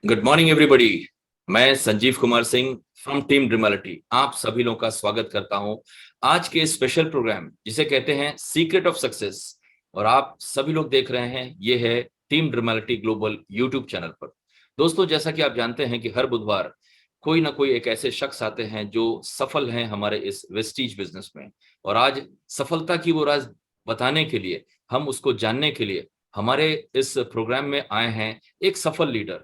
Good morning everybody. मैं Sanjeev Kumar Singh from team ड्रीमालिटी आप सभी लोगों का स्वागत करता हूं आज के स्पेशल प्रोग्राम जिसे कहते हैं सीक्रेट ऑफ सक्सेस। और आप सभी लोग देख रहे हैं ये है टीम ड्रीमालिटी ग्लोबल यूट्यूब चैनल पर। दोस्तों, जैसा कि आप जानते हैं कि हर बुधवार कोई ना कोई एक ऐसे शख्स आते हैं जो सफल हैं हमारे इस वेस्टीज बिजनेस में। और आज सफलता की वो राज बताने के लिए, हम उसको जानने के लिए हमारे इस प्रोग्राम में आए हैं एक सफल लीडर।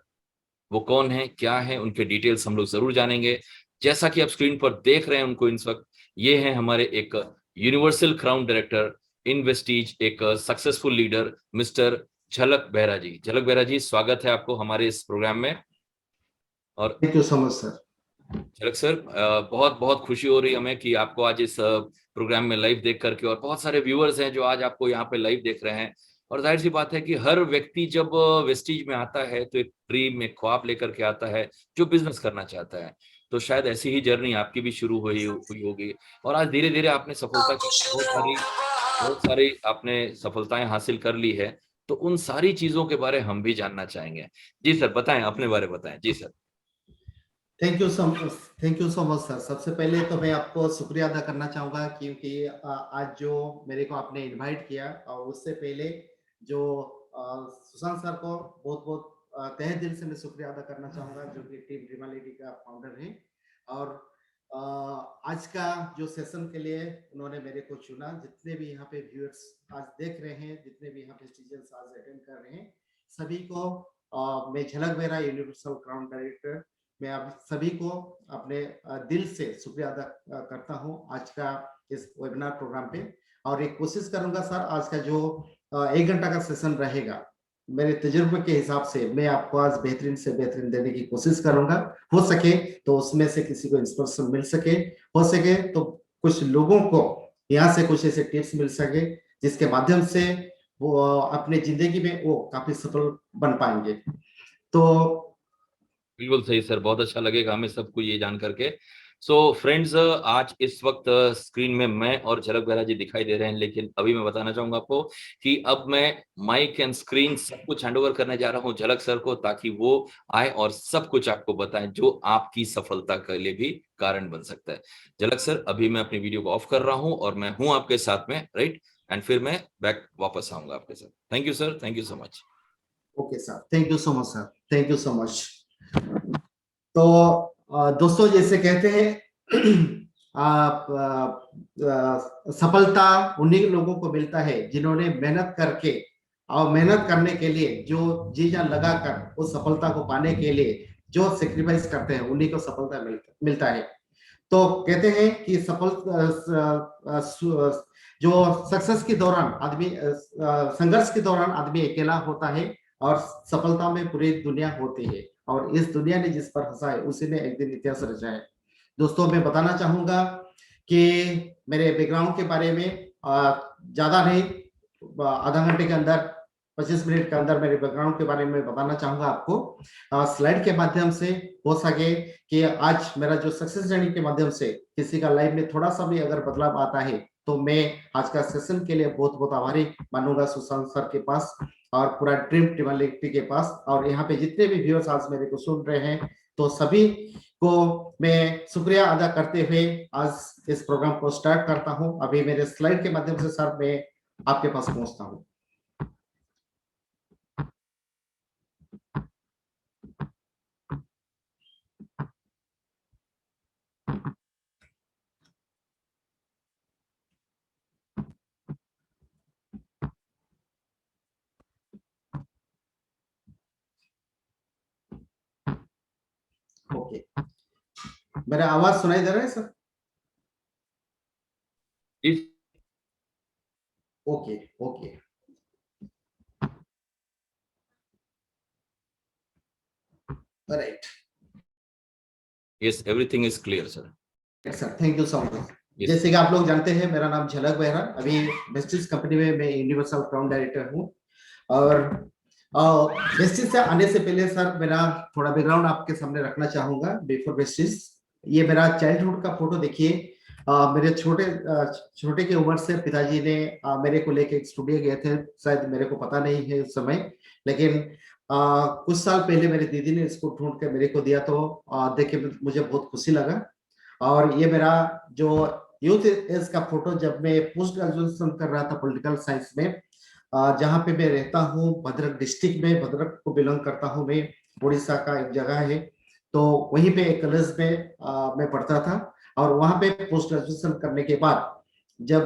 वो कौन है, क्या है, उनके डिटेल्स हम लोग जरूर जानेंगे। जैसा कि आप स्क्रीन पर देख रहे हैं उनको इस वक्त, ये है हमारे एक universal crown director in Vestige, एक सक्सेसफुल लीडर मिस्टर झलक बेहरा जी। झलक बेहरा जी, स्वागत है आपको हमारे इस प्रोग्राम में। और thank you so much sir. झलक सर, बहुत बहुत खुशी हो रही हमें कि आपको आज इस प्रोग्राम में लाइव देख करके, और बहुत सारे व्यूअर्स हैं जो आज आपको यहाँ पे लाइव देख रहे हैं। और जाहिर सी बात है कि हर व्यक्ति जब वेस्टीज में आता है तो एक ड्रीम, एक ख्वाब लेकर के आता है जो बिजनेस करना चाहता है। तो शायद ऐसी ही जर्नी आपकी भी शुरू हुई होगी। और आज धीरे धीरे आपने सफलता की बहुत सारी आपने सफलताएं हासिल कर ली है। तो उन सारी चीजों के बारे हम भी जानना चाहेंगे। जी सर, बताएं, अपने बारे में बताएं। जी sir. Thank you so much sir. सबसे पहले तो मैं आपको शुक्रिया अदा करना चाहूँगा क्योंकि आज जो मेरे को आपने इनवाइट किया, और उससे पहले जो सुशांत सर को बहुत बहुत तहे दिल से मैं शुक्रिया अदा करना चाहूँगा, जो कि टीम ड्रीमालिटी का फाउंडर है। और आज का जो सेशन के लिए उन्होंने मेरे को चुना। जितने भी यहाँ पे व्यूअर्स आज देख रहे हैं, जितने भी यहाँ पे स्टूडेंट्स आज अटेंड कर रहे हैं, सभी को मैं झलक बेहरा, यूनिवर्सल क्राउन डायरेक्टर, मैं आप सभी को अपने दिल से शुक्रिया अदा करता हूं आज का इस वेबिनार प्रोग्राम पे। और एक कोशिश करूंगा सर, आज का जो 1 घंटा का सेशन रहेगा, मेरे तजुर्बे के हिसाब से मैं आपको आज बेहतरीन से बेहतरीन देने की कोशिश करूंगा। हो सके तो उसमें से किसी को इंस्पिरेशन मिल सके, हो सके तो कुछ लोगों को यहाँ से कुछ ऐसे टिप्स मिल सके जिसके माध्यम से वो अपने जिंदगी में वो काफी सफल बन पाएंगे। तो बिल्कुल सही सर, बहुत अच्छा लगेगा हमें सबको ये जान करके। सो फ्रेंड्स, आज इस वक्त स्क्रीन में मैं और झलक बेहरा जी दिखाई दे रहे हैं, लेकिन अभी मैं बताना चाहूंगा आपको कि अब मैं माइक एंड स्क्रीन सब कुछ हैंडओवर करने जा रहा हूं झलक सर को, ताकि वो आए और सब कुछ आपको बताएं जो आपकी सफलता के लिए भी कारण बन सकता है। झलक सर, अभी मैं अपनी वीडियो को ऑफ कर रहा हूं और मैं हूं आपके साथ में, राइट? एंड फिर मैं बैक वापस आऊंगा आपके साथ। Thank you sir, thank you so much. Okay sir, thank you so much sir, thank you so much. तो दोस्तों, जैसे कहते हैं आप सफलता उन्हीं लोगों को मिलता है जिन्होंने मेहनत करके, और मेहनत करने के लिए जो जी जान लगाकर उस सफलता को पाने के लिए जो सेक्रीफाइस करते हैं, उन्हीं को सफलता मिलता है। तो कहते हैं कि जो सक्सेस के दौरान आदमी, संघर्ष के दौरान आदमी अकेला होता है, और सफलता में पूरी दुनिया होती है, और इस दुनिया ने जिस पर हंसा है उसी ने एक दिन इतिहास रचा है। दोस्तों, मैं बताना चाहूंगा कि मेरे बैकग्राउंड के बारे में ज्यादा नहीं, आधा घंटे के अंदर, 25 मिनट के अंदर मेरे बैकग्राउंड के बारे में बताना चाहूंगा आपको, स्लाइड के माध्यम से। हो सके कि आज मेरा जो सक्सेस जर्नी के माध्यम से किसी का लाइफ में थोड़ा सा भी अगर बदलाव आता है, तो मैं आज का सेशन के लिए बहुत बहुत आभारी मानूंगा सुशांत सर के पास और पूरा ड्रीम ड्रीमालिटी के पास। और यहाँ पे जितने भी व्यूअर्स आज मेरे को सुन रहे हैं, तो सभी को मैं शुक्रिया अदा करते हुए आज इस प्रोग्राम को स्टार्ट करता हूं। अभी मेरे स्लाइड के माध्यम से सर मैं आपके पास पहुंचता हूं। ओके, मेरा आवाज सुनाई दे रहा है sir? Okay okay, right. Yes, everything is clear sir. Sir, thank you so much. जैसे कि आप लोग जानते हैं, मेरा नाम झलक बेहरा, अभी वेस्टिज कंपनी में मैं यूनिवर्सल क्राउन डायरेक्टर हूँ। और वेस्टिज से आने से पहले सर, मेरा थोड़ा बैकग्राउंड आपके सामने रखना चाहूंगा। बिफोर वेस्टिज, ये मेरा चाइल्डहुड का फोटो देखिए। मेरे छोटे की उम्र से पिताजी ने मेरे को लेके एक स्टूडियो गए थे, शायद मेरे को पता नहीं है उस समय, लेकिन कुछ साल पहले मेरी दीदी ने इसको ढूंढ के मेरे को दिया, तो देख के मुझे बहुत खुशी लगा। और ये मेरा जो यूथ एज का फोटो, जब मैं पोस्ट ग्रेजुएशन कर रहा था पॉलिटिकल साइंस में, जहाँ पे मैं रहता हूँ भद्रक डिस्ट्रिक्ट में, भद्रक को बिलोंग करता हूँ मैं, उड़ीसा का एक जगह है। तो वहीं पे एक कॉलेज में मैं पढ़ता था। और वहां पे पोस्ट ग्रेजुएशन करने के बाद जब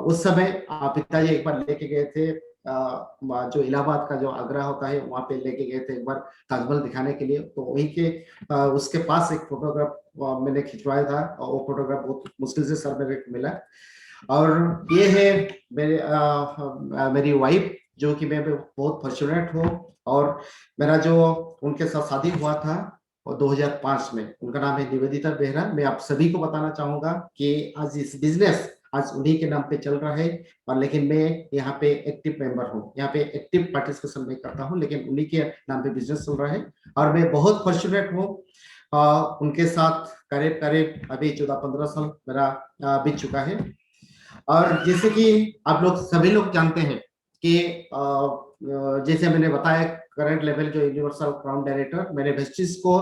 उस समय पिताजी एक बार लेके गए थे, जो इलाहाबाद का जो आगरा होता है वहां पे लेके गए थे एक बार ताजमहल दिखाने के लिए। तो वहीं के उसके पास एक फोटोग्राफ मैंने खिंचवाया था, और वो फोटोग्राफ बहुत मुश्किल से सर मेरे को मिला। और ये है मेरी वाइफ, जो कि मैं बहुत फॉर्चुनेट हूँ। और मेरा जो उनके साथ शादी हुआ था और 2005 में, उनका नाम है निवेदिता बेहरा। मैं आप सभी को बताना चाहूंगा कि आज इस बिजनेस आज उन्हीं के नाम पे चल रहा है। और लेकिन मैं यहाँ पे एक्टिव मेंबर हूँ, यहाँ पे एक्टिव पार्टिसिपेशन नहीं करता हूँ, लेकिन उन्हीं के नाम पे बिजनेस चल रहा है। और मैं बहुत फॉर्चुनेट हूँ उनके साथ। करीब करीब अभी 14-15 साल मेरा बीत चुका है। और जैसे कि आप लोग सभी लोग जानते हैं कि जैसे मैंने बताया, करंट लेवल जो यूनिवर्सल क्राउन डायरेक्टर, मैंने वेस्टिज को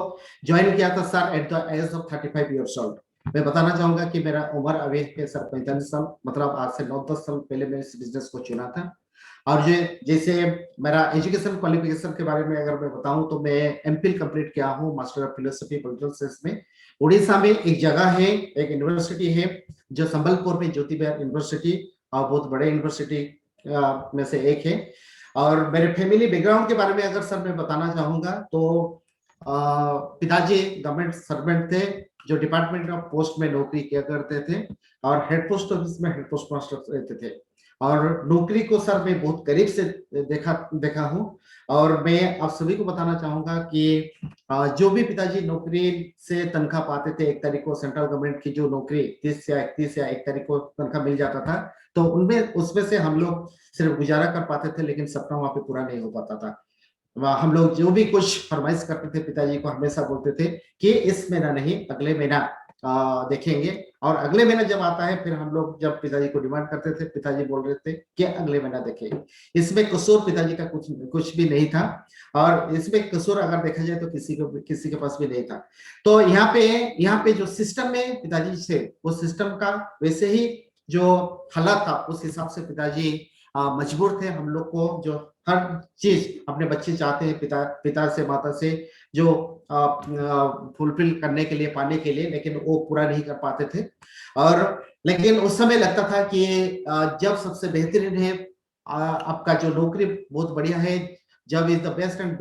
ज्वाइन किया था sir at the age of 35 years old. मैं बताना चाहूंगा कि मेरा उम्र अभी है सर 45 साल, मतलब आज से 9-10 साल पहले मैं इस बिजनेस को चुना था। और जो जैसे मेरा एजुकेशन क्वालिफिकेशन के बारे में अगर मैं बताऊं, तो मैं एमफिल कंप्लीट किया हूं master of philosophy political science में। उड़ीसा में एक जगह है, एक यूनिवर्सिटी है जो संबलपुर में ज्योति बिहार यूनिवर्सिटी, और बहुत बड़े यूनिवर्सिटी में से एक है। और मेरे फैमिली बैकग्राउंड के बारे में अगर सर मैं बताना चाहूंगा, तो पिताजी गवर्नमेंट सर्वेंट थे, जो डिपार्टमेंट ऑफ पोस्ट में नौकरी किया करते थे, और हेड पोस्ट ऑफिस में हेड पोस्ट मास्टर रहते थे। और नौकरी को सर मैं बहुत करीब से देखा हूँ। और मैं आप सभी को बताना चाहूंगा कि जो भी पिताजी नौकरी से तनख्वाह पाते थे, एक तारीख को सेंट्रल गवर्नमेंट की जो नौकरी 30 या 31 या 1 तारीख को तनख्वाह मिल जाता था, तो उनमें उसमें से हम लोग सिर्फ गुजारा कर पाते थे, लेकिन सपना वहां पे पूरा नहीं हो पाता था। हम लोग जो भी कुछ फरमाइश करते थे पिताजी को, हमेशा बोलते थे कि इस महीना नहीं, अगले महीना देखेंगे। और अगले महीना जब आता है, फिर हम लोग जब पिताजी को डिमांड करते थे, पिताजी बोल रहे थे कि अगले महीना देखेंगे। इसमें कसूर पिताजी का कुछ भी नहीं था। और इसमें कसूर अगर देखा जाए तो किसी के पास भी नहीं था। तो यहाँ पे जो सिस्टम में पिताजी से, वो सिस्टम का वैसे ही जो हालात था, उस हिसाब से पिताजी मजबूर थे हम लोग को, जो हर चीज अपने बच्चे चाहते हैं पिता से माता से जो फुलफिल करने के लिए, पाने के लिए, लेकिन वो पूरा नहीं कर पाते थे। और लेकिन उस समय लगता था कि जब सबसे बेहतरीन है, आपका जो नौकरी बहुत बढ़िया है, जब is the best and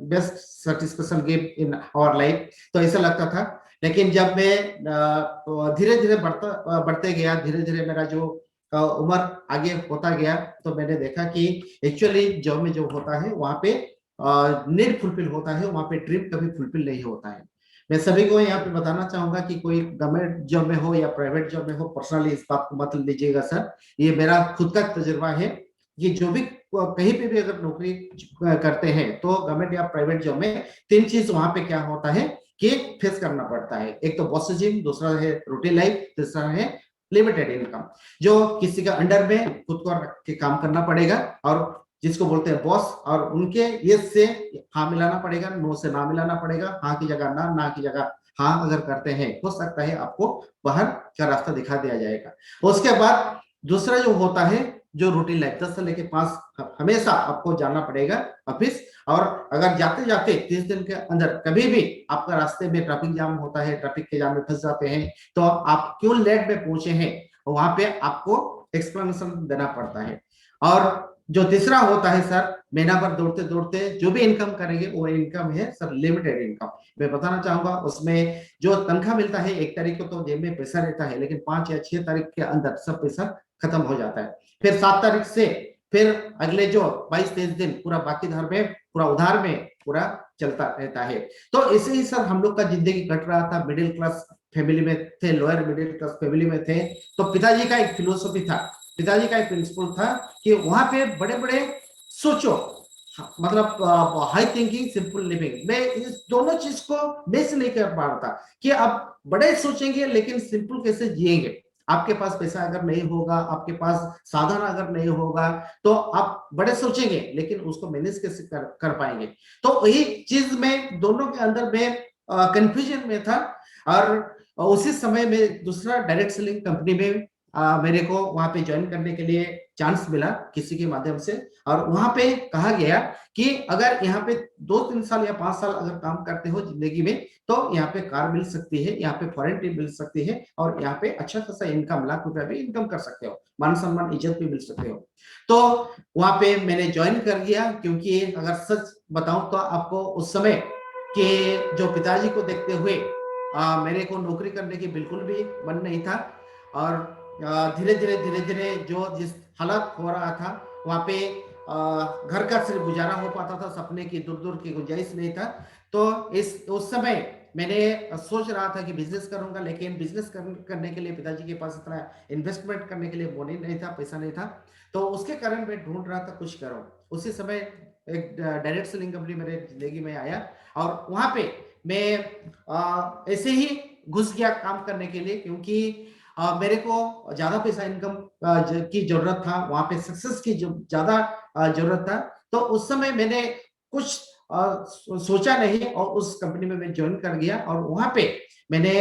best satisfaction give in our life, तो ऐसा लगता था। लेकिन जब मैं धीरे धीरे बढ़ते गया, धीरे धीरे मेरा जो उम्र आगे होता गया, तो मैंने देखा कि एक्चुअली जॉब में जो होता है वहां पे नीड फुलफिल होता है, वहां पे ड्रीम कभी फुलफिल नहीं होता है। मैं सभी को यहाँ पे बताना चाहूंगा कि कोई गवर्नमेंट जॉब में हो या प्राइवेट जॉब में हो, पर्सनली इस बात को मत लीजिएगा सर, ये मेरा खुद का तजुर्बा है कि जो भी कहीं पे भी अगर नौकरी करते हैं, तो गवर्नमेंट या प्राइवेट जॉब में 3 चीज वहां पे क्या होता है कि फेस करना पड़ता है। एक तो बॉसिज्म, दूसरा है रूटीन लाइफ, तीसरा है लिमिटेड इनकम। जो किसी का अंडर में खुद को रख के काम करना पड़ेगा, और जिसको बोलते हैं बॉस, और उनके यस से हाँ मिलाना पड़ेगा, नो से ना मिलाना पड़ेगा, हाँ की जगह ना, ना की जगह हाँ अगर करते हैं, हो सकता है आपको बाहर का रास्ता दिखा दिया जाएगा। उसके बाद दूसरा जो होता है, जो रूटीन लाइफ, 10 से लेके 5 हमेशा आपको जाना पड़ेगा ऑफिस। और अगर जाते जाते 30 दिन के अंदर कभी भी आपका रास्ते में ट्रैफिक जाम होता है, ट्रैफिक के जाम में फंस जाते हैं, तो आप क्यों लेट में पहुंचे हैं, वहां पे आपको एक्सप्लेनेशन देना पड़ता है। और जो तीसरा होता है सर, महीना भर दौड़ते दौड़ते जो भी इनकम करेंगे, वो इनकम है सर लिमिटेड इनकम। मैं बताना चाहूंगा, उसमें जो तनख्वाह मिलता है 1 तारीख को तो जेब में पैसा रहता है, लेकिन 5 या 6 तारीख के अंदर सब पैसा खत्म हो जाता है। फिर 7 तारीख से फिर अगले जो 22-23 दिन पूरा बाकी धार में, पूरा उधार में पूरा चलता रहता है। तो ऐसे ही सर हम लोग का जिंदगी कट रहा था। मिडिल क्लास फैमिली में थे, लोअर मिडिल क्लास फैमिली में थे। तो पिताजी का एक फिलोसफी था, पिताजी का एक प्रिंसिपल था कि वहां पे बड़े बड़े सोचो, मतलब हाई थिंकिंग सिंपल लिविंग। मैं इस दोनों चीज को मिस नहीं कर पा रहा था कि आप बड़े सोचेंगे लेकिन सिंपल कैसे जिएंगे। आपके पास पैसा अगर नहीं होगा, आपके पास साधन अगर नहीं होगा, तो आप बड़े सोचेंगे लेकिन उसको मैनेज कैसे कर पाएंगे। तो वही चीज में दोनों के अंदर में कंफ्यूजन में था। और उसी समय में दूसरा डायरेक्ट सेलिंग कंपनी में मेरे को वहां पे ज्वाइन करने के लिए चांस मिला किसी के माध्यम से। और वहां पे कहा गया कि अगर यहाँ पे 2-3 साल या 5 साल अगर काम करते हो जिंदगी में, तो यहाँ पे कार मिल सकती है, यहाँ पे फॉरेन ट्रिप मिल सकती है, और यहाँ पे अच्छा खासा इनकम, लाख रुपया भी इनकम कर सकते हो, मान सम्मान इज्जत भी मिल सकते हो। तो वहां पे मैंने ज्वाइन कर दिया, क्योंकि अगर सच बताऊं तो आपको उस समय के जो पिताजी को देखते हुए मेरे को नौकरी करने की बिल्कुल भी मन नहीं था। और धीरे धीरे जो जिस हालात हो रहा था वहाँ पे घर का सिर्फ गुजारा हो पाता था, सपने की दूर दूर की गुंजाइश नहीं था। तो उस समय मैंने सोच रहा था कि बिजनेस करूंगा, लेकिन बिजनेस करने के लिए पिताजी के पास इतना इन्वेस्टमेंट करने के लिए मनी नहीं था, पैसा नहीं था। तो उसके कारण मैं ढूंढ रहा था कुछ करूं। उसी समय एक डायरेक्ट सेलिंग कंपनी मेरे जिंदगी में आया, और वहां पे मैं ऐसे ही घुस गया काम करने के लिए, क्योंकि मेरे को ज्यादा पैसा इनकम की जरूरत था, वहां पे सक्सेस की ज्यादा जरूरत था। तो उस समय मैंने कुछ सोचा नहीं और उस कंपनी में मैं ज्वाइन कर गया। और वहां पे मैंने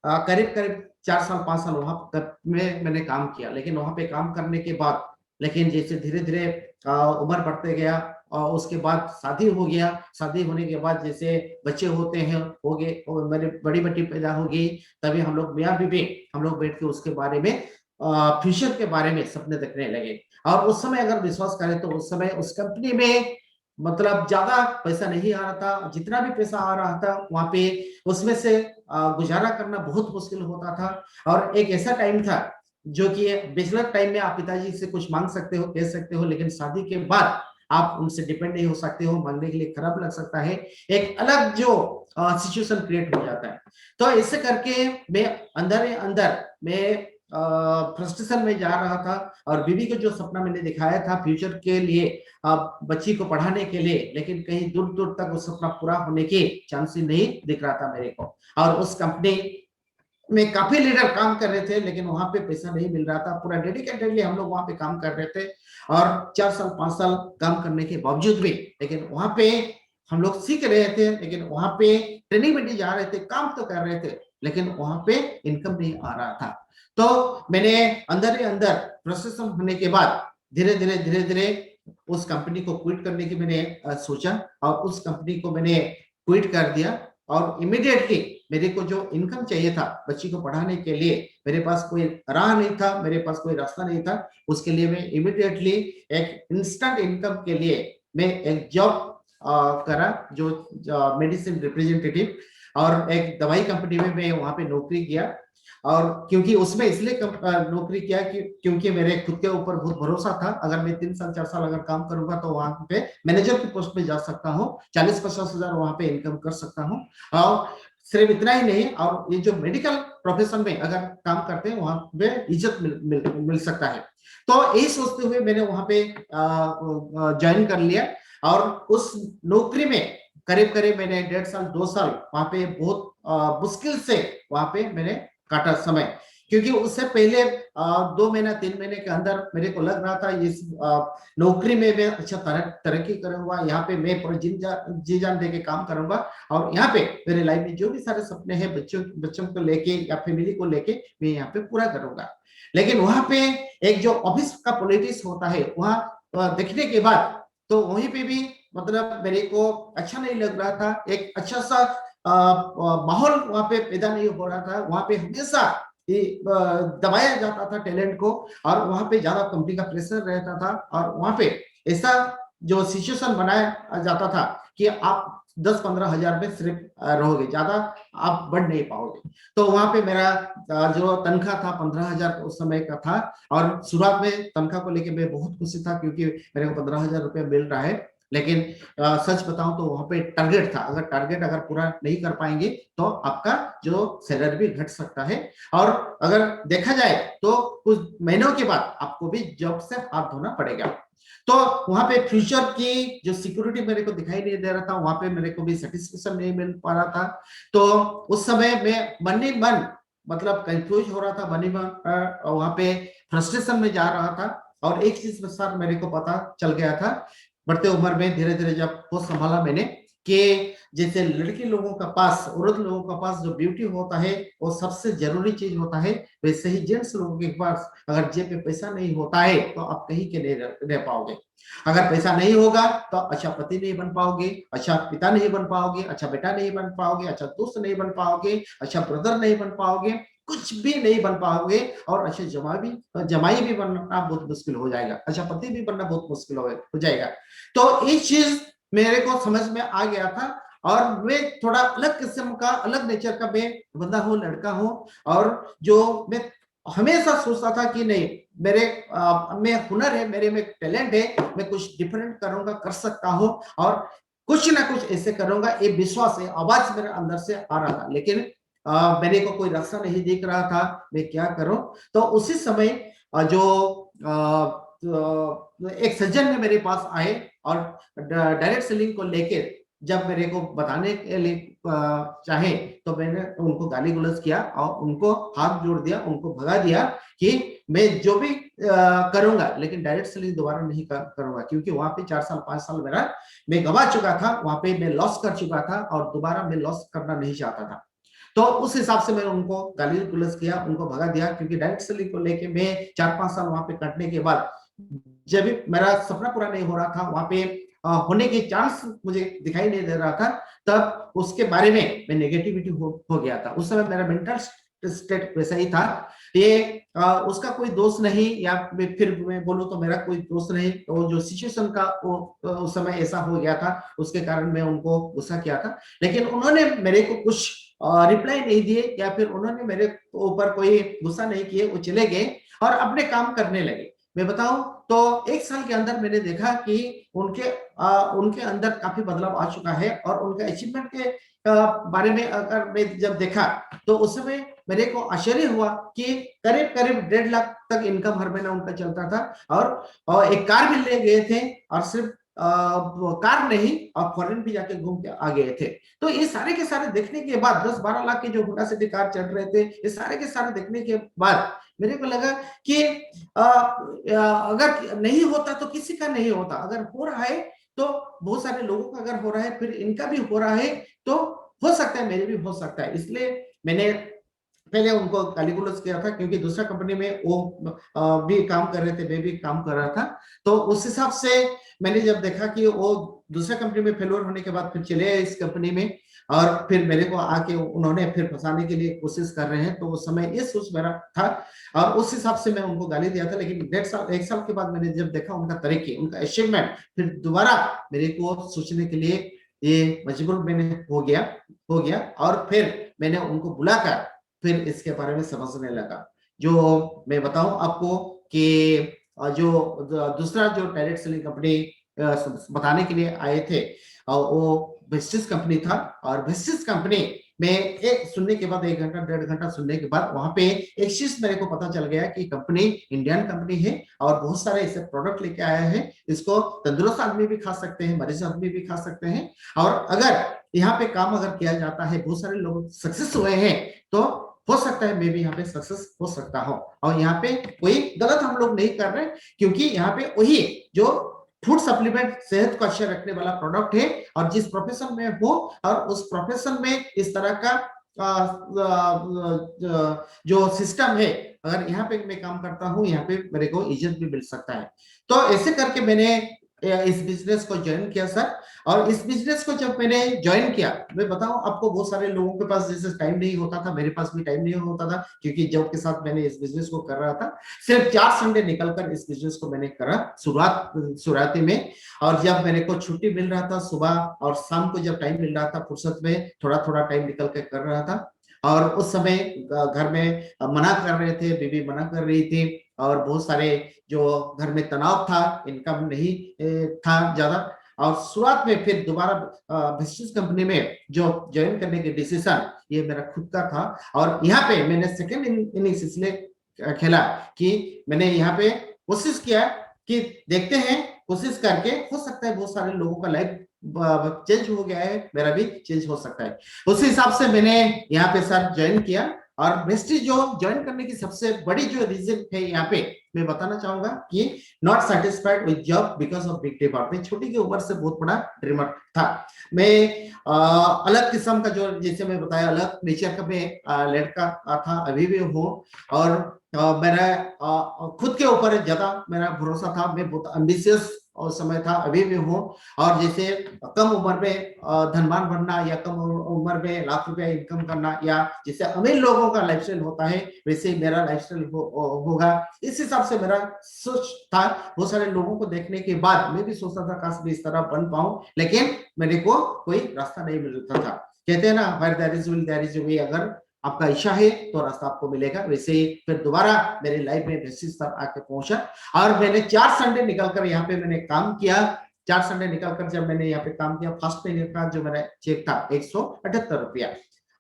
करीब करीब 4 साल 5 साल वहां में मैंने काम किया। लेकिन वहां पे काम करने के बाद, लेकिन जैसे धीरे धीरे उम्र बढ़ते गया, और उसके बाद शादी हो गया। शादी होने के बाद जैसे बच्चे होते हैं, हो गए, और मेरी बड़ी बेटी पैदा हो गई, तभी हम लोग मियाँ बीवी हम लोग बैठ के उसके बारे में फ्यूचर के बारे में सपने देखने लगे। और उस समय अगर विश्वास करें तो उस समय उस कंपनी में मतलब ज्यादा पैसा नहीं आ रहा था, जितना भी पैसा आ रहा था वहां पे उसमें से गुजारा करना बहुत मुश्किल होता था। और एक ऐसा टाइम था जो कि बैचलर टाइम में आप पिताजी से कुछ मांग सकते हो, कह सकते हो, लेकिन शादी के बाद आप उनसे डिपेंड नहीं हो सकते हो, मांगने के लिए खराब लग सकता है, एक अलग जो सिचुएशन क्रिएट हो जाता है। तो ऐसे करके मैं अंदर ही अंदर मैं फ्रस्ट्रेशन में जा रहा था। और बीवी को जो सपना मैंने दिखाया था फ्यूचर के लिए, बच्ची को पढ़ाने के लिए, लेकिन कहीं दूर दूर तक वो सपना पूरा होने के चांस ही नहीं दिख रहा था मेरे को। और उस कंपनी में काफी लीडर काम कर रहे थे, लेकिन वहां पे पैसा नहीं मिल रहा था। पूरा डेडिकेटेडली हम लोग वहां पे काम कर रहे थे, और 4 साल 5 साल काम करने के बावजूद भी, लेकिन वहां पे हम लोग सीख रहे थे, लेकिन वहां पे ट्रेनिंग में जा रहे थे, काम तो कर रहे थे, लेकिन वहां पे इनकम नहीं आ रहा था। तो मैंने अंदर ही अंदर फ्रस्ट्रेशन होने के बाद धीरे धीरे उस कंपनी को क्विट करने की मैंने सोचा, और उस कंपनी को मैंने क्विट कर दिया। और इमीडिएटली मेरे को जो इनकम चाहिए था बच्ची को पढ़ाने के लिए, मेरे पास कोई राह नहीं था, मेरे पास कोई रास्ता नहीं था। उसके लिए मैं इमीडिएटली एक इंस्टेंट इनकम के लिए मैं एक जॉब करा, जो मेडिसिन रिप्रेजेंटेटिव, और एक दवाई कंपनी में मैं वहां पे नौकरी किया। और क्योंकि उसमें इसलिए नौकरी किया कि क्योंकि मेरे खुद के ऊपर बहुत भरोसा था, अगर मैं 3 साल 4 साल अगर काम करूंगा तो वहां पे मैनेजर की पोस्ट पे जा सकता हूँ, 40-50 हजार वहां पे इनकम कर सकता हूँ। और सिर्फ इतना ही नहीं, और ये जो मेडिकल प्रोफेशन में अगर काम करते हैं वहां पे इज्जत मिल सकता है। तो यही सोचते हुए मैंने वहां पे ज्वाइन कर लिया। और उस नौकरी में करीब करीब मैंने 1.5 साल 2 साल वहां पे बहुत मुश्किल से वहां पे मैंने काटा समय। क्योंकि उससे पहले 2 महीना 3 महीने के अंदर मेरे को लग रहा था इस नौकरी में मैं अच्छा तरक्की करूंगा, यहाँ पे मैं पूरा जी जान दे के काम करूंगा, और यहाँ पे मेरे लाइफ में जो भी सारे सपने हैं बच्चों को लेके या फैमिली को लेके मैं यहाँ पे पूरा करूंगा। लेकिन वहां पे एक जो ऑफिस का पॉलिटिक्स होता है वहां देखने के बाद, तो वहीं पे भी मतलब मेरे को अच्छा नहीं लग रहा था। एक अच्छा सा माहौल वहां पे पैदा नहीं हो रहा था। वहां पे हमेशा दबाया जाता था टैलेंट को, और वहां पे ज्यादा कंपनी का प्रेशर रहता था। और वहां पे ऐसा जो सिचुएशन बनाया जाता था कि आप 10-15 हजार में सिर्फ रहोगे, ज्यादा आप बढ़ नहीं पाओगे। तो वहां पे मेरा जो तनख्वाह था 15 हजार उस समय का था। और शुरुआत में तनख्वाह को लेके मैं बहुत खुशी था, क्योंकि मेरे को 15 हजार रुपये मिल रहा है। लेकिन सच बताऊं तो वहां पे टारगेट था, अगर टारगेट अगर पूरा नहीं कर पाएंगे तो आपका जो सैलरी भी घट सकता है। और अगर देखा जाए तो कुछ महीनों के बाद आपको भी जॉब से हाथ धोना पड़ेगा। तो वहां पे फ्यूचर की जो सिक्योरिटी मेरे को दिखाई नहीं दे रहा था, वहां पे मेरे को भी सेटिस्फेक्शन नहीं मिल पा रहा था। तो उस समय मैं मन ही मन मतलब कंफ्यूज हो रहा था, वहां पे फ्रस्ट्रेशन में जा रहा था। और एक चीज में सर मेरे को पता चल गया था बढ़ते उम्र में, धीरे धीरे जब वो संभाला मैंने, कि जैसे लड़की लोगों का पास, औरत लोगों का पास जो ब्यूटी होता है वो सबसे जरूरी चीज होता है, वैसे ही जेंट्स लोगों के पास अगर जेब में पैसा नहीं होता है तो आप कहीं के नहीं रह पाओगे। अगर पैसा नहीं होगा तो अच्छा पति नहीं बन पाओगे, अच्छा पिता नहीं बन पाओगे, अच्छा बेटा नहीं बन पाओगे, अच्छा दोस्त नहीं बन पाओगे, अच्छा ब्रदर नहीं बन पाओगे, कुछ भी नहीं बन पाओगे। और अच्छा जमाई भी बनना बहुत मुश्किल हो जाएगा, अच्छा पति भी बनना बहुत मुश्किल हो जाएगा। तो ये चीज मेरे को समझ में आ गया था। और मैं थोड़ा अलग किस्म का, अलग नेचर का मैं बंदा हूँ, लड़का हूँ। और जो मैं हमेशा सोचता था कि नहीं, मेरे में हुनर है, मेरे में टैलेंट है, मैं कुछ डिफरेंट करूंगा, कर सकता हूँ, और कुछ ना कुछ ऐसे करूंगा, ये विश्वास है, आवाज मेरे अंदर से आ रहा था। लेकिन मेरे को कोई रास्ता नहीं दिख रहा था, मैं क्या करूं। तो उसी समय एक सज्जन ने मेरे पास आए और डायरेक्ट सेलिंग को लेके जब मेरे को बताने के लिए चाहे, तो मैंने उनको गाली गलौज किया और उनको हाथ जोड़ दिया, उनको भगा दिया कि मैं जो भी करूंगा, लेकिन डायरेक्ट सेलिंग दोबारा नहीं करूंगा, क्योंकि वहां पे 4 साल 5 साल मेरा मैं गवा चुका था, वहां पे मैं लॉस कर चुका था और दोबारा मैं लॉस करना नहीं चाहता था। तो उस हिसाब से मैंने उनको गाली गलौज किया, उनको भगा दिया, क्योंकि डायरेक्ट सेलिंग को लेके मैं 4-5 साल वहां पे कटने के बाद, जब भी मेरा सपना पूरा नहीं हो रहा था, वहां पे होने के चांस मुझे दिखाई नहीं दे रहा था, तब उसके बारे में मैं नेगेटिविटी हो गया था। उस समय मेरा मेंटल स्टेट वैसा ही था। ये उसका कोई दोष नहीं, या फिर मैं बोलूं तो मेरा कोई दोष नहीं, तो जो सिचुएशन का वो उस समय ऐसा हो गया था, उसके कारण मैं उनको गुस्सा किया था। लेकिन उन्होंने मेरे को कुछ रिप्लाई नहीं दिए, या फिर उन्होंने मेरे ऊपर कोई गुस्सा नहीं किए, वो चले गए और अपने काम करने लगे। मैं बताऊं तो 1 साल के अंदर मैंने देखा कि उनके अंदर काफी बदलाव आ चुका है। और उनके अचीवमेंट के बारे में अगर मैं जब देखा, तो उस समय मेरे को आश्चर्य हुआ कि करीब करीब 1.5 लाख तक इनकम हर महीना उनका चलता था। और एक कार भी ले गए थे, और सिर्फ कार नहीं, और फॉरेन भी जाके घूम के आ गए थे। तो ये सारे के सारे देखने के बाद, 10-12 लाख के जो होंडा सिटी कार चल रहे थे, ये सारे के सारे देखने के बाद मेरे को लगा कि अगर नहीं होता तो किसी का नहीं होता, अगर हो रहा है तो बहुत सारे लोगों का अगर हो रहा है, फिर इनका भी हो रहा है, तो हो सकता है मेरे भी हो सकता है। इसलिए मैंने पहले उनको गाली गलौज किया था, क्योंकि दूसरा कंपनी में वो भी काम कर रहे थे, मैं भी काम कर रहा था। तो उस हिसाब से मैंने जब देखा कि वो दूसरा कंपनी में फेलोर होने के बाद फिर चले आए इस कंपनी में, और फिर मेरे को आके उन्होंने फिर फंसाने के लिए कोशिश कर रहे हैं, तो उस समय ये सोच मेरा था, और उस हिसाब से मैं उनको गाली दिया था। लेकिन 1.5 साल के बाद मैंने जब देखा उनका तरीके, उनका अचीवमेंट, फिर दोबारा मेरे को सोचने के लिए ये मजबूर मैंने हो गया। और फिर मैंने उनको बुलाकर फिर इसके बारे में समझने लगा। जो मैं बताऊं आपको कि जो दूसरा जो डायरेक्ट सेलिंग कंपनी बताने के लिए आए थे, वो वेस्टिज कंपनी था। और वेस्टिज कंपनी में एक सुनने के बाद, 1 घंटा 1.5 घंटा सुनने के बाद, वहां पे एक चीज मेरे को पता चल गया कि कंपनी इंडियन कंपनी है, और बहुत सारे ऐसे प्रोडक्ट लेके आया है, इसको तंदुरुस्त आदमी भी खा सकते हैं, मरीज आदमी भी खा सकते हैं। और अगर यहाँ पे काम अगर किया जाता है, बहुत सारे लोग सक्सेस हुए हैं, तो हो सकता है मैं भी यहाँ पे सक्सेस हो सकता हूँ। और यहाँ पे कोई गलत हम लोग नहीं कर रहे, क्योंकि यहाँ पे वही जो फूड सप्लीमेंट, सेहत को अच्छा रखने वाला प्रोडक्ट है, और जिस प्रोफेशन में हो, और उस प्रोफेशन में इस तरह का जो सिस्टम है, अगर यहाँ पे मैं काम करता हूँ, यहाँ पे मेरे को इज्जत भी मिल सकता है। तो ऐसे करके मैंने इस बिजनेस को ज्वाइन किया सर। और इस बिजनेस को जब मैंने ज्वाइन किया, मैं बताऊं आपको, बहुत सारे लोगों के पास जैसे टाइम नहीं होता था, मेरे पास भी टाइम नहीं होता था, क्योंकि जॉब के साथ मैंने इस बिजनेस को कर रहा था। सिर्फ 4 संडे निकलकर इस बिजनेस को मैंने करा शुरुआती में। और जब मेरे को छुट्टी मिल रहा था, सुबह और शाम को जब टाइम मिल रहा था फुर्सत में, थोड़ा थोड़ा टाइम निकल के कर रहा था। और उस समय घर में मना कर रहे थे, बीवी मना कर रही थी, और बहुत सारे जो घर में तनाव था, इनकम नहीं था ज्यादा। और शुरुआत में फिर दोबारा बिजनेस कंपनी में जो ज्वाइन करने के डिसीजन, ये मेरा खुद का था। और यहाँ पे मैंने सेकंड इनिंग्स इसलिए खेला कि मैंने यहाँ पे कोशिश किया कि देखते हैं, कोशिश करके हो सकता है बहुत सारे लोगों का लाइफ चेंज हो गया है, मेरा भी चेंज हो सकता है। उस हिसाब से मैंने यहाँ पे सर ज्वाइन किया। और वेस्टेज जो ज्वाइन करने की सबसे बड़ी जो रीजन है यहाँ पे मैं बताना चाहूंगा कि not satisfied with job because of big demand. मैं छोटी की उम्र से बहुत बड़ा ड्रीमर था। मैं अलग किस्म का जो जैसे मैं बताया अलग नेचर का मैं लड़का था, अभी भी हूँ। और मेरा खुद के ऊपर ज्यादा मेरा भरोसा था। मैं बहुत एम्बिशियस और समय था, अभी भी हूँ। और जैसे कम उम्र में धनवान बनना या कम उम्र में लाख रुपया इनकम करना या जैसे अमीर लोगों का लाइफस्टाइल होता है वैसे ही मेरा लाइफस्टाइल होगा, इस हिसाब से मेरा सोच था। बहुत सारे लोगों को देखने के बाद मैं भी सोचता था काश मैं इस तरह बन पाऊं, लेकिन मेरे को कोई रास्ता नहीं मिलता था। कहते हैं ना where there is will there is a way, अगर आपका इच्छा है तो रास्ता आपको मिलेगा। वैसे ही फिर दोबारा मेरी लाइफ में बेसिस तक आके पहुंचा और मैंने 4 संडे निकलकर यहाँ पे मैंने काम किया। 4 संडे निकलकर जब मैंने यहाँ पे काम किया, फर्स्ट महीने का जो मेरा चेक था 178 रुपया।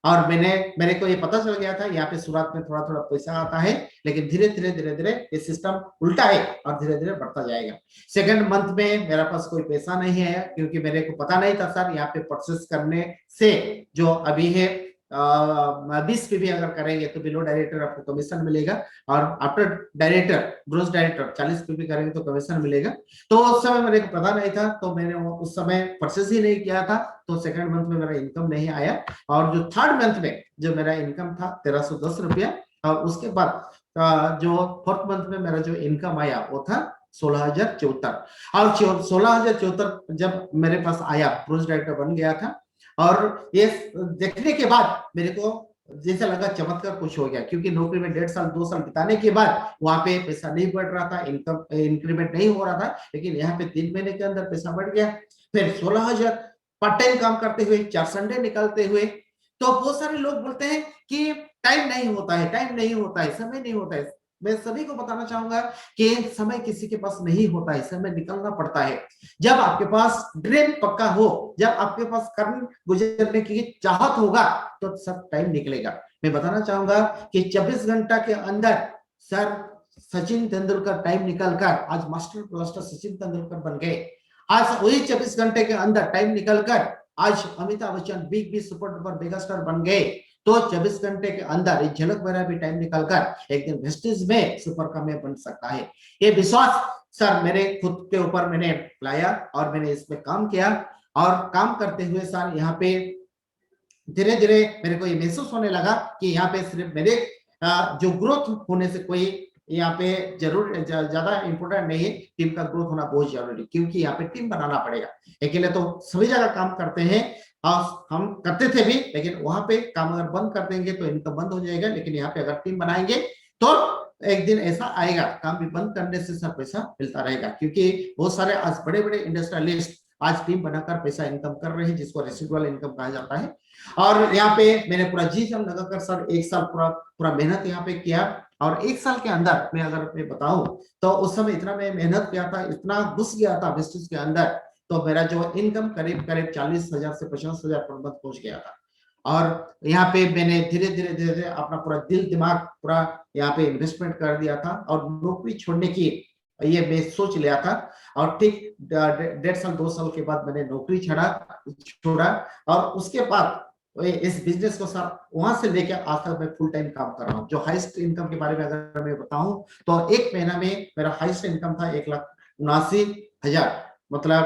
और मेरे को ये पता चल गया था यहाँ पे शुरुआत में थोड़ा थोड़ा पैसा आता है, लेकिन धीरे धीरे ये सिस्टम उल्टा है और धीरे धीरे बढ़ता जाएगा। सेकंड मंथ में मेरे पास कोई पैसा नहीं आया क्योंकि मेरे को पता नहीं था सर यहाँ पे परचेस करने से जो अभी है 20 पीवी अगर करेंगे तो बिलो डायरेक्टर आपको कमीशन मिलेगा और after director gross director 40 PV करेंगे तो कमीशन मिलेगा। तो उस समय मेरे को पता नहीं था, तो मैंने उस समय परचेस ही नहीं किया था। तो सेकंड मंथ में मेरा इनकम नहीं आया और जो थर्ड मंथ में जो मेरा इनकम था 1310 रुपया और उसके बाद जो फोर्थ मंथ में मेरा जो इनकम आया वो था 16,074 और 16,074 जब मेरे पास आया ग्रोस डायरेक्टर बन गया था। और ये देखने के बाद मेरे को जैसा लगा चमत्कार कुछ हो गया, क्योंकि नौकरी में 1.5 साल 2 साल बिताने के बाद वहां पे पैसा नहीं बढ़ रहा था, इनकम इंक्रीमेंट नहीं हो रहा था, लेकिन यहाँ पे 3 महीने के अंदर पैसा बढ़ गया। फिर 16,000 पार्ट टाइम काम करते हुए 4 संडे निकालते हुए। तो बहुत सारे लोग बोलते हैं कि टाइम नहीं होता है, टाइम नहीं होता है, समय नहीं होता है। मैं सभी को बताना चाहूंगा कि समय किसी के पास नहीं होता है, समय निकलना पड़ता है। जब आपके पास ड्रीम पक्का हो, जब आपके पास कर्म गुजरने की चाहत होगा तो सब टाइम निकलेगा। मैं बताना चाहूंगा कि 24 घंटा के अंदर सर सचिन तेंदुलकर टाइम निकलकर आज मास्टर ब्लास्टर सचिन तेंदुलकर बन गए। आज वही 24 घंटे के अंदर टाइम निकलकर आज Amitabh Bachchan big be super duper mega star बन गए। तो 24 घंटे के अंदर एक झलक मेरा भी टाइम निकलकर एक दिन वेस्टेज में सुपर का में बन सकता है। ये विश्वास सर मेरे खुद के ऊपर मैंने लाया और मैंने इसमें काम किया। और काम करते हुए सर यहाँ पे धीरे धीरे मेरे को ये महसूस होने लगा कि यहाँ पे सिर्फ मेरे जो ग्रोथ होने से कोई यहाँ पे जरूर ज्यादा इंपोर्टेंट नहीं है, टीम का ग्रोथ होना बहुत जरूरी, क्योंकि यहाँ पे टीम बनाना पड़ेगा। अकेले तो सभी जगह काम करते हैं और हम करते थे भी, लेकिन वहां पे काम अगर बंद कर देंगे तो इनकम बंद हो जाएगा। लेकिन यहाँ पे अगर टीम बनाएंगे तो एक दिन ऐसा आएगा काम भी बंद करने से सब पैसा मिलता रहेगा, क्योंकि बहुत सारे आज बड़े बड़े इंडस्ट्रियलिस्ट आज टीम बनाकर पैसा इनकम कर रहे हैं, जिसको रेसिडुअल इनकम कहा जाता है। और यहाँ पे मैंने पूरा जी जान लगाकर सर 1 साल पूरा मेहनत यहाँ पे किया। और 1 साल के अंदर मैं अगर मैं बताऊं तो उस समय इतना मैं मेहनत किया था, इतना घुस गया था बिजनेस के अंदर, तो मेरा जो इनकम करीब 40,000 से 50,000 पर मंथ पहुंच गया था। और यहाँ पे मैंने धीरे धीरे अपना पूरा दिल दिमाग पूरा यहाँ पे इन्वेस्टमेंट कर दिया था और नौकरी छोड़ने की ये मैं सोच लिया था। और ठीक 1.5 साल 2 साल के बाद मैंने नौकरी छोड़ा और उसके बाद इस बिजनेस को सर वहां से लेकर आज तक मैं फुल टाइम काम कर रहा हूँ। जो हाईएस्ट इनकम के बारे में अगर मैं बताऊं तो एक महीना में मेरा हाईएस्ट इनकम था 1,79,000, मतलब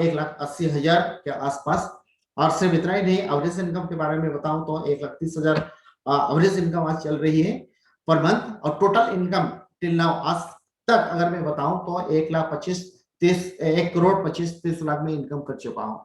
1,80,000 के आसपास। और सिर्फ इतना ही नहीं, एवरेज इनकम के बारे में बताऊं तो 1,30,000 एवरेज इनकम आज चल रही है पर मंथ। और टोटल इनकम टिल नाउ आज तक अगर मैं बताऊं तो 1,25,30,000 में इनकम कर चुका हूं।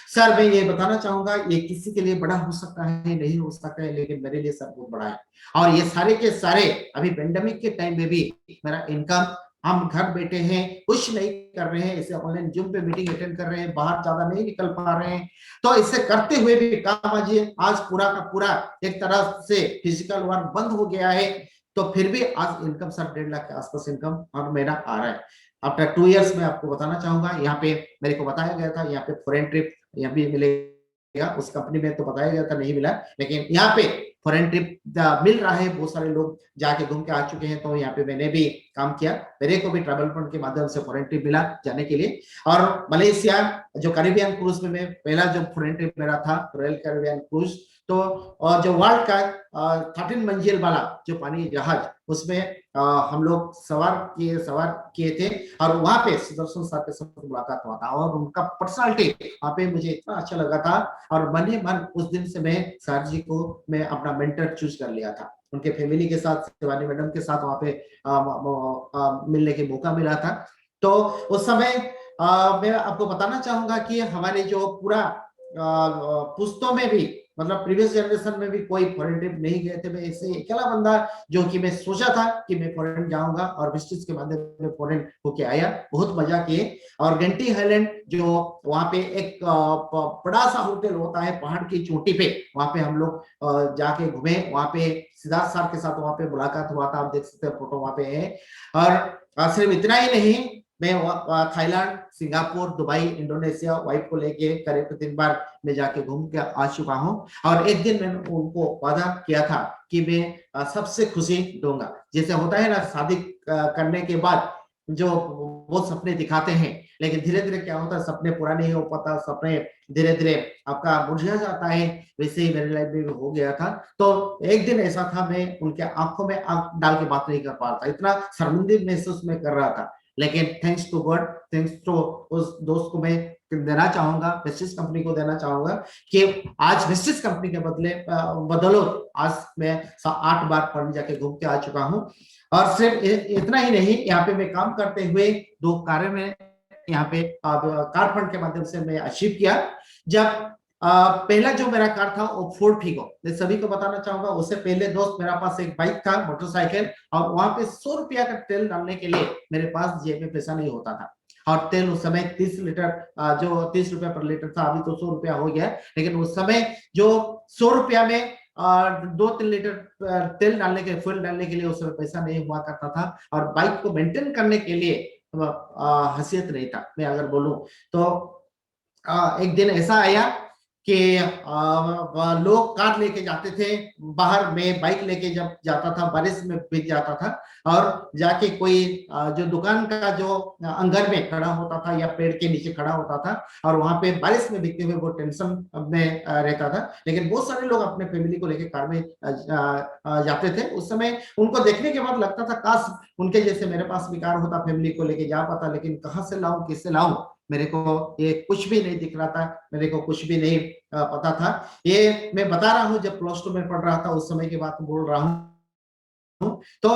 सर मैं ये बताना चाहूंगा, ये किसी के लिए बड़ा हो सकता है, नहीं हो सकता है, लेकिन मेरे लिए सर बहुत बड़ा है। और ये सारे के सारे अभी पेंडेमिक के टाइम में भी मेरा इनकम, हम घर बैठे हैं, कुछ नहीं कर रहे हैं, इसे ऑनलाइन जूम पे मीटिंग अटेंड कर रहे हैं, बाहर ज्यादा नहीं निकल पा रहे हैं, तो इसे करते हुए भी काम आज पूरा का पूरा एक तरह से फिजिकल वर्क बंद हो गया है। तो फिर भी आज इनकम सर 1.5 लाख के आसपास इनकम हर महीना आ रहा है। आफ्टर 2 इयर्स में आपको बताना चाहूंगा, यहाँ पे मेरे को बताया गया था यहाँ पे फॉरेन ट्रिप यहाँ भी मिलेगा उस कंपनी में तो बताया गया था नहीं मिला, लेकिन यहाँ पे फॉरेन ट्रिप मिल रहा है, बहुत सारे लोग जाके घूम के आ चुके हैं, तो यहाँ पे मैंने भी काम किया, मेरे को भी ट्रैवल फंड के माध्यम से फॉरेन ट्रिप मिला जाने के लिए। और मलेशिया जो कैरिबियन क्रूज में मैं पहला जो फॉरेन ट्रिप मेरा था, रॉयल कैरिबियन क्रूज, तो और जो वर्ल्ड का 13 मंजिल वाला जो पानी जहाज, उसमें हम लोग सवार किए थे, और वहां पे सुदर्शन सर के साथ मुलाकात हुआ था, और उनका पर्सनालिटी वहां पे मुझे इतना अच्छा लगा था, और मन ही मन उस दिन से मैं सर जी को मैं अपना मेंटर चूज कर लिया था। उनके फैमिली के साथ, शिवानी मैडम के साथ वहां पे मिलने के मौका मिला था। तो उस समय मैं आपको बताना चाहूंगा कि हमारे जो पूरा पुश्तों में भी, मतलब प्रीवियस जनरेशन में भी कोई फॉरेन ट्रिप नहीं गए थे, मैं ऐसे अकेला बंदा जो कि मैं सोचा था कि मैं फॉरेन जाऊंगा, और विस्टिस के माध्यम से फॉरेन होके आया, बहुत मजा किए। और गेंटी हाईलैंड जो वहां पे एक बड़ा सा होटल होता है पहाड़ की चोटी पे, वहां पे हम लोग जाके घूमे, वहां पे सिद्धार्थ सर के साथ वहां पे मुलाकात हुआ था, आप देख सकते हैं फोटो वहां पे है। और सिर्फ इतना ही नहीं, मैं Thailand, Singapore, Dubai, Indonesia wife को लेके करीब 3 बार मैं जाके घूम के आ चुका हूँ। और एक दिन मैंने उनको वादा किया था कि मैं सबसे खुशी दूंगा, जैसे होता है ना शादी करने के बाद जो वो सपने दिखाते हैं, लेकिन धीरे धीरे क्या होता है, सपने पूरा नहीं हो पाता, सपने धीरे धीरे आपका मुरझा जाता है, वैसे ही मेरी लाइफ में भी हो गया था। तो एक दिन ऐसा था, मैं उनके आंखों में आंख डाल के बात नहीं कर पा रहा था, इतना शर्मिंदगी महसूस मैं कर रहा था, लेकिन thanks to God, thanks to उस दोस्त को मैं देना चाहूंगा, वेस्टिज कंपनी को देना चाहूंगा, कि आज वेस्टिज कंपनी के बदौलत आज मैं 8 बार फॉरेन जाके घूम के आ चुका हूँ। और सिर्फ इतना ही नहीं, यहाँ पे मैं काम करते हुए 2 कार्य में यहाँ पे कार फंड के माध्यम से मैं अचीव किया। जब पहला जो मेरा कार था वो फोर्ड फिगो, मैं सभी को बताना चाहूंगा, उससे पहले दोस्त मेरा पास एक बाइक था, मोटरसाइकिल, और वहां पे 100 रुपया का तेल डालने के लिए मेरे पास जेब में पैसा नहीं होता था, और तेल उस समय 30 लीटर जो 30 रुपया पर लीटर था, अभी तो 100 रुपया हो गया, लेकिन उस समय जो 100 रुपया में 2-3 लीटर तेल डालने के, फ्यूल डालने के लिए उस समय पैसा नहीं हुआ करता था, और बाइक को मेंटेन करने के लिए हैसियत नहीं था, मैं अगर बोलूं तो। एक दिन ऐसा आया कि लोग कार लेके जाते थे बाहर, में बाइक लेके जब जाता था, बारिश में भीग जाता था, और जाके कोई जो दुकान का जो अंदर में खड़ा होता था या पेड़ के नीचे खड़ा होता था, और वहां पे बारिश में भीगते हुए वो टेंशन में रहता था, लेकिन बहुत सारे लोग अपने फैमिली को लेके कार में जाते थे। उस समय उनको देखने के बाद लगता था काश उनके जैसे मेरे पास भी कार होता, फैमिली को लेके जा पाता, लेकिन कहाँ से लाऊं, किससे लाऊं, मेरे को ये कुछ भी नहीं दिख रहा था, मेरे को कुछ भी नहीं पता था। ये मैं बता रहा हूँ जब +2 में पढ़ रहा था, उस समय की बात बोल रहा हूँ। तो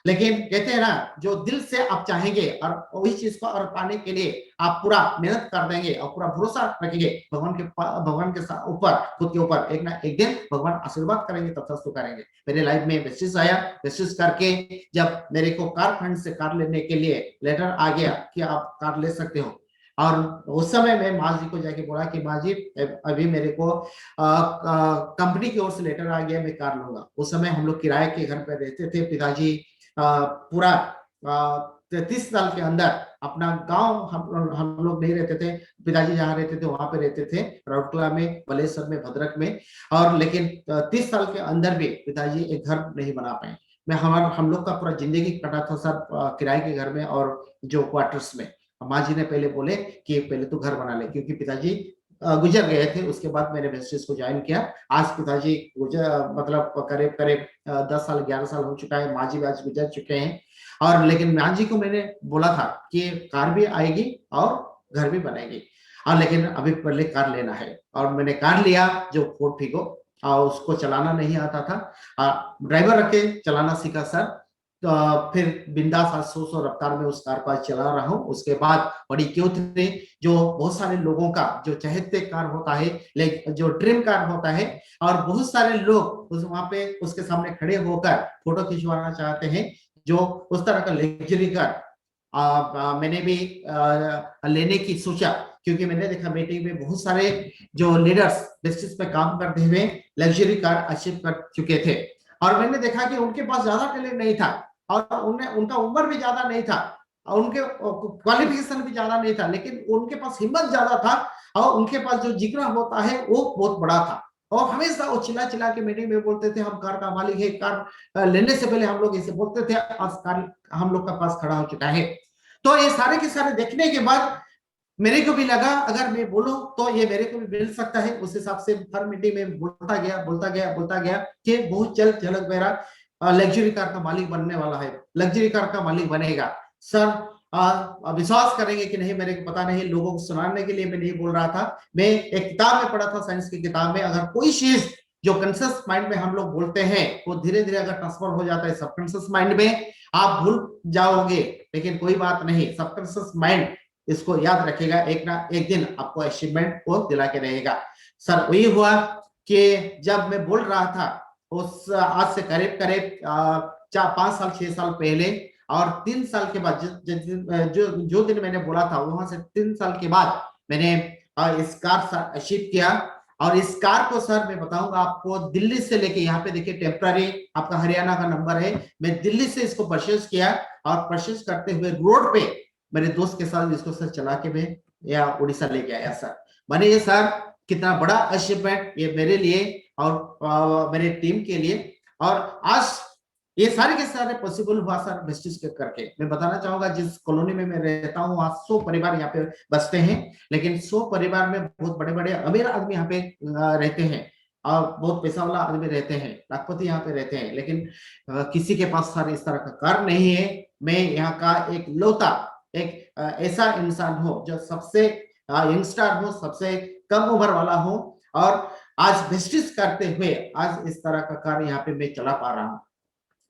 लेकिन कहते हैं ना, जो दिल से आप चाहेंगे और वही चीज को और पाने के लिए आप पूरा मेहनत कर देंगे और पूरा भरोसा रखेंगे भगवान के ऊपर, खुद के ऊपर, एक ना एक दिन भगवान आशीर्वाद करेंगे, तथस्तु करेंगे। मेरे लाइफ में वेस्टिज आया, वेस्टिज करके जब मेरे को कार फंड से कार लेने के लिए लेटर आ गया कि आप कार ले सकते हो, और उस समय मैं माँ जी को जाके बोला कि माँ जी अभी मेरे को कंपनी की ओर से लेटर आ गया, मैं कार लूंगा। उस समय हम लोग किराए के घर पे रहते थे, पिताजी पूरा 33 साल के अंदर अपना गांव हम लोग नहीं रहते थे, पिताजी जहाँ रहते थे वहां पे रहते थे, राउरकेला में, बालेश्वर में, भद्रक में, और लेकिन 30 साल के अंदर भी पिताजी एक घर नहीं बना पाए। मैं हम लोग का पूरा जिंदगी कटा था सर किराए के घर में और जो क्वार्टर्स में। माँ जी ने पहले बोले कि पहले तो घर बना ले, क्योंकि पिताजी गुजर गए थे, उसके बाद मैंने वेस्टिज को ज्वाइन किया। आज पिताजी गुजर मतलब करीब करीब 10 साल 11 साल हो चुका है, माँ जी भी आज गुजर चुके हैं, और लेकिन माँ जी को मैंने बोला था कि कार भी आएगी और घर भी बनेगी, और लेकिन अभी पहले कार लेना है, और मैंने कार लिया जो फोर्ड फिगो, और उसको चलाना नहीं आता था, ड्राइवर रख के चलाना सीखा सर, तो फिर बिंदास 800 रफ्तार में उस कार को चला रहा हूँ। उसके बाद बड़ी Q3 जो बहुत सारे लोगों का जो चहेते कार होता है, लेकिन जो ड्रीम कार होता है, और बहुत सारे लोग उस वहां पे उसके सामने खड़े होकर फोटो खिंचवाना चाहते हैं, जो उस तरह का लग्जरी कार मैंने भी लेने की सोचा, क्योंकि मैंने देखा मीटिंग में बहुत सारे जो लीडर्स वेस्टिज पे काम करते हुए लग्जरी कार अचीव कर चुके थे, और मैंने देखा कि उनके पास ज्यादा टैलेंट नहीं था, और उनका उम्र भी ज्यादा नहीं था, और उनके क्वालिफिकेशन भी ज्यादा नहीं था, लेकिन उनके पास हिम्मत ज्यादा था और उनके पास जो जिगरा होता है वो बहुत बड़ा था। और हमेशा वो चिल्ला चिल्ला के मीटिंग में बोलते थे हम कार का मालिक है, कार लेने से पहले हम लोग इसे बोलते थे, आज कार हम लोग का पास खड़ा हो चुका है। तो ये सारे के सारे देखने के बाद मेरे को भी लगा अगर मैं बोलूं तो ये मेरे को भी मिल सकता है। उस हिसाब से हर मीटिंग में बोलता गया कि बहुत जल्द झलक मेरा लग्जरी कार का मालिक बनने वाला है, लग्जरी कार का मालिक बनेगा। सर विश्वास करेंगे कि नहीं, मेरे को पता नहीं, लोगों को सुनाने के लिए मैं नहीं बोल रहा था। मैं एक किताब में पढ़ा था, साइंस की किताब में, अगर कोई चीज जो कॉन्शियस माइंड में हम लोग बोलते हैं वो धीरे धीरे अगर ट्रांसफर हो जाता है सबकॉन्शियस माइंड में, आप भूल जाओगे, लेकिन कोई बात नहीं, सबकॉन्शियस माइंड इसको याद रखेगा, एक ना एक दिन आपको अचीवमेंट को दिला के रहेगा। सर वही हुआ कि जब मैं बोल रहा था उस आज से करीब करीब 4-5 साल 6 साल पहले, और 3 साल के बाद जो दिन मैंने बोला था, वहां से 3 साल के बाद मैंने इस कार अचीव किया। और इस कार को सर मैं बताऊंगा आपको, दिल्ली से लेके यहाँ पे देखिए टेम्पररी आपका हरियाणा का नंबर है, मैं दिल्ली से इसको परचेज किया और परचेज करते हुए रोड पे मेरे दोस्त के साथ इसको सर चला के मैं या उड़ीसा लेके आया सर। मैंने ये सर कितना बड़ा अचीवमेंट ये मेरे लिए और मेरे टीम के लिए। और आज ये सारे के सारे पॉसिबल हुआ सर वेस्टिज के करके। मैं बताना चाहूंगा जिस कॉलोनी में मैं रहता हूँ वहां 100 परिवार यहाँ पे बसते हैं, लेकिन 100 परिवार में बहुत बड़े बड़े अमीर आदमी यहाँ पे रहते हैं और बहुत पैसा वाला आदमी रहते हैं, लाखपति यहाँ पे रहते हैं, लेकिन किसी के पास सर इस तरह का कार नहीं है। मैं यहाँ का एक लौता एक ऐसा इंसान हो जो सबसे यंगस्टर हो, सबसे कम उम्र वाला हो, और आज वेस्टिज करते हुए आज इस तरह का कार यहाँ पे मैं चला पा रहा हूँ।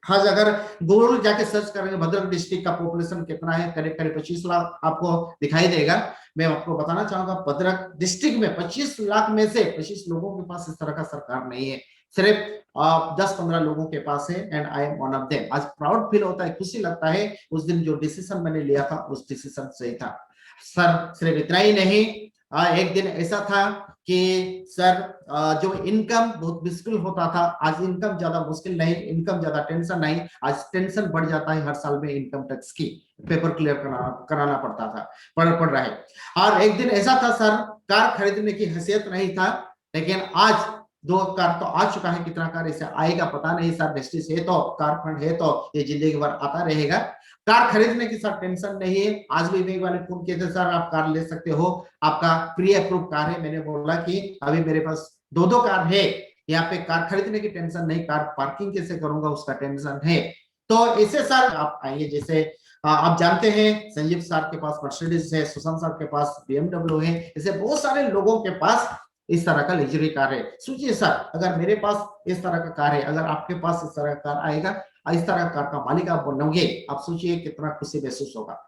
आज अगर गूगल जाके सर्च करेंगे भद्रक डिस्ट्रिक्ट का पॉपुलेशन कितना है, करीब करीब 25 लाख आपको दिखाई देगा। मैं आपको बताना चाहूंगा भद्रक डिस्ट्रिक्ट में 25 लाख में से 25 लोगों के पास इस तरह का सरकार नहीं है, सिर्फ 10-15 लोगों के पास है, and I am one of them. आज प्राउड फील होता है, खुशी लगता है, उस दिन जो डिसीजन मैंने लिया था उस डिसीजन सही था सर। सिर्फ इतना ही नहीं, एक दिन ऐसा था कि सर जो इनकम बहुत मुश्किल होता था, आज इनकम ज्यादा मुश्किल नहीं, इनकम ज्यादा टेंशन नहीं, आज टेंशन बढ़ जाता है हर साल में इनकम टैक्स की, पेपर क्लियर कराना पड़ता था, पड़ रहा है। और एक दिन ऐसा था सर, कार खरीदने की हैसियत नहीं था, लेकिन आज 2 कार तो आ चुका है, कितना कार इसे आएगा पता नहीं सर। वेस्टिज है तो कार फंड है तो ये जिंदगी भर आता रहेगा। कार खरीदने की सर टेंशन नहीं है। आज भी बैंक वाले फोन किए थे, सर आप कार ले सकते हो, आपका प्री अप्रूव कार है। मैंने बोला कि अभी मेरे पास 2 कार है, यहाँ पे कार खरीदने की टेंशन नहीं, कार पार्किंग कैसे करूंगा उसका टेंशन है। तो इसे सर आप आइए, जैसे आप जानते हैं संजीव सर के पास मर्सिडीज है, सुशांत सर के पास BMW है, ऐसे बहुत सारे लोगों के पास इस तरह का लग्जरी कार है। सोचिए सर, अगर मेरे पास इस तरह का कार है, अगर आपके पास इस तरह का कार आएगा, इस तरह कार का मालिक आप बनोगे, आप सोचिए कितना खुशी महसूस होगा।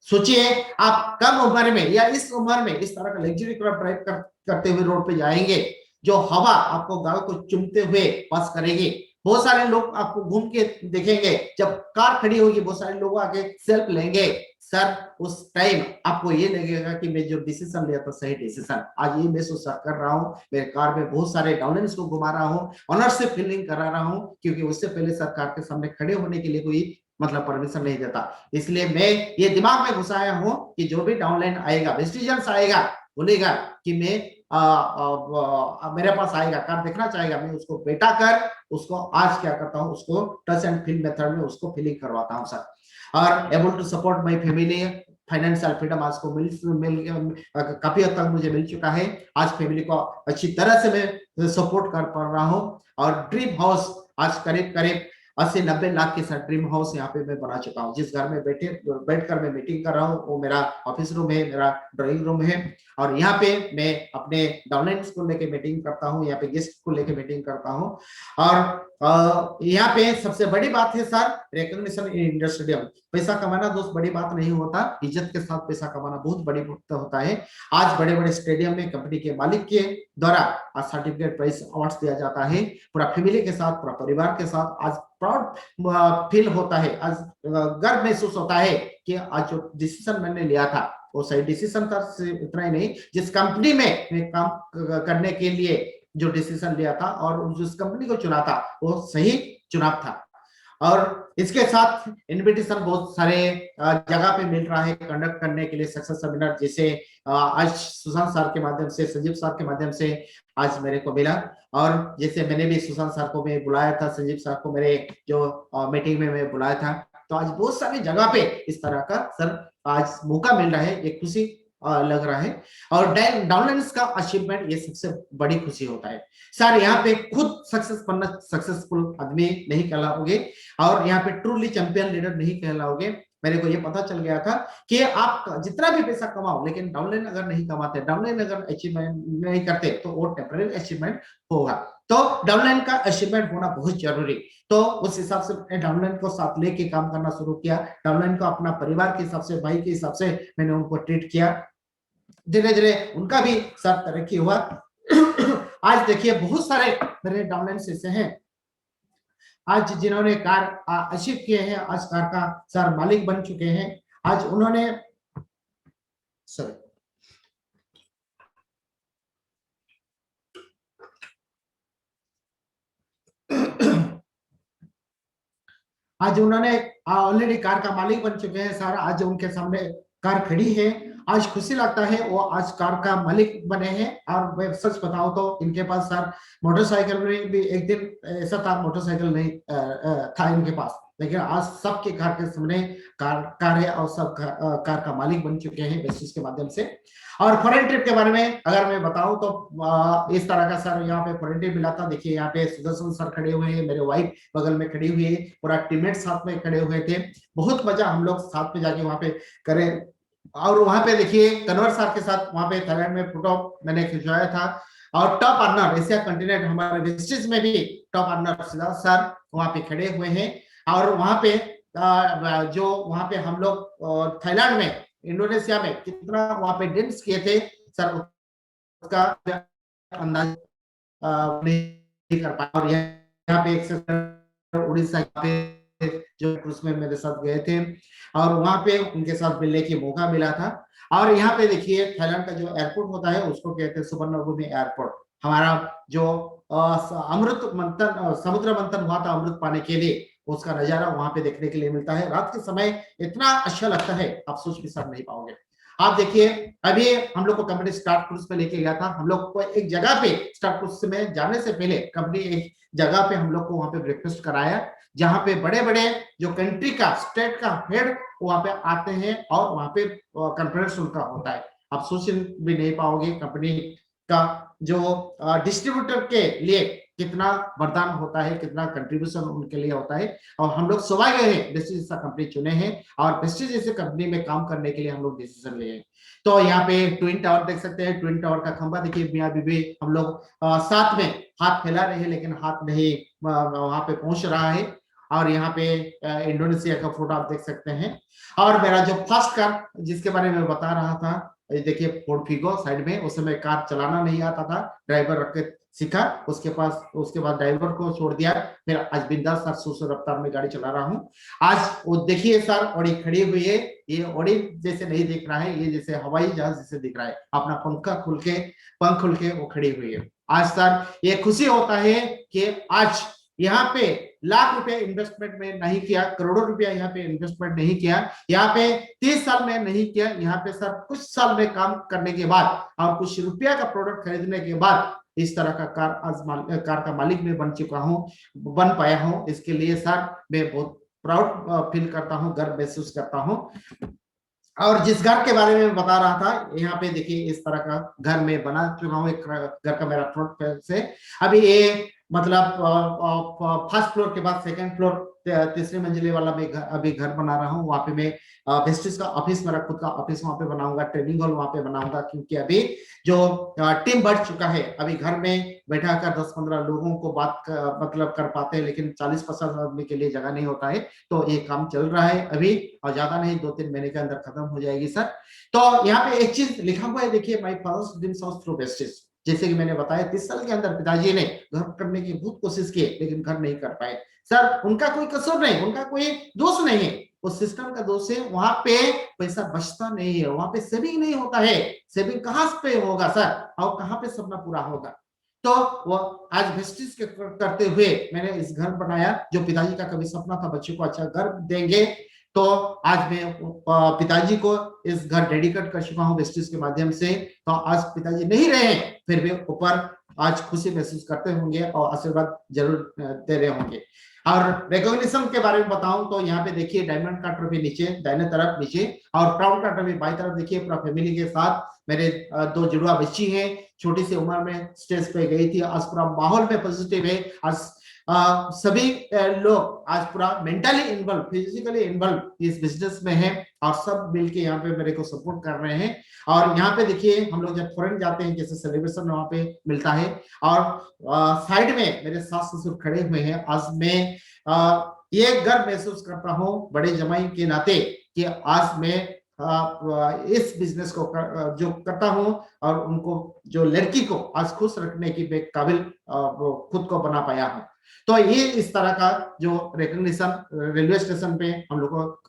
सोचिए आप कम उम्र में या इस उम्र में इस तरह का लग्जरी कार ड्राइव करते हुए रोड पे जाएंगे, जो हवा आपको गाल को चुमते हुए पास करेगी। बहुत सारे लोग आपको घूम के देखेंगे, जब कार खड़ी होगी बहुत सारे लोग आके सेल्फ लेंगे। सर उस टाइम आपको ये लगेगा कि मैं जो डिसीजन लिया था सही डिसीजन। आज ये महसूस कर रहा हूँ, मेरे कार में बहुत सारे डाउनलाइंस को घुमा रहा हूँ, ऑनर से फीलिंग करा रहा हूँ, क्योंकि उससे पहले सरकार के सामने खड़े होने के लिए कोई मतलब परमिशन नहीं देता। इसलिए मैं ये दिमाग में घुसाया हूँ कि जो भी डाउनलाइन आएगा, वेस्टिजेंस आएगा, बोलेगा कि मैं मेरे पास आएगा, कार देखना चाहेगा, मैं उसको बेटा कर उसको आज क्या करता हूँ, उसको टच एंड फील मेथड में उसको फीलिंग करवाता हूँ सर। और able to support my family, financial freedom आज को मिल काफी हद तक मुझे मिल चुका है। आज फैमिली को अच्छी तरह से मैं सपोर्ट कर पा रहा हूँ। और ड्रीम हाउस आज करीब करीब 80-90 लाख के साथ ड्रीम हाउस यहाँ पे मैं बना चुका हूँ। जिस घर में बैठकर मैं मीटिंग कर रहा हूँ वो मेरा ऑफिस रूम है, मेरा ड्राइंग रूम है, और यहाँ पे मैं अपने डाउनलाइंस को लेके मीटिंग करता हूँ, यहाँ पे गेस्ट को लेके मीटिंग करता हूँ। और यहाँ पे सबसे बड़ी बात है सर रिकॉग्निशन इन इंडस्ट्री। पैसा कमाना दोस्त बड़ी बात नहीं होता, इज्जत के साथ पैसा कमाना बहुत बड़ी बात होता है। आज बड़े बड़े स्टेडियम में कंपनी के मालिक के द्वारा आज सर्टिफिकेट प्राइस अवार्ड दिया जाता है, पूरा फैमिली के साथ, पूरा परिवार के साथ आज प्राउड फील होता है, आज गर्व महसूस होता है कि आज जो डिसीजन मैंने लिया था वो सही डिसीजन था। इतना ही नहीं, जिस कंपनी में मैं काम करने के लिए जो डिसीजन लिया था और जिस कंपनी को चुना था वो सही चुनाव था। और इसके साथ इनविटेशन बहुत सारे जगह पे मिल रहा है कंडक्ट करने के लिए सक्सेस सेमिनार, जैसे आज सुशांत सर के माध्यम से, संजीव सर के माध्यम से आज मेरे को मिला। और जैसे मैंने भी सुशांत सर को मैं बुलाया था, संजीव सर को मेरे जो मीटिंग में मैं बुलाया था, तो आज बहुत सारी जगह पे इस तरह का सर आज मौका मिल रहा है, एक खुशी लग रहा है। और डाउनलाइंस का अचीवमेंट ये सबसे बड़ी खुशी होता है सर। यहाँ पे खुद सक्सेसफुल आदमी नहीं कहलाओगे और यहाँ पे ट्रूली चैंपियन लीडर नहीं कहलाओगे। मेरे को ये पता चल गया था कि आप जितना भी पैसा कमाओ, लेकिन डाउनलाइन अगर नहीं कमाते, डाउनलाइन अगर अचीवमेंट नहीं करते, तो वो टेम्पररी अचीवमेंट होगा। तो डाउनलाइन का अचीवमेंट होना बहुत जरूरी। तो उस हिसाब से मैंने डाउनलाइन को साथ लेके काम करना शुरू किया। डाउनलाइन को अपना परिवार के हिसाब से, भाई के हिसाब से मैंने उनको ट्रीट किया। धीरे धीरे उनका भी सर तरक्की हुआ। आज देखिए बहुत सारे मेरे डाउनलाइन ऐसे हैं आज जिन्होंने कार अचीव किए हैं, आज कार का सर मालिक बन चुके हैं। आज उन्होंने सर आज उन्होंने ऑलरेडी कार का मालिक बन चुके हैं सर। आज उनके सामने कार खड़ी है, आज खुशी लगता है वो आज कार का मालिक बने हैं। और मैं सच बताऊं तो इनके पास सर मोटरसाइकिल में भी एक दिन ऐसा था, मोटरसाइकिल नहीं था इनके पास, लेकिन आज सबके घर के सामने कार है और सब कार का मालिक बन चुके हैं बेसिस के माध्यम से। और फॉरेन ट्रिप के बारे में अगर मैं बताऊं तो इस तरह का सर यहाँ पे फॉरेन ट्रिप मिला था। देखिए यहाँ पे सुदर्शन सर खड़े हुए हैं, मेरे वाइफ बगल में खड़ी हुई है, पूरा टीममेट साथ में खड़े हुए थे। बहुत मजा हम लोग साथ में जाके वहां पे करें। और वहां पे देखिए कन्वर सर के साथ वहां पे थाईलैंड में फोटो मैंने खिंचवाया था। और टॉप अर्नर एशिया कंटिनेंट हमारे वेस्टिज में भी टॉप अर्नर सर वहां पे खड़े हुए हैं। और वहां पे जो वहां पे हम लोग थाईलैंड में, इंडोनेशिया में कितना वहां पे डांस किए थे सर, उसका अंदाज नहीं कर पाया। और यहाँ पे एक उड़ीसा पे जो क्रूज में मेरे साथ गए थे और वहां पे उनके साथ मिलने की मौका मिला था। और यहाँ पे देखिए थाईलैंड का जो एयरपोर्ट होता है उसको कहते हैं सुवर्णभूमि एयरपोर्ट। हमारा जो अमृत मंथन, समुद्र मंथन हुआ था अमृत पाने के लिए, उसका नजारा वहां पे देखने के लिए मिलता है। रात के समय इतना अच्छा लगता है, आप सोच भी सब नहीं पाओगे। आप देखिए अभी हम लोग को कंपनी स्टार क्रूज पे लेके गया था। हम लोग को एक जगह पे स्टार क्रूज में जाने से पहले कंपनी एक जगह पे हम लोग को वहां पे ब्रेकफास्ट कराया, जहां पे बड़े बड़े जो कंट्री का, स्टेट का हेड वहां पे आते हैं और वहां पे कॉन्फ्रेंस उनका होता है। आप सोच भी नहीं पाओगे कंपनी का जो डिस्ट्रीब्यूटर के लिए कितना वरदान होता है, कितना कंट्रीब्यूशन उनके लिए होता है। और हम लोग सौभाग्य है वेस्टिज जैसा कंपनी चुने हैं और वेस्टिज जैसे कंपनी में काम करने के लिए हम लोग डिसीजन लिए हैं। तो यहाँ पे ट्विन टावर देख सकते हैं, ट्विन टावर का खंबा देखिए, मियां बीबी हम लोग साथ में हाथ फैला रहे हैं, लेकिन हाथ नहीं वहां पे पहुंच रहा है। और यहाँ पे इंडोनेशिया का फोटो आप देख सकते हैं। और मेरा जो फर्स्ट कार जिसके बारे में बता रहा था, देखिए फोर्ड फिगो साइड में, उस समय कार चलाना नहीं आता था, ड्राइवर रख के सीखा, उसके बाद ड्राइवर को छोड़ दिया, फिर आज बिंदास सर 100 रफ्तार में गाड़ी चला रहा हूँ। आज वो देखिए सर ऑडी खड़ी हुई है, ये ऑडी जैसे नहीं दिख रहा है, ये जैसे हवाई जहाज जैसे दिख रहा है, अपना पंख खुल के वो खड़ी हुई है। आज सर ये खुशी होता है कि आज यहाँ पे लाख रुपया इन्वेस्टमेंट में नहीं किया, करोड़ों रुपया यहाँ पे इन्वेस्टमेंट नहीं किया, यहाँ पे 30 साल में नहीं किया, यहाँ पे सर कुछ साल में काम करने के बाद और कुछ रुपया का प्रोडक्ट खरीदने के बाद इस तरह का कार का मालिक में बन पाया हूँ। इसके लिए सर मैं बहुत प्राउड फील करता हूँ, गर्व महसूस करता हूँ। और जिस घर के बारे में बता रहा था, यहाँ पे देखिए इस तरह का घर में बना चुका हूँ। एक घर का मेरा फ्रंट से अभी ये मतलब फर्स्ट फ्लोर के बाद सेकंड फ्लोर, तीसरी मंजिले वाला मैं अभी घर बना रहा हूँ। वहां पे मैं वेस्टिज का ऑफिस, मेरा खुद का ऑफिस वहां पे बनाऊंगा, ट्रेनिंग हॉल वहां पे बनाऊंगा, क्योंकि अभी जो टीम बढ़ चुका है, अभी घर में बैठा कर 10-15 लोगों को बात मतलब कर पाते हैं, लेकिन 40-50 आदमी के लिए जगह नहीं होता है। तो ये काम चल रहा है अभी, और ज्यादा नहीं 2-3 महीने के अंदर खत्म हो जाएगी सर। तो यहाँ पे एक चीज लिखा हुआ है, देखिए my first dreams house through Vestige. जैसे कि मैंने बताया 30 साल के अंदर पिताजी ने घर करने की बहुत कोशिश की, लेकिन घर नहीं कर पाए सर। उनका कोई कसूर नहीं, उनका कोई दोष नहीं है, उस सिस्टम का दोष है। वहां पे पैसा बचता नहीं है, वहां पे सेविंग नहीं होता है। सेविंग कहां पे होगा सर, और कहां पे सपना पूरा होगा। तो वो आज वेस्टिज के करते हुए मैंने इस घर बनाया, जो पिताजी का कभी सपना था बच्चों को अच्छा घर देंगे। तो आज मैं पिताजी को इस घर डेडिकेट कर चुका हूँ वेस्टिज के माध्यम से। तो आज पिताजी नहीं रहे, फिर भी ऊपर आज खुशी महसूस करते होंगे और आशीर्वाद जरूर दे रहे होंगे। और रिकॉग्निशन के बारे में बताऊं तो यहाँ पे देखिए डायमंड का ट्रॉफी नीचे दाहिने तरफ नीचे, और क्राउन का ट्रॉफी बाई तरफ देखिए, पूरा फैमिली के साथ। मेरे दो जुड़वा बच्ची हैं, छोटी सी उम्र में स्टेज पे गई थी। आज पूरा माहौल में पॉजिटिव है। आज सभी लोग आज पूरा मेंटली इन्वॉल्व, फिजिकली इन्वॉल्व इस बिजनेस में है, और सब मिलके यहाँ पे मेरे को सपोर्ट कर रहे हैं। और यहाँ पे देखिए हम लोग जब फॉरेन जाते हैं जैसे सेलिब्रेशन वहां पे मिलता है, और साइड में मेरे सास ससुर खड़े हुए हैं। आज मैं ये गर्व महसूस करता हूँ बड़े जमाई के नाते कि आज मैं इस बिजनेस को जो करता हूं, और उनको जो लड़की को आज खुश रखने की काबिल खुद को बना पाया हूं। तो ये इस तरह का जो रिकॉग्निशन रेलवे स्टेशन पे हम लोग को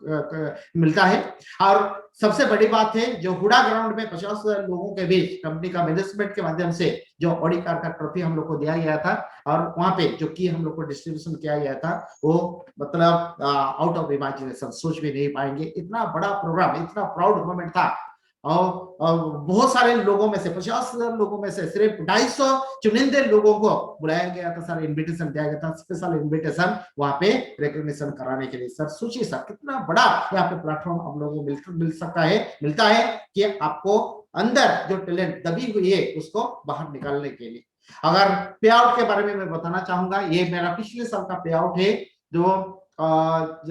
मिलता है। और सबसे बड़ी बात है, जो हुडा ग्राउंड में 50 लोगों के बीच कंपनी का मैनेजमेंट के माध्यम से जो ऑडी कार का ट्रॉफी हम लोग को दिया गया था, और वहां पे जो की हम लोग को डिस्ट्रीब्यूशन किया गया था, वो मतलब आउट ऑफ इमेजिनेशन, सोच भी नहीं पाएंगे। इतना बड़ा प्रोग्राम, इतना प्राउड मोमेंट था। और बहुत सारे लोगों में से 50,000 लोगों में से सिर्फ 250 चुनिंदे लोगों को बुलाया गया था सर, इनविटेशन दिया गया था, स्पेशल इनविटेशन वहां पे रिकॉग्निशन कराने के लिए। सर सोचिए सर, कितना बड़ा यहाँ पे प्लेटफॉर्म आप लोगों को मिल सकता है, मिलता है कि आपको अंदर जो टैलेंट दबी हुई है उसको बाहर निकालने के लिए। अगर पे आउट के बारे में मैं बताना चाहूंगा, ये मेरा पिछले साल का पे आउट है, जो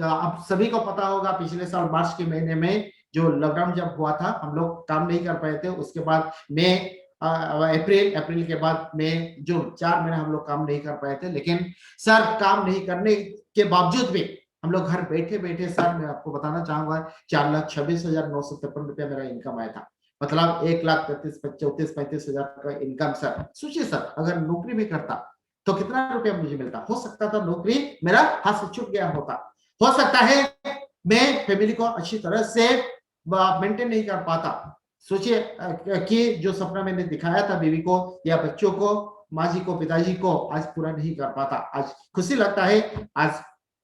आप सभी को पता होगा। पिछले साल मार्च के महीने में जो लॉकडाउन जब हुआ था, हम लोग काम नहीं कर पाए थे। उसके बाद मई, अप्रैल के बाद मई, जून, 4 महीने हम लोग काम नहीं कर पाए थे। लेकिन सर काम नहीं करने के बावजूद भी हम लोग घर बैठे बैठे, सर मैं आपको बताना चाहूंगा, 4,26,953 रुपया मेरा इनकम आया था। मतलब 1,34,35,000 का इनकम। सर सोचिए सर, अगर नौकरी भी करता तो कितना रुपया मुझे मिलता। हो सकता था नौकरी मेरा हाथ से छूट गया होता, हो सकता है मैं फैमिली को अच्छी तरह से मेंटेन नहीं कर पाता। सोचिए कि जो सपना मैंने दिखाया था बीवी को या बच्चों को, माँ जी को, पिताजी को, आज पूरा नहीं कर पाता। आज खुशी लगता है, आज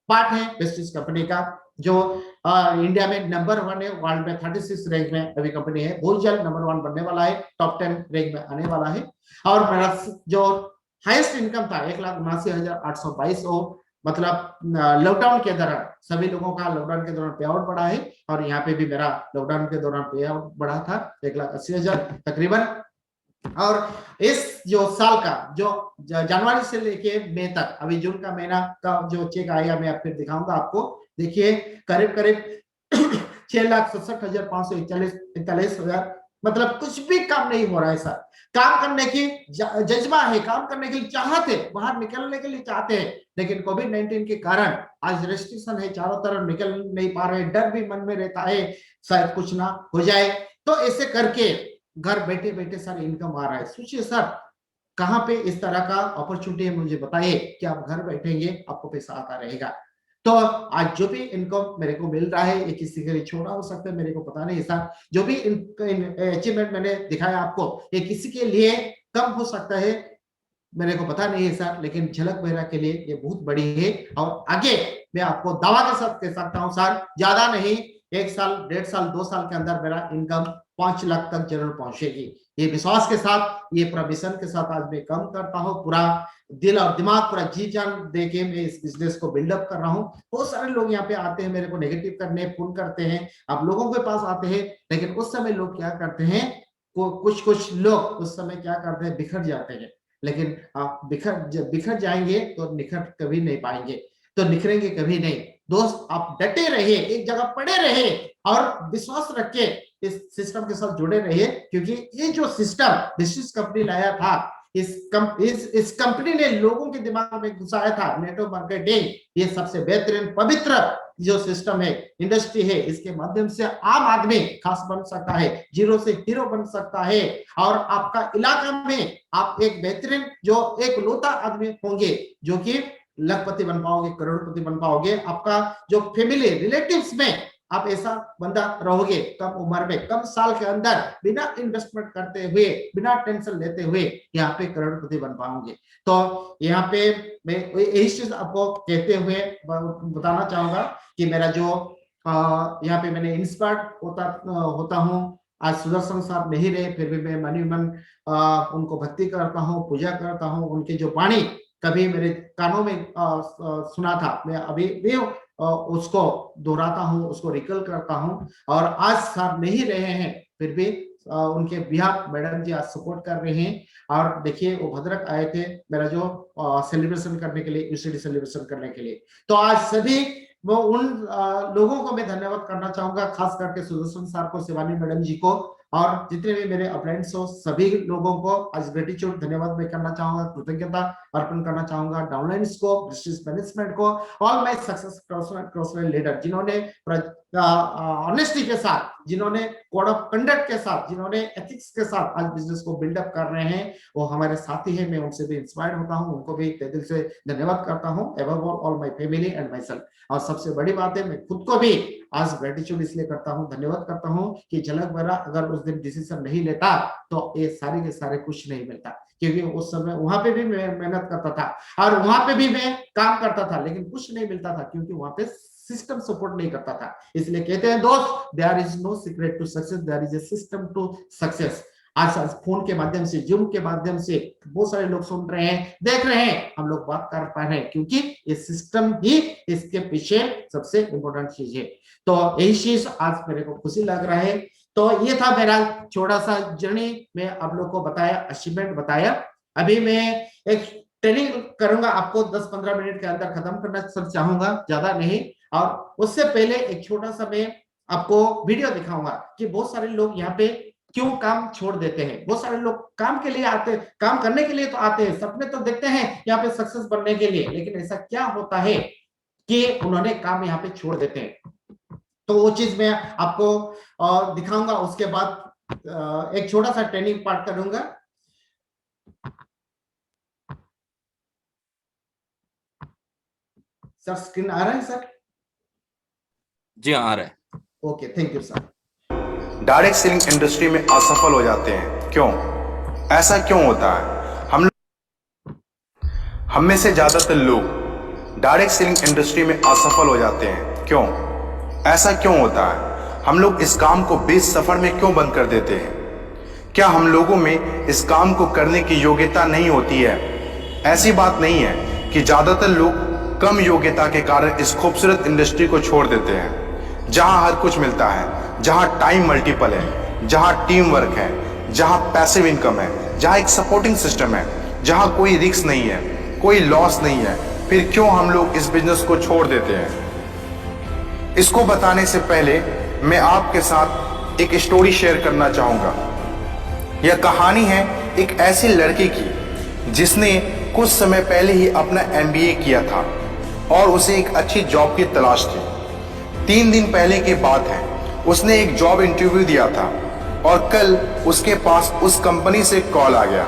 पार्ट है वेस्टिज कंपनी का, जो इंडिया में नंबर 1 है, वर्ल्ड में 36 रैंक में अभी कंपनी है। बहुत जल्द नंबर 1 बनने वाला है, टॉप 10 रैंक में आने वाला है। और मेरा जो हाईएस्ट इनकम था 1,79,822, मतलब लॉकडाउन के दौरान सभी लोगों का लॉकडाउन के दौरान पे आउट बढ़ा है, और यहाँ पे भी मेरा लॉकडाउन के दौरान पे आउट बढ़ा था 1,80,000 तकरीबन। और इस जो साल का जो जनवरी से लेके मई तक, अभी जून का महीना का जो चेक आएगा मैं फिर दिखाऊंगा आपको। देखिए करीब करीब 6,67,541, मतलब कुछ भी काम नहीं हो रहा है सर। काम करने की जज्बा है, काम करने के लिए चाहते, बाहर निकलने के लिए चाहते हैं, लेकिन कोविड-19 के कारण आज रेस्ट्रिक्शन है, चारों तरफ निकल नहीं पा रहे। डर भी मन में रहता है शायद कुछ ना हो जाए। तो ऐसे करके घर बैठे बैठे सर इनकम आ रहा है। सोचिए सर, कहां पे इस तरह का अपॉर्चुनिटी है, मुझे बताइए कि आप घर बैठेंगे आपको पैसा आता रहेगा। तो आज जो भी इनकम मेरे को मिल रहा है, ये किसी के लिए छोटा हो सकता है, मेरे को पता नहीं सर। जो भी अचीवमेंट मैंने दिखाया आपको, ये किसी के लिए कम हो सकता है, मेरे को पता नहीं है सर, लेकिन झलक मेरा के लिए ये बहुत बड़ी है। और आगे मैं आपको दावा के साथ कह सकता हूं सर, ज्यादा नहीं, 1 साल, 1.5 साल, 2 साल के अंदर मेरा इनकम 5 लाख तक जरूर पहुंचेगी। ये विश्वास के साथ, ये पूरा मिशन के साथ आज मैं काम करता हूँ। पूरा दिल और दिमाग, पूरा जी जान दे के मैं इस बिजनेस को बिल्डअप कर रहा हूँ। बहुत सारे लोग यहाँ पे आते हैं मेरे को नेगेटिव करने, फोन करते हैं, आप लोगों के पास आते हैं, लेकिन उस समय लोग क्या करते हैं, कुछ लोग उस समय क्या करते हैं, बिखर जाते हैं। लेकिन आप बिखर जाएंगे तो निखर कभी नहीं पाएंगे, तो निखरेंगे कभी नहीं। दोस्त आप डटे रहिए, एक जगह पड़े रहिए, और विश्वास रख के इस सिस्टम के साथ जुड़े रहिए, क्योंकि ये जो सिस्टम बिजनेस कंपनी लाया था, इस कंपनी ने लोगों के दिमाग में घुसाया था नेटवर्क मार्केटिंग। ये सबसे बेहतरीन पवित्र जो सिस्टम है, इंडस्ट्री है, इसके माध्यम से आम आदमी खास बन सकता है, जीरो से हीरो बन सकता है, और आपका इलाका में आप एक बेहतरीन जो एक लौता आदमी होंगे, जो कि लखपति बन पाओगे, करोड़पति बन पाओगे। आपका जो फैमिली रिलेटिव्स में आप ऐसा बंदा रहोगे कम उम्र में, कम साल के अंदर, बिना इन्वेस्टमेंट करते हुए, बिना टेंशन लेते हुए यहाँ पे करोड़पति बन पाओगे। तो यहाँ पे मैं यही चीज आपको कहते हुए बताना चाहूंगा कि मेरा जो यहाँ पे मैंने इंस्पायर्ड होता हूँ। आज सुदर्शन साहब नहीं रहे, फिर भी मैं मन ही मन उनको भक्ति करता हूँ, पूजा करता हूँ। उनकी जो वाणी कभी मेरे कानों में सुना था, मैं अभी भी उसको दोहराता हूँ, उसको रिकल करता हूँ। और आज साहब नहीं रहे हैं, फिर भी उनके बिहार मैडम जी आज सपोर्ट कर रहे हैं। और देखिए वो भद्रक आए थे मेरा जो सेलिब्रेशन करने के लिए, यूसीडी सेलिब्रेशन करने के लिए। तो आज सभी वो उन लोगों को मैं धन्यवाद करना चाहूंगा, खास करके सुदर्शन सर को, शिवानी मैडम जी को, और जितने भी मेरे अपलाइंस हो सभी लोगों को आज ग्रेटिट्यूड धन्यवाद मैं करना चाहूंगा, कृतज्ञता अर्पण करना चाहूंगा। डाउनलाइंस को, मैनेजमेंट को, all my success cross line leader जिन्होंने ऑनेस्टी के साथ, जिन्होंने कोड ऑफ कंडक्ट के साथ, जिन्होंने एथिक्स के साथ आज बिजनेस को बिल्डअप कर रहे हैं, वो हमारे साथी हैं। मैं उनसे भी इंस्पायर्ड होता हूं, उनको भी दिल से धन्यवाद करता हूं। Above all my family and my self. और सबसे बड़ी बात है, मैं खुद को भी आज ग्रेटिट्यूड इसलिए करता हूं, धन्यवाद करता हूं कि झलक भरा अगर उस दिन डिसीजन नहीं लेता तो ये सारे के सारे कुछ नहीं मिलता। क्योंकि उस समय वहां पे भी मैं मेहनत करता था और वहां पे भी मैं काम करता था, लेकिन कुछ नहीं मिलता था क्योंकि वहां पे सिस्टम सपोर्ट नहीं करता था। इसलिए कहते हैं दोस्त, there is no secret to success, there is a system to success. आज फोन के माध्यम से, जूम के माध्यम से बहुत सारे लोग सुन रहे हैं, देख रहे हैं, हम लोग बात कर पा रहे हैं, क्योंकि ये सिस्टम ही इसके पीछे सबसे इंपॉर्टेंट चीज है। तो यही चीज आज मेरे को खुशी लग रहा है। तो ये था मेरा छोटा सा जर्नी, मैं आप लोग को बताया, अचीवमेंट बताया। अभी मैं एक ट्रेनिंग करूंगा, आपको 10-15 मिनट के अंदर खत्म करना चाहूंगा, ज्यादा नहीं। और उससे पहले एक छोटा सा मैं आपको वीडियो दिखाऊंगा कि बहुत सारे लोग यहाँ पे क्यों काम छोड़ देते हैं। बहुत सारे लोग काम के लिए आते, काम करने के लिए तो आते हैं, सपने तो देखते हैं यहाँ पे सक्सेस बनने के लिए, लेकिन ऐसा क्या होता है कि उन्होंने काम यहाँ पे छोड़ देते हैं। तो वो चीज मैं आपको दिखाऊंगा। उसके बाद एक छोटा सा ट्रेनिंग पार्ट करूंगा। सर स्क्रीन आ रहा है सर? जी हाँ, आ रहा है। Okay, thank you sir. Direct selling industry में असफल हो जाते हैं, क्यों? ऐसा क्यों होता है? हम में से ज्यादातर लोग डायरेक्ट सेलिंग इंडस्ट्री में असफल हो जाते हैं, क्यों? ऐसा क्यों होता है? हम लोग इस काम को बीच सफर में क्यों बंद कर देते हैं? क्या हम लोगों में इस काम को करने की योग्यता नहीं होती है? ऐसी बात नहीं है कि ज्यादातर लोग कम योग्यता के कारण इस खूबसूरत इंडस्ट्री को छोड़ देते हैं, जहां हर कुछ मिलता है, जहां टाइम मल्टीपल है, जहां टीम वर्क है, जहां पैसिव इनकम है, जहां एक सपोर्टिंग सिस्टम है, जहां कोई रिस्क नहीं है, कोई लॉस नहीं है। फिर क्यों हम लोग इस बिजनेस को छोड़ देते हैं? इसको बताने से पहले मैं आपके साथ एक स्टोरी शेयर करना चाहूंगा। यह कहानी है एक ऐसी लड़की की जिसने कुछ समय पहले ही अपना MBA किया था और उसे एक अच्छी जॉब की तलाश थी। 3 दिन पहले की बात है, उसने एक जॉब इंटरव्यू दिया था और कल उसके पास उस कंपनी से कॉल आ गया।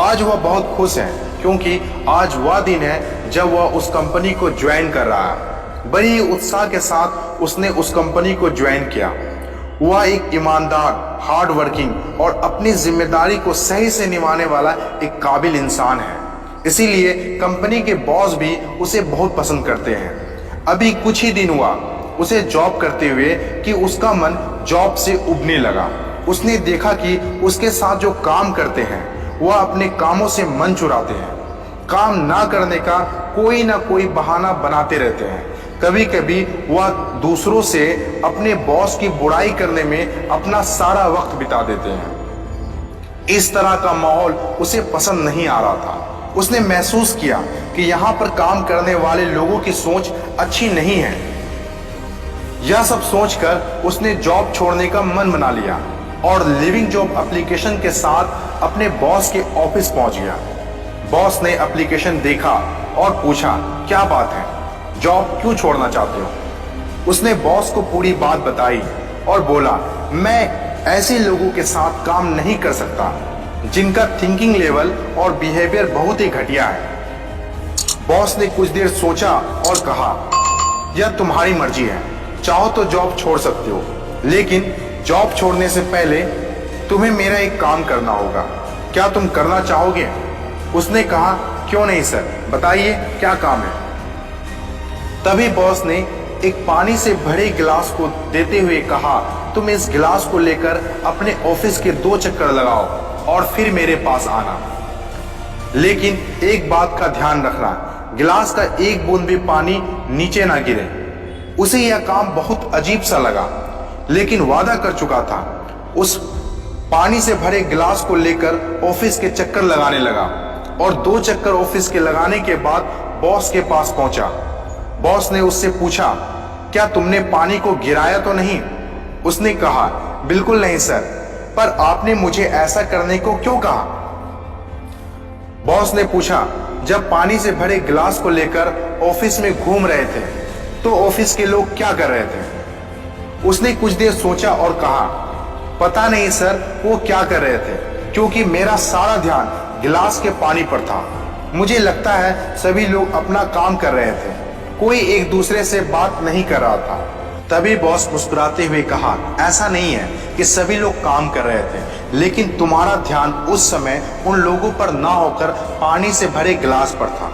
आज वह बहुत खुश है क्योंकि आज वह दिन है जब वह उस कंपनी को ज्वाइन कर रहा है। बड़ी उत्साह के साथ उसने उस कंपनी को ज्वाइन किया। वह एक ईमानदार, हार्ड वर्किंग और अपनी जिम्मेदारी को सही से निभाने वाला एक काबिल इंसान है। इसीलिए कंपनी के बॉस भी उसे बहुत पसंद करते हैं। अभी कुछ ही दिन हुआ उसे जॉब करते हुए कि उसका मन जॉब से उबने लगा। उसने देखा कि उसके साथ जो काम करते हैं वह अपने कामों से मन चुराते हैं, काम ना करने का कोई ना कोई बहाना बनाते रहते हैं। कभी कभी वह दूसरों से अपने बॉस की बुराई करने में अपना सारा वक्त बिता देते हैं। इस तरह का माहौल उसे पसंद नहीं आ रहा था। उसने महसूस किया कि यहाँ पर काम करने वाले लोगों की सोच अच्छी नहीं है। यह सब सोचकर उसने जॉब छोड़ने का मन बना लिया और लिविंग जॉब एप्लीकेशन के साथ अपने बॉस के ऑफिस पहुंच गया। बॉस ने एप्लीकेशन देखा और पूछा, क्या बात है, जॉब क्यों छोड़ना चाहते हो? उसने बॉस को पूरी बात बताई और बोला, मैं ऐसे लोगों के साथ काम नहीं कर सकता जिनका थिंकिंग लेवल और बिहेवियर बहुत ही घटिया है। बॉस ने कुछ देर सोचा और कहा, यह तुम्हारी मर्जी है, चाहो तो जॉब छोड़ सकते हो, लेकिन जॉब छोड़ने से पहले तुम्हें मेरा एक काम करना होगा। क्या तुम करना चाहोगे? उसने कहा, क्यों नहीं सर, बताइए क्या काम है। तभी बॉस ने एक पानी से भरे गिलास को देते हुए कहा, तुम इस गिलास को लेकर अपने ऑफिस के 2 चक्कर लगाओ और फिर मेरे पास आना। लेकिन एक बात का ध्यान रखना, गिलास का एक बूंद भी पानी नीचे ना गिरे। उसे यह काम बहुत अजीब सा लगा, लेकिन वादा कर चुका था। उस पानी से भरे गिलास को लेकर ऑफिस के चक्कर लगाने लगा और 2 चक्कर ऑफिस के लगाने के बाद बॉस के पास पहुंचा। बॉस ने उससे पूछा, क्या तुमने पानी को गिराया तो नहीं? उसने कहा, बिल्कुल नहीं सर, पर आपने मुझे ऐसा करने को क्यों कहा? बॉस ने पूछा, जब पानी से भरे गिलास को लेकर ऑफिस में घूम रहे थे तो ऑफिस के लोग क्या कर रहे थे? उसने कुछ देर सोचा और कहा, पता नहीं सर, वो क्या कर रहे थे, क्योंकि मेरा सारा ध्यान गिलास के पानी पर था। मुझे लगता है सभी लोग अपना काम कर रहे थे, कोई एक दूसरे से बात नहीं कर रहा था। तभी बॉस मुस्कुराते हुए कहा, ऐसा नहीं है कि सभी लोग काम कर रहे थे, लेकिन तुम्हारा ध्यान उस समय उन लोगों पर ना होकर पानी से भरे गिलास पर था,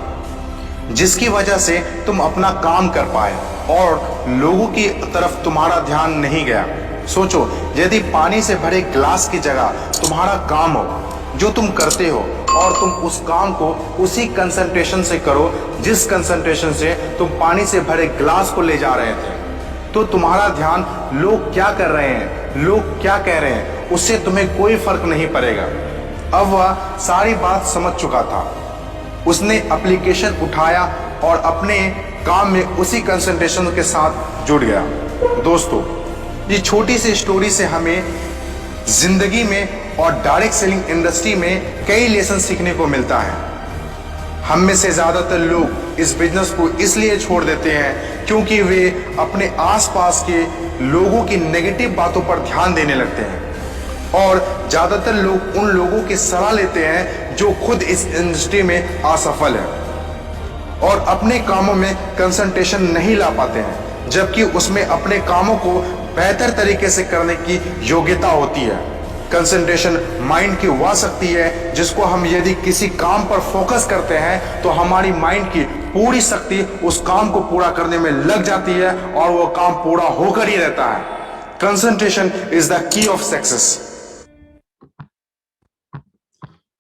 जिसकी वजह से तुम अपना काम कर पाए और लोगों की तरफ तुम्हारा ध्यान नहीं गया। सोचो, यदि पानी से भरे गिलास की जगह तुम्हारा काम हो जो तुम करते हो और तुम उस काम को उसी कंसंट्रेशन से करो जिस कंसंट्रेशन से तुम पानी से भरे गिलास को ले जा रहे थे, तो तुम्हारा ध्यान लोग क्या कर रहे हैं, लोग क्या कह रहे हैं, उससे तुम्हें कोई फर्क नहीं पड़ेगा। अब वह सारी बात समझ चुका था। उसने एप्लीकेशन उठाया और अपने काम में उसी कंसंट्रेशन के साथ जुड़ गया। दोस्तों, ये छोटी सी स्टोरी से हमें जिंदगी में और डायरेक्ट सेलिंग इंडस्ट्री में कई लेसन सीखने को मिलता है। हम में से ज्यादातर लोग इस बिजनेस को इसलिए छोड़ देते हैं क्योंकि वे अपने आसपास के लोगों की नेगेटिव बातों पर ध्यान देने लगते हैं और ज्यादातर लोग उन लोगों की सलाह लेते हैं जो खुद इस इंडस्ट्री में असफल है और अपने कामों में कंसंट्रेशन नहीं ला पाते हैं, जबकि उसमें अपने कामों को बेहतर तरीके से करने की योग्यता होती है। कंसंट्रेशन माइंड की वह शक्ति है जिसको हम यदि किसी काम पर फोकस करते हैं तो हमारी माइंड की पूरी शक्ति उस काम को पूरा करने में लग जाती है और वो काम पूरा होकर ही रहता है। Concentration is the key of success.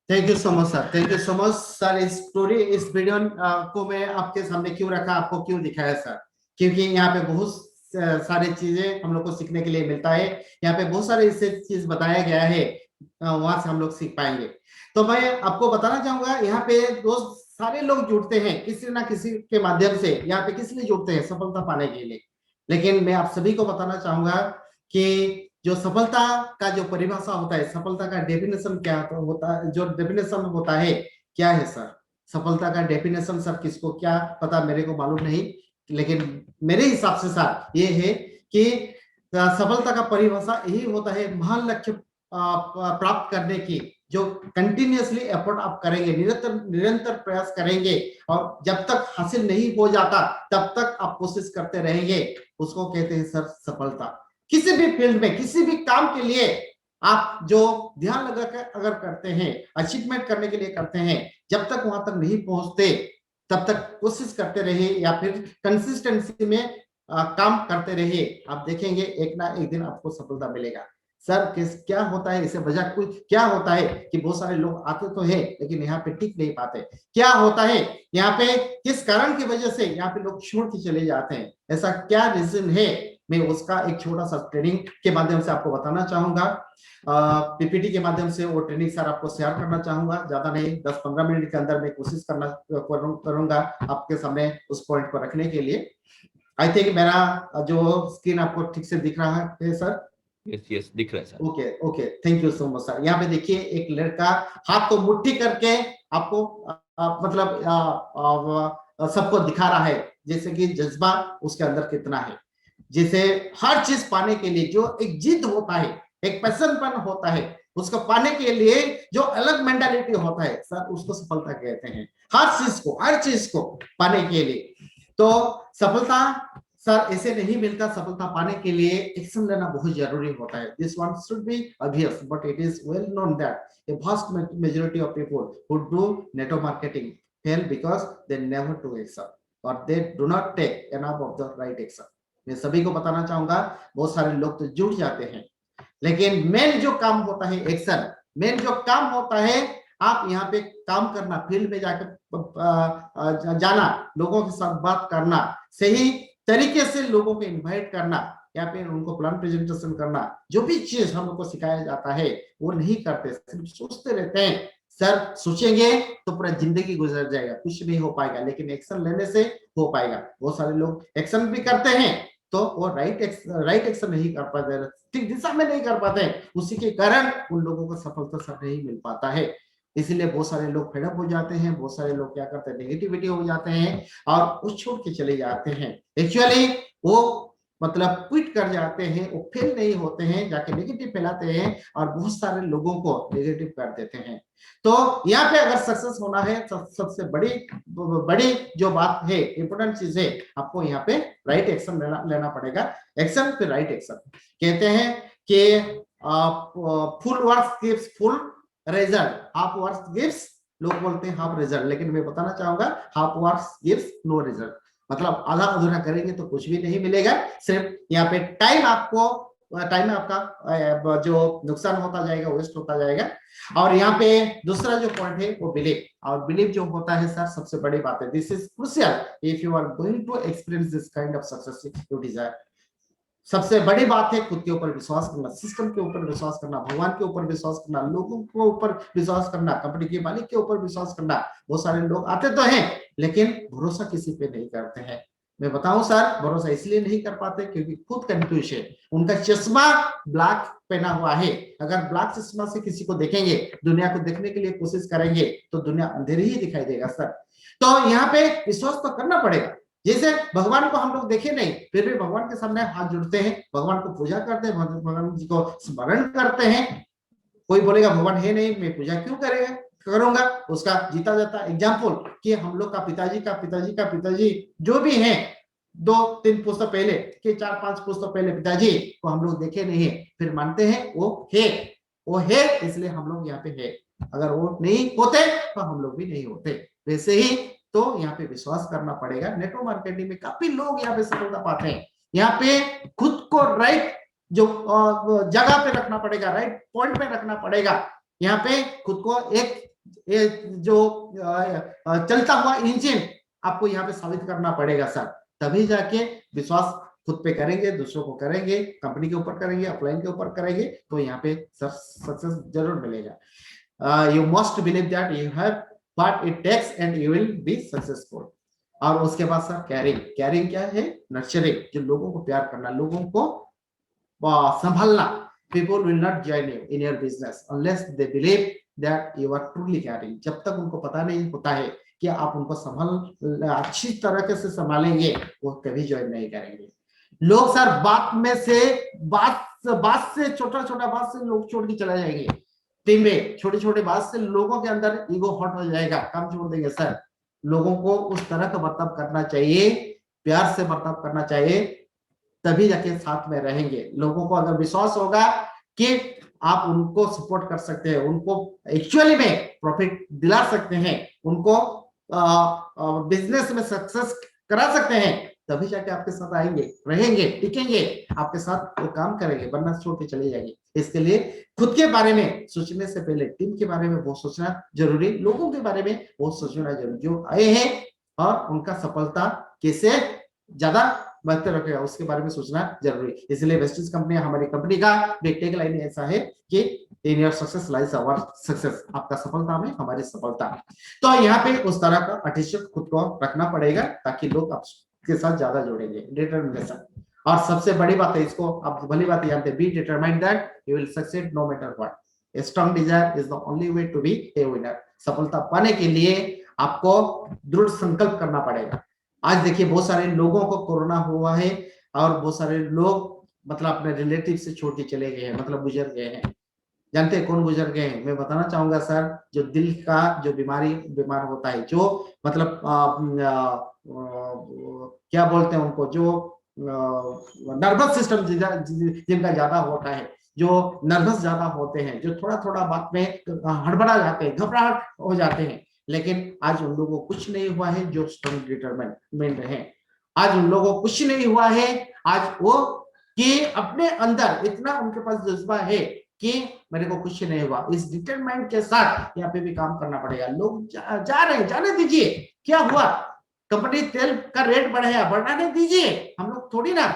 Thank you so much sir, thank you so much sir. इस स्टोरी, इस वीडियो को मैं आपके सामने क्यों रखा, आपको क्यों दिखाया सर, क्योंकि यहाँ पे बहुत सारी चीजें हम लोग को सीखने के लिए मिलता है। यहाँ पे बहुत सारे इससे चीज बताया गया है, वहां से हम लोग सीख पाएंगे। तो मैं आपको बताना चाहूंगा, यहाँ पे दोस्त सारे लोग जुड़ते हैं किसी ना किसी के माध्यम से। यहाँ पे किस लिए जुड़ते हैं? सफलता पाने के लिए। लेकिन मैं आप सभी को बताना चाहूंगा कि जो सफलता का जो परिभाषा होता है, सफलता का डेफिनेशन क्या होता है, जो डेफिनेशन होता है क्या है सर? सफलता का डेफिनेशन सर किसको क्या पता, मेरे को मालूम नहीं, लेकिन मेरे हिसाब से सर ये है कि सफलता का परिभाषा यही होता है, महान लक्ष्य प्राप्त करने की जो कंटिन्यूअसली एफर्ट आप करेंगे, निरंतर प्रयास करेंगे और जब तक हासिल नहीं हो जाता तब तक आप कोशिश करते रहेंगे, उसको कहते हैं सर सफलता। किसी भी फील्ड में, किसी भी काम के लिए आप जो ध्यान लगाकर अगर करते हैं, अचीवमेंट करने के लिए करते हैं, जब तक वहां तक नहीं पहुंचते तब तक कोशिश करते रहिए या फिर कंसिस्टेंसी में काम करते रहिए। आप देखेंगे एक ना एक दिन आपको सफलता मिलेगा। सर क्या होता है, इसे वजह कुछ क्या होता है कि बहुत सारे लोग आते तो है लेकिन यहाँ पे टिक नहीं पाते। क्या होता है यहाँ पे, किस कारण की वजह से यहाँ पे लोग छोड़ के चले जाते हैं, ऐसा क्या रीजन है? मैं उसका एक छोटा सा ट्रेनिंग के माध्यम से आपको बताना चाहूंगा। पीपीटी के माध्यम से वो ट्रेनिंग सर आपको शेयर करना चाहूंगा। ज्यादा नहीं, 10-15 मिनट के अंदर मैं कोशिश करूंगा आपके सामने उस पॉइंट को रखने के लिए। आई थिंक मेरा जो स्क्रीन आपको ठीक से दिख रहा है सर? यस दिख रहा है sir. Okay okay, thank you so much sir. यहाँ पे देखिए एक लड़का हाथ तो मुट्ठी करके आपको मतलब सबको दिखा रहा है जैसे कि जज्बा उसके अंदर कितना है, जिसे हर चीज पाने के लिए जो एक जिद होता है, एक पैशनपन होता है, उसको पाने के लिए जो अलग मेंटालिटी होता है सर, उसको सफलता कहते हैं। हर चीज को पाने के लिए। तो सफलता सर ऐसे नहीं मिलता। सफलता पाने के लिए एक्शन लेना बहुत जरूरी होता है। This one should be obvious but it is well known that a vast majority of people who do network marketing fail because they never to action और they do not take enough of the right action. मैं सभी को बताना चाहूंगा, बहुत सारे लोग तो जुट जाते हैं, लेकिन मेन जो काम होता है एक्शन, मेन जो काम होता है आप यहाँ पे काम करना, फील्ड में जाकर जाना, लोगों के साथ बात करना, सही तरीके से लोगों को इनवाइट करना, यहाँ पे उनको प्लान प्रेजेंटेशन करना, जो भी चीज हम लोग को सिखाया जाता है वो नहीं करते, सिर्फ सोचते रहते हैं। सर सोचेंगे तो पूरा जिंदगी गुजर जाएगा, कुछ नहीं हो पाएगा, लेकिन एक्शन लेने से हो पाएगा। बहुत सारे लोग एक्शन भी करते हैं तो वो राइट एक्शन नहीं कर पाते, ठीक दिशा में नहीं कर पाते, उसी के कारण उन लोगों को सफलता सब नहीं मिल पाता है। इसीलिए बहुत सारे लोग फेडअप हो जाते हैं, बहुत सारे लोग क्या करते हैं, नेगेटिविटी हो जाते हैं और उस छोड़ के चले जाते हैं। एक्चुअली वो मतलब क्विट कर जाते हैं, वो फेल नहीं होते हैं, जाके नेगेटिव फैलाते हैं और बहुत सारे लोगों को नेगेटिव कर देते हैं। तो यहाँ पे अगर सक्सेस होना है, सबसे बड़ी जो बात है, इंपॉर्टेंट चीज है, आपको यहाँ पे राइट एक्शन लेना पड़ेगा। एक्शन फिर राइट एक्शन। कहते हैं कि full work gives full result, half work gives, लोग बोलते हैं हाफ रिजल्ट, लेकिन मैं बताना चाहूंगा half work gives no result. मतलब आधा अधूरा करेंगे तो कुछ भी नहीं मिलेगा, सिर्फ यहाँ पे टाइम में आपका जो नुकसान होता जाएगा, वेस्ट होता जाएगा। और यहाँ पे दूसरा जो पॉइंट है वो बिलीव, और बिलीव जो होता है सर सबसे बड़ी बात है, this is crucial if you are going to experience this kind of success you desire. सबसे बड़ी बात है खुद के ऊपर विश्वास करना, सिस्टम के ऊपर विश्वास करना, भगवान के ऊपर विश्वास करना, लोगों के ऊपर विश्वास करना, कंपनी के मालिक के ऊपर विश्वास करना। बहुत सारे लोग आते तो हैं लेकिन भरोसा किसी पे नहीं करते हैं। मैं बताऊं सर, भरोसा इसलिए नहीं कर पाते क्योंकि खुद कंफ्यूज है, उनका चश्मा ब्लैक पहना हुआ है। अगर ब्लैक चश्मा से किसी को देखेंगे, दुनिया को देखने के लिए कोशिश करेंगे तो दुनिया अंधेरी ही दिखाई देगा सर। तो यहाँ पे विश्वास तो करना पड़ेगा। जैसे भगवान को हम लोग देखे नहीं, फिर भी भगवान के सामने हाथ जोड़ते हैं, भगवान को पूजा करते हैं, भगवान जी को स्मरण करते हैं। कोई बोलेगा भगवान है नहीं, मैं पूजा क्यों करूंगा, उसका जीता जाता एग्जाम्पल कि हम लोग का पिताजी जो भी हैं 2-3 पुस्तक पहले के 4-5 पुस्तक पहले पिताजी को हम लोग देखे नहीं है, फिर मानते हैं वो है इसलिए हम लोग यहाँ पे है। अगर वो नहीं होते तो हम लोग भी नहीं होते। वैसे ही तो यहाँ पे विश्वास करना पड़ेगा। नेटवर्क मार्केटिंग में काफी लोग यहाँ पे सफलता पाते हैं। यहाँ पे खुद को राइट जो जगह पे रखना पड़ेगा, राइट पॉइंट पे रखना पड़ेगा। यहाँ पे खुद को एक जो चलता हुआ इंजन आपको यहाँ पे साबित करना पड़ेगा सर, तभी जाके विश्वास खुद पे करेंगे, दूसरों को करेंगे, कंपनी के ऊपर करेंगे, अपलाइन के ऊपर करेंगे तो यहाँ पे सक्सेस जरूर मिलेगा। You must believe that you have what it takes and you will be successful। और उसके बाद सर कैरिंग क्या है, नर्चरिंग, जो लोगों को प्यार करना, लोगों को संभालना। people will not join you in your business unless they believe that you are truly caring। जब तक उनको पता नहीं होता है कि आप उनको अच्छी तरीके से संभालेंगे, वो कभी ज्वाइन नहीं करेंगे। लोग सर बात से छोटा बात से लोग छोड़ के चला जाएंगे। टीम में छोटे बात से लोगों के अंदर ईगो हॉट हो जाएगा, काम छोड़ देंगे सर। लोगों को उस तरह का बर्ताव करना चाहिए, प्यार से बर्ताव करना चाहिए, तभी जाके साथ में रहेंगे। लोगों को अगर विश्वास होगा कि आप उनको सपोर्ट कर सकते हैं, उनको एक्चुअली में प्रॉफिट दिला सकते हैं, उनको बिजनेस में सक्सेस करा सकते हैं, तभी जाके आपके साथ आएंगे, रहेंगे, टिकेंगे, आपके साथ वो काम करेंगे, वरना छोड़ के चले जाएंगे। इसके लिए खुद के बारे में सोचने से पहले टीम के बारे में बहुत सोचना जरूरी, लोगों के बारे में बहुत सोचना जरूरी, जो आए हैं और उनका सफलता कैसे ज्यादा बेहतर रखेगा उसके बारे में सोचना जरूरी। इसलिए वेस्टिज कंपनी, हमारी कंपनी का टैग लाइन ऐसा है कि in your success lies our success, आपका सफलता में हमारी सफलता। तो यहाँ पे उस तरह का एटीट्यूड खुद को रखना पड़ेगा ताकि लोग आपके साथ ज्यादा जुड़ेंगे। डिटरमिनेशन, और सबसे बड़ी बात है, इसको आप भली बात जानते हैं, be determined that you will succeed no matter what. A strong desire is the only way to be a winner. सफलता पाने के लिए आपको दृढ़ संकल्प करना पड़ेगा। आज देखिए बहुत सारे लोगों को कोरोना हुआ है और बहुत सारे लोग मतलब अपने रिलेटिव से छोड़ के चले गए हैं, मतलब गुजर गए हैं। जानते हैं कौन गुजर गए हैं? मैं बताना चाहूंगा सर, जो दिल का जो बीमार होता है, जो मतलब क्या बोलते हैं उनको, जो नर्वस सिस्टम जिनका ज्यादा होता है, जो नर्वस ज्यादा होते हैं, जो थोड़ा थोड़ा बात में हड़बड़ा जाते हैं, घबराहट हो जाते हैं, लेकिन आज उन लोगों को कुछ नहीं हुआ है जो स्ट्रॉन्ग डिटरमिनेंट है। आज उन लोगों को कुछ नहीं हुआ है, आज वो कि अपने अंदर इतना उनके पास जज्बा है कि मेरे को कुछ नहीं हुआ। इस डिटरमाइंड के साथ यहाँ पे भी काम करना पड़ेगा। लोग जा रहे हैं, जाने दीजिए, क्या हुआ, कंपनी तेल का रेट बढ़ाया, बढ़ाने दीजिए, हम लोग थोड़ी ना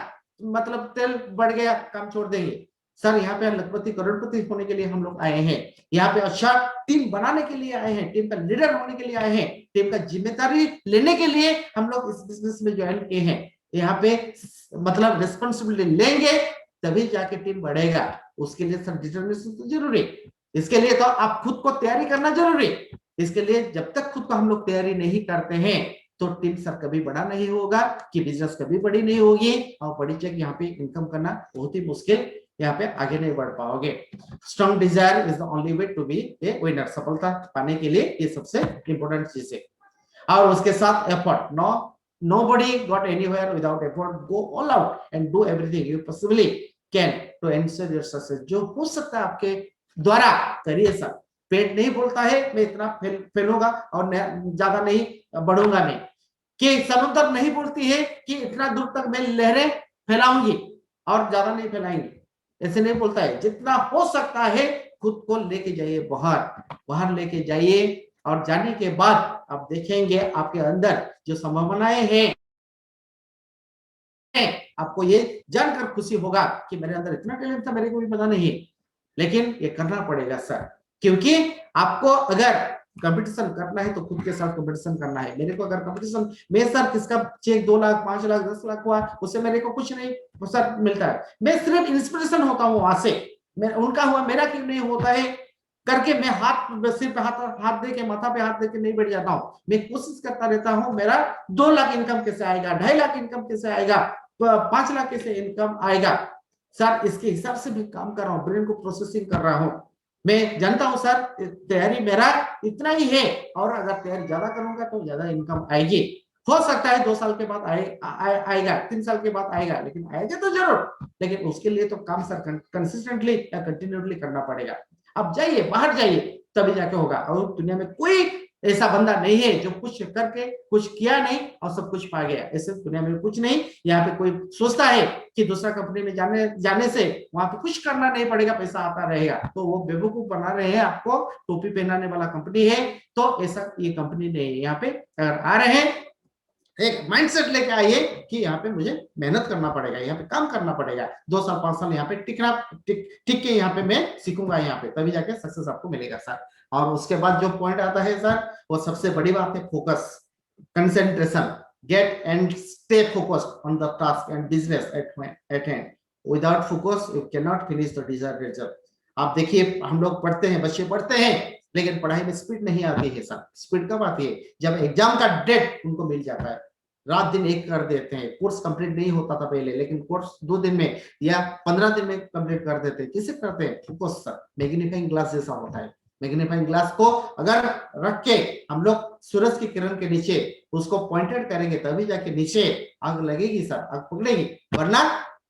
मतलब तेल बढ़ गया काम छोड़ देंगे। सर यहाँ पे लखपति करोड़पति होने के लिए हम लोग आए हैं, यहाँ पे अच्छा टीम बनाने के लिए आए हैं, टीम का लीडर होने के लिए आए हैं, टीम का जिम्मेदारी लेने के लिए हम लोग इस बिजनेस में ज्वाइन किए हैं। यहाँ पे मतलब रिस्पॉन्सिबिलिटी लेंगे तभी जाके टीम बढ़ेगा। उसके लिए सर डिटरमिनेशन तो जरूरी, इसके लिए तो आप खुद को तैयारी करना जरूरी। इसके लिए जब तक खुद को हम लोग तैयारी नहीं करते हैं तो टीम सर कभी बड़ा नहीं होगा, कि बिजनेस कभी बड़ी नहीं होगी, और बड़ी जगह यहाँ पे इनकम करना बहुत ही मुश्किल, यहाँ पे आगे नहीं बढ़ पाओगे। Strong desire is the only way to be a winner. सफलता पाने के लिए ये सबसे इंपॉर्टेंट चीज है। और उसके साथ effort, nobody got anywhere without effort. Go all out and do everything you possibly can to ensure your success. जो हो सकता है आपके द्वारा करिए सर। पेट नहीं बोलता है मैं इतना फैलूंगा और ज्यादा नहीं बढ़ूंगा मैं, कि समुद्र नहीं बोलती है कि इतना दूर तक मैं लहरें फैलाऊंगी और ज्यादा नहीं फैलाएंगी, ऐसे नहीं बोलता है। जितना हो सकता है खुद को लेके जाइए बाहर लेके जाइए, और जाने के बाद आप देखेंगे आपके अंदर जो संभावनाएं हैं, आपको ये जानकर खुशी होगा कि मेरे अंदर इतना टैलेंट था, मेरे को भी पता नहीं, लेकिन ये करना पड़ेगा सर। क्योंकि आपको अगर कंपटीशन करना है तो खुद के साथ कंपटीशन करना है। मेरे को अगर कंपटीशन में सर किसका चेक 2 लाख 5 लाख 10 लाख हुआ, उससे मेरे को कुछ नहीं सर मिलता है, मैं सिर्फ इंस्पिरेशन होता हूँ वहां से, मैं उनका हुआ मेरा क्यों नहीं होता है करके मैं सिर पे हाथ दे के, माथा पे हाथ दे के नहीं बैठ जाता हूँ। मैं कोशिश करता रहता हूँ मेरा 2 लाख इनकम कैसे आएगा, 2.5 लाख इनकम कैसे आएगा, 5 लाख कैसे इनकम आएगा सर। इसके हिसाब से भी काम कर रहा हूँ, ब्रेन को प्रोसेसिंग कर रहा हूँ। मैं जानता हूँ सर तैयारी मेरा इतना ही है, और अगर तैयारी ज्यादा करूंगा तो ज्यादा इनकम आएगी। हो सकता है 2 साल के बाद आएगा, 3 साल के बाद आएगा, लेकिन आएगा तो जरूर। लेकिन उसके लिए तो काम सर कंसिस्टेंटली या कंटिन्यूसली करना पड़ेगा। अब जाइए, बाहर जाइए, तभी जाके होगा। और दुनिया में कोई ऐसा बंदा नहीं है जो कुछ करके कुछ किया नहीं और सब कुछ पा गया, ऐसे दुनिया में कुछ नहीं। यहाँ पे कोई सोचता है कि दूसरा कंपनी में जाने से वहां पे कुछ करना नहीं पड़ेगा, पैसा आता रहेगा, तो वो बेवकूफ बना रहे हैं आपको। टोपी पहनाने वाला कंपनी है, तो ऐसा ये कंपनी नहीं है। यहाँ पे अगर आ रहे हैं एक माइंडसेट लेके आइए कि यहाँ पे मुझे मेहनत करना पड़ेगा, यहाँ पे काम करना पड़ेगा, 2 साल 5 साल यहाँ पे टिक के यहाँ पे मैं सीखूंगा, यहाँ पे तभी जाके सक्सेस आपको मिलेगा सर। और उसके बाद जो पॉइंट आता है सर, वो सबसे बड़ी बात है focus, concentration. Get and stay focused on the task and business at hand. Without focus you can not finish the desired result. आप देखिए हम लोग पढ़ते हैं, बच्चे पढ़ते हैं, लेकिन पढ़ाई में स्पीड नहीं आती है सर। स्पीड कब आती है? जब एग्जाम का डेट उनको मिल जाता है, रात दिन एक कर देते हैं। कोर्स कंप्लीट नहीं होता था पहले, लेकिन कोर्स 2 दिन में या 15 दिन में कंप्लीट कर देते हैं। किसे करते हैं? Focus sir. मैग्नीफाइंग ग्लास जैसा होता है। मैग्नीफाइंग ग्लास को अगर रख के हम लोग सूरज की किरण के नीचे उसको पॉइंटेड करेंगे, तभी जाके नीचे आग लगेगी सर, आग पकड़ेगी, वरना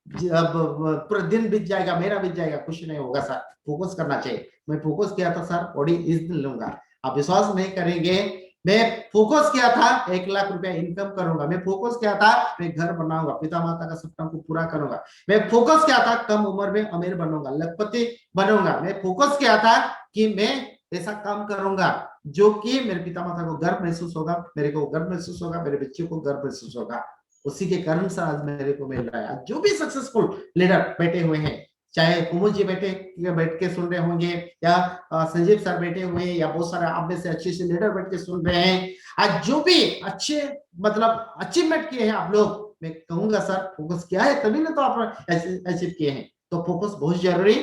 पूरा दिन बीत जाएगा, मेरा बीत जाएगा, कुछ नहीं होगा सर। फोकस करना चाहिए। मैं फोकस किया था सर, ऑडी इस दिन लूंगा, आप विश्वास नहीं करेंगे। मैं फोकस किया था 1 लाख रुपया इनकम करूंगा। मैं फोकस किया था मैं घर बनाऊंगा, पिता माता का सपना को पूरा करूंगा। मैं फोकस किया था कम उम्र में अमीर बनूंगा, लखपति बनूंगा। मैं फोकस किया था कि मैं ऐसा काम करूंगा जो कि मेरे पिता माता को गर्व महसूस होगा, मेरे को गर्व महसूस होगा, मेरे बच्चे को गर्व महसूस होगा। उसी के कारण से आज मेरे को मिल रहा है। जो भी सक्सेसफुल लीडर बैठे हुए हैं, चाहे कुमुद जी बैठ के सुन रहे होंगे, या संजीव सर बैठे हुए हैं, या बहुत सारे आप में से अच्छे लीडर बैठ के सुन रहे हैं, आज जो भी अच्छे मतलब अचीवमेंट किए हैं आप लोग, मैं कहूंगा सर फोकस किया है तभी ना तो आप अचीव किए हैं। तो फोकस बहुत जरूरी।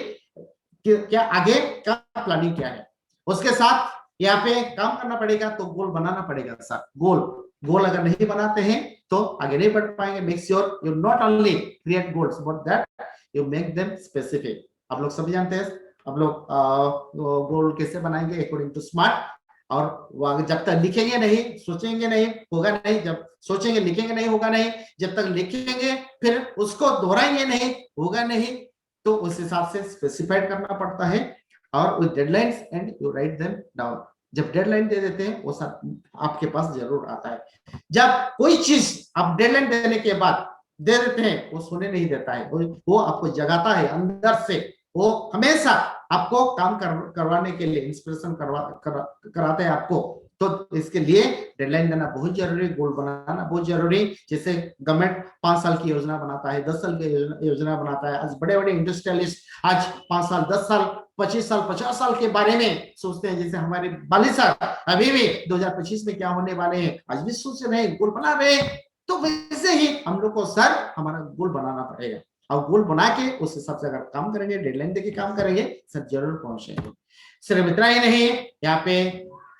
क्या आगे का प्लानिंग क्या है, उसके साथ यहाँ पे काम करना पड़ेगा। तो गोल बनाना पड़ेगा सर। गोल अगर नहीं बनाते हैं तो आगे नहीं बढ़ पाएंगे। Make sure you not only create goals but that you make them specific. आप लोग सभी जानते हैं, आप लोग गोल कैसे बनाएंगे? According to SMART. और जब तक लिखेंगे नहीं, सोचेंगे नहीं, होगा नहीं। जब सोचेंगे लिखेंगे नहीं, होगा नहीं। जब तक लिखेंगे फिर उसको दोहराएंगे नहीं, होगा नहीं। तो उस हिसाब से स्पेसिफाइड करना पड़ता है और with deadlines and you write them down. जब डेडलाइन दे देते हैं वो सब आपके पास जरूर आता है। जब कोई चीज आप डेडलाइन देने के बाद दे देते हैं, वो सोने नहीं देता है, वो आपको जगाता है अंदर से। वो हमेशा आपको काम करवाने के लिए इंस्पिरेशन कराते हैं आपको। तो इसके लिए डेडलाइन देना बहुत जरूरी, गोल बनाना बहुत जरूरी। जैसे गवर्नमेंट 5 साल की योजना बनाता है, 10 साल की योजना बनाता है। आज बड़े बड़े इंडस्ट्रियलिस्ट आज 5 साल, 10 साल, 25 साल, 50 साल के बारे में सोचते हैं। जैसे हमारे वालिद साहब अभी भी 2025 में क्या होने वाले हैं आज भी सोच रहे हैं, गोल बना रहे हैं। तो वैसे ही हम लोग को सर हमारा गोल बनाना पड़ेगा और गोल बना के उस हिसाब से अगर काम करेंगे, डेडलाइन देके काम करेंगे, सर जरूर पहुंचेंगे। सिर्फ इतना ही नहीं, यहाँ पे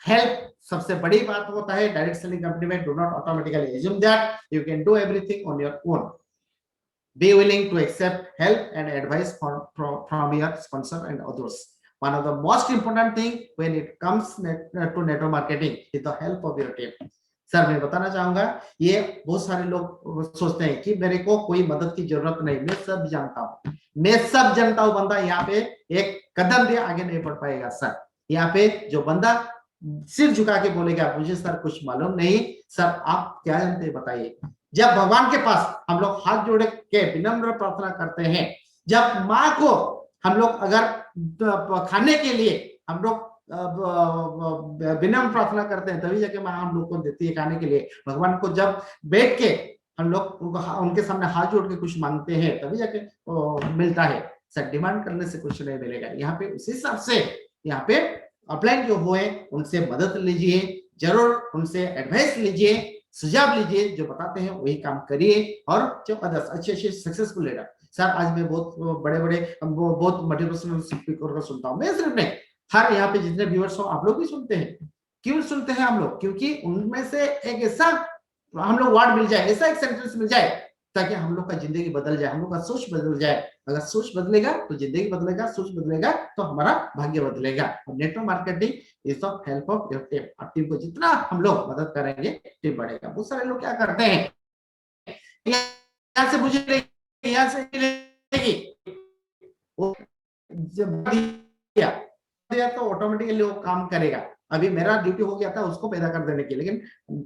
हेल्प सबसे बड़ी बात होता है डायरेक्ट सेलिंग कंपनी में। Do not automatically assume that you can do everything on your own. Be willing to accept help and advice from your sponsor and others. One of the most important thing when it comes to network marketing is the help of your team. Sir मैं बताना चाहूंगा, ये बहुत सारे लोग सोचते हैं कि मेरे को कोई मदद की जरूरत नहीं, मैं सब जानता हूँ, मैं सब जानता हूँ। बंदा यहाँ पे एक कदम भी आगे नहीं बढ़ पाएगा। सर यहाँ पे जो बंदा सिर झुका के बोलेगा मुझे सर कुछ मालूम नहीं, सर आप क्या जानते हैं बताइए। जब भगवान के पास हम लोग हाथ जोड़ के विनम्र प्रार्थना करते हैं, जब माँ को हम लोग अगर खाने के लिए हम लोग विनम्र प्रार्थना करते हैं, तभी जाके माँ हम लोग को देती है खाने के लिए। भगवान को जब बैठ के हम लोग उनके सामने हाथ जोड़ के कुछ मांगते हैं, तभी जाके मिलता है। सर डिमांड करने से कुछ नहीं मिलेगा। यहाँ पे उसी हिसाब से यहाँ पे अपलाइन जो हुए उनसे मदद लीजिए, जरूर उनसे एडवाइस लीजिए, सुझाव लीजिए, जो बताते हैं वही काम करिए। और जो अदर्स अच्छे सक्सेसफुल लीडर, सर आज मैं बहुत बड़े बहुत मोटिवेशनल स्पीकर को सुनता हूँ। मैं सिर्फ नहीं, हर यहाँ पे जितने व्यूअर्स हो आप लोग भी सुनते हैं। क्यों सुनते हैं हम लोग? क्योंकि उनमें से एक ऐसा हम लोग वर्ड मिल जाए, ऐसा एक सेंटेंस मिल जाए ताकि हम लोग का जिंदगी बदल जाए, हम लोग का सोच बदल जाए। अगर सोच बदलेगा तो जिंदगी बदलेगा, सोच बदलेगा तो हमारा भाग्य बदलेगा। और network marketing is the help of your team. और टीम को जितना हम लोग मदद करेंगे टीम बढ़ेगा। बहुत सारे लोग क्या करते हैं, यहाँ से मुझे यहाँ से जब दिया तो ऑटोमेटिकली वो काम करेगा। अभी मेरा ड्यूटी हो गया था उसको पैदा कर देने की, लेकिन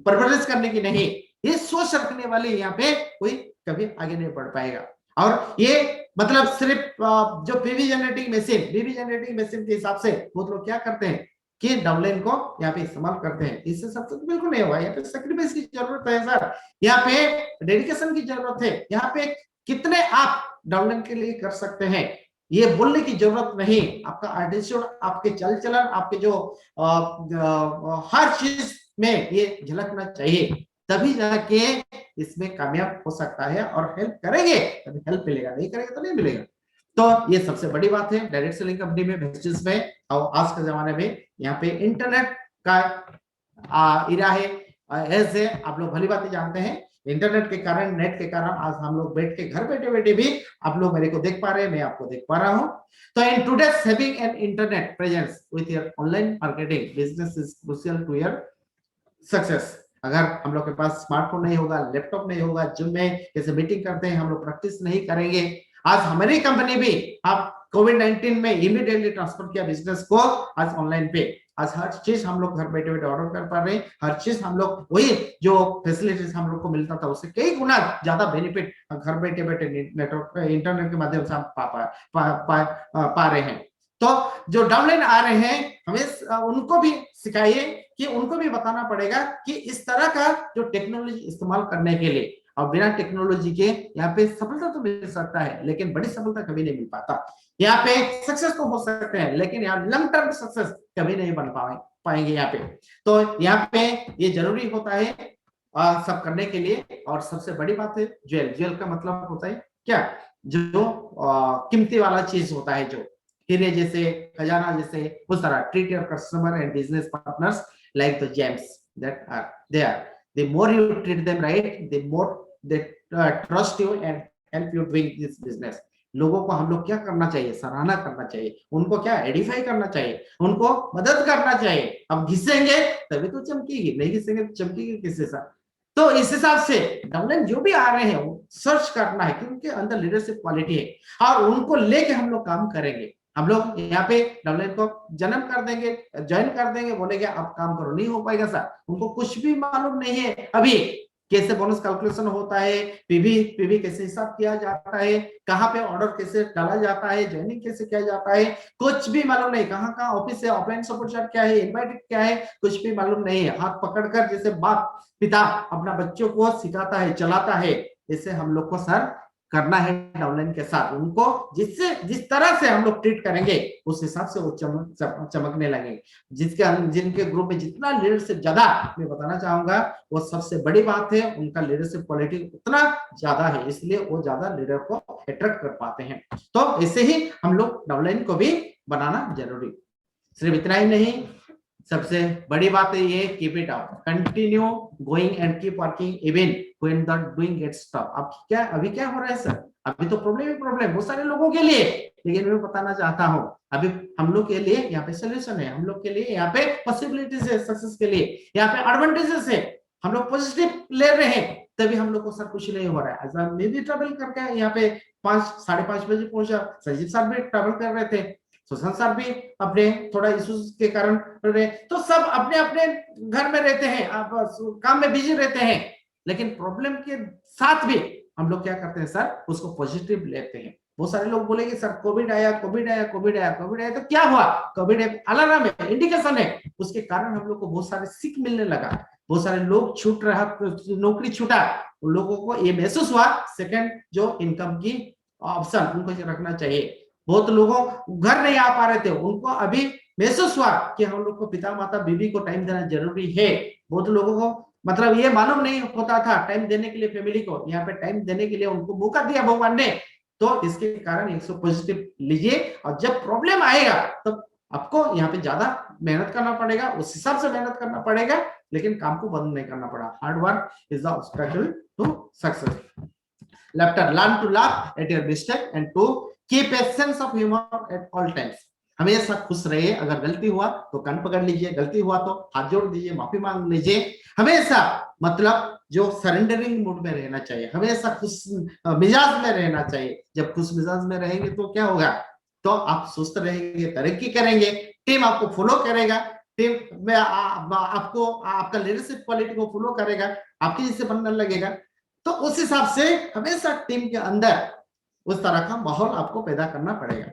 परवरिश करने की नहीं। ये सोच रखने वाले यहाँ पे कोई कभी आगे नहीं बढ़ पाएगा। और ये मतलब सिर्फ जो पीवी जनरेटिंग मशीन के हिसाब से बहुत लोग क्या करते हैं कि डाउनलाइन को यहाँ पे इस्तेमाल करते हैं। इससे सब तो बिल्कुल नहीं होगा। यहाँ पे सैक्रिफाइस की जरूरत है सर, यहाँ पे डेडिकेशन की जरूरत है। यहाँ पे कितने आप डाउनलाइन के लिए कर सकते हैं ये बोलने की जरूरत नहीं। आपका एटीट्यूड, आपके चल चलन, आपके जो हर चीज में ये झलकना चाहिए, तभी जाके इसमें कामयाब हो सकता है। और हेल्प करेंगे तभी हेल्प मिलेगा, नहीं करेंगे तो नहीं मिलेगा। तो ये सबसे बड़ी बात है डायरेक्ट सेलिंग कंपनी में, बिजनेस में। और आज के जमाने में यहाँ पे इंटरनेट का इरा है, ऐसे आप लोग भली बातें जानते हैं। इंटरनेट के कारण, नेट के कारण आज हम लोग बैठ के घर बैठे बैठे भी आप लोग मेरे को देख पा रहे हैं, मैं आपको देख पा रहा हूँ। तो in today's having an internet presence with your online marketing business is crucial to your success. अगर हम लोग के पास स्मार्टफोन नहीं होगा, लैपटॉप नहीं होगा, जिम में जैसे मीटिंग करते हैं हम लोग प्रैक्टिस नहीं करेंगे। आज हमारी कंपनी भी आप कोविड-19 में इमीडिएटली ट्रांसफर किया बिजनेस को आज ऑनलाइन पे। आज हर चीज हम लोग घर बैठे बैठे ऑर्डर कर पा रहे हैं। हर चीज हम लोग वही जो फैसिलिटीज हम लोग को मिलता था उससे कई गुना ज्यादा बेनिफिट घर बैठे बैठे नेटवर्क इंटरनेट के माध्यम से हम पा रहे हैं। तो जो डाउनलाइन आ रहे हैं हमें उनको भी सिखाइए कि उनको भी बताना पड़ेगा कि इस तरह का जो टेक्नोलॉजी इस्तेमाल करने के लिए, और बिना टेक्नोलॉजी के यहाँ पे सफलता तो मिल सकता है लेकिन बड़ी सफलता कभी नहीं मिल पाता। यहाँ पे सक्सेस तो हो सकते हैं लेकिन यहाँ लॉन्ग टर्म सक्सेस कभी नहीं बन पाएंगे यहाँ पे। तो यहाँ पे ये जरूरी होता है सब करने के लिए। और सबसे बड़ी बात है ज्वेल का मतलब होता है क्या, जो कीमती वाला चीज होता है, जो हीरे जैसे, खजाना जैसे, उस तरह treat your customer and business partners like the gems that are there. The more you treat them right, the more they trust you and help you doing this business. लोगों को हम लोग क्या करना चाहिए, सराहना करना चाहिए, उनको क्या एडिफाई करना चाहिए, उनको मदद करना चाहिए। अब घिसेंगे तभी तो चमकेगी, नहीं घिसेंगे तो चमकेगी किसके साथ। तो इस हिसाब से डाउनलाइन जो भी आ रहे हैं वो सर्च करना है कि उनके अंदर लीडरशिप क्वालिटी है और उनको लेके हम लोग काम करेंगे। हम लोग यहाँ पे डाउनलाइन को जन्म कर देंगे, ज्वाइन कर देंगे, बोलेंगे आप काम करो, नहीं हो पाएगा सर। उनको कुछ भी मालूम नहीं है अभी, कैसे बोनस कैलकुलेशन होता है, पीवी कैसे हिसाब किया जाता है, कहाँ पे ऑर्डर कैसे डाला जाता है, ज्वाइनिंग कैसे किया जाता है, कुछ भी मालूम नहीं। कहाँ ऑफिस है, ऑफलाइन सपोर्ट चार्ट क्या है, इनवाइट क्या है, कुछ भी मालूम नहीं है। हाथ पकड़कर जैसे बाप पिता अपना बच्चों को सिखाता है, चलाता है, जैसे हम लोग को सर करना है डाउनलाइन के साथ। उनको जिस तरह से हम लोग ट्रीट करेंगे उस हिसाब से वो चमकने लगेंगे। जिनके ग्रुप में जितना लीडरशिप ज्यादा, मैं बताना चाहूंगा वो सबसे बड़ी बात है, उनका लीडरशिप क्वालिटी उतना ज्यादा है, इसलिए वो ज्यादा लीडर को अट्रैक्ट कर पाते हैं। तो ऐसे ही हम लोग डाउनलाइन को भी बनाना जरूरी। सिर्फ इतना ही नहीं, सबसे बड़ी बात है ये, keep it up, continue going and keep working even when the doing gets tough. अब क्या अभी क्या हो रहा है सर, अभी तो प्रॉब्लम ही प्रॉब्लम बहुत सारे लोगों के लिए, लेकिन मैं बताना चाहता हूँ अभी हम लोग के लिए यहाँ पे सोल्यूशन है, हम लोग के लिए यहाँ पे पॉसिबिलिटीज है सक्सेस के लिए, यहाँ पे एडवांटेजेस है, हम लोग पॉजिटिव ले रहे हैं, तभी हम लोग को सर कुछ नहीं हो रहा है। ऐसा मैं भी ट्रैवल करके यहाँ पे 5-5:30 बजे पहुंचा, संजीव सर भी ट्रैवल कर रहे थे, सुशांत सर भी अपने थोड़ा इश्यूज के कारण रहे, तो सब अपने अपने घर में रहते हैं, आप काम में बिजी रहते हैं, लेकिन प्रॉब्लम के साथ भी हम लोग क्या करते हैं सर, उसको पॉजिटिव लेते हैं। बहुत सारे लोग बोलेंगे सर कोविड आया तो क्या हुआ, कोविड अलार्म है, इंडिकेशन है, उसके कारण हम लोग को बहुत सारे सीख मिलने लगा, बहुत सारे लोग छूट रहा, नौकरी छूटा, उन लोगों को ये महसूस हुआ सेकंड जो इनकम की ऑप्शन उनको रखना चाहिए। बहुत लोगों घर नहीं आ पा रहे थे, उनको अभी महसूस हुआ कि हम लोग को पिता माता बीवी को टाइम देना जरूरी है। बहुत लोगों को मतलब ये मालूम नहीं होता था टाइम देने के लिए फैमिली को, यहाँ पे टाइम देने के लिए उनको मौका दिया भगवान ने। तो इसके कारण 100 पॉजिटिव लीजिए, और जब प्रॉब्लम आएगा तब तो आपको यहाँ पे ज्यादा मेहनत करना पड़ेगा, उस हिसाब से मेहनत करना पड़ेगा, लेकिन काम को बंद नहीं करना पड़ा। Hard work is the obstacle to success. Learn to laugh at your mistake and to keep a sense of humour at all times. हमेशा खुश रहिए, अगर गलती हुआ तो कान पकड़ लीजिए, गलती हुआ तो हाथ जोड़ दीजिए, माफी मांग लीजिए। हमेशा मतलब जो सरेंडरिंग मूड में रहना चाहिए, हमेशा खुश मिजाज में रहना चाहिए। जब खुश मिजाज में रहेंगे तो क्या होगा, तो आप सुस्त रहेंगे, तरक्की करेंगे, टीम आपको फॉलो करेगा, टीम में आपको आपका लीडरशिप क्वालिटी को फॉलो करेगा, आपके जैसे बनने लगेगा। तो उस हिसाब से हमेशा टीम के अंदर उस तरह का माहौल आपको पैदा करना पड़ेगा।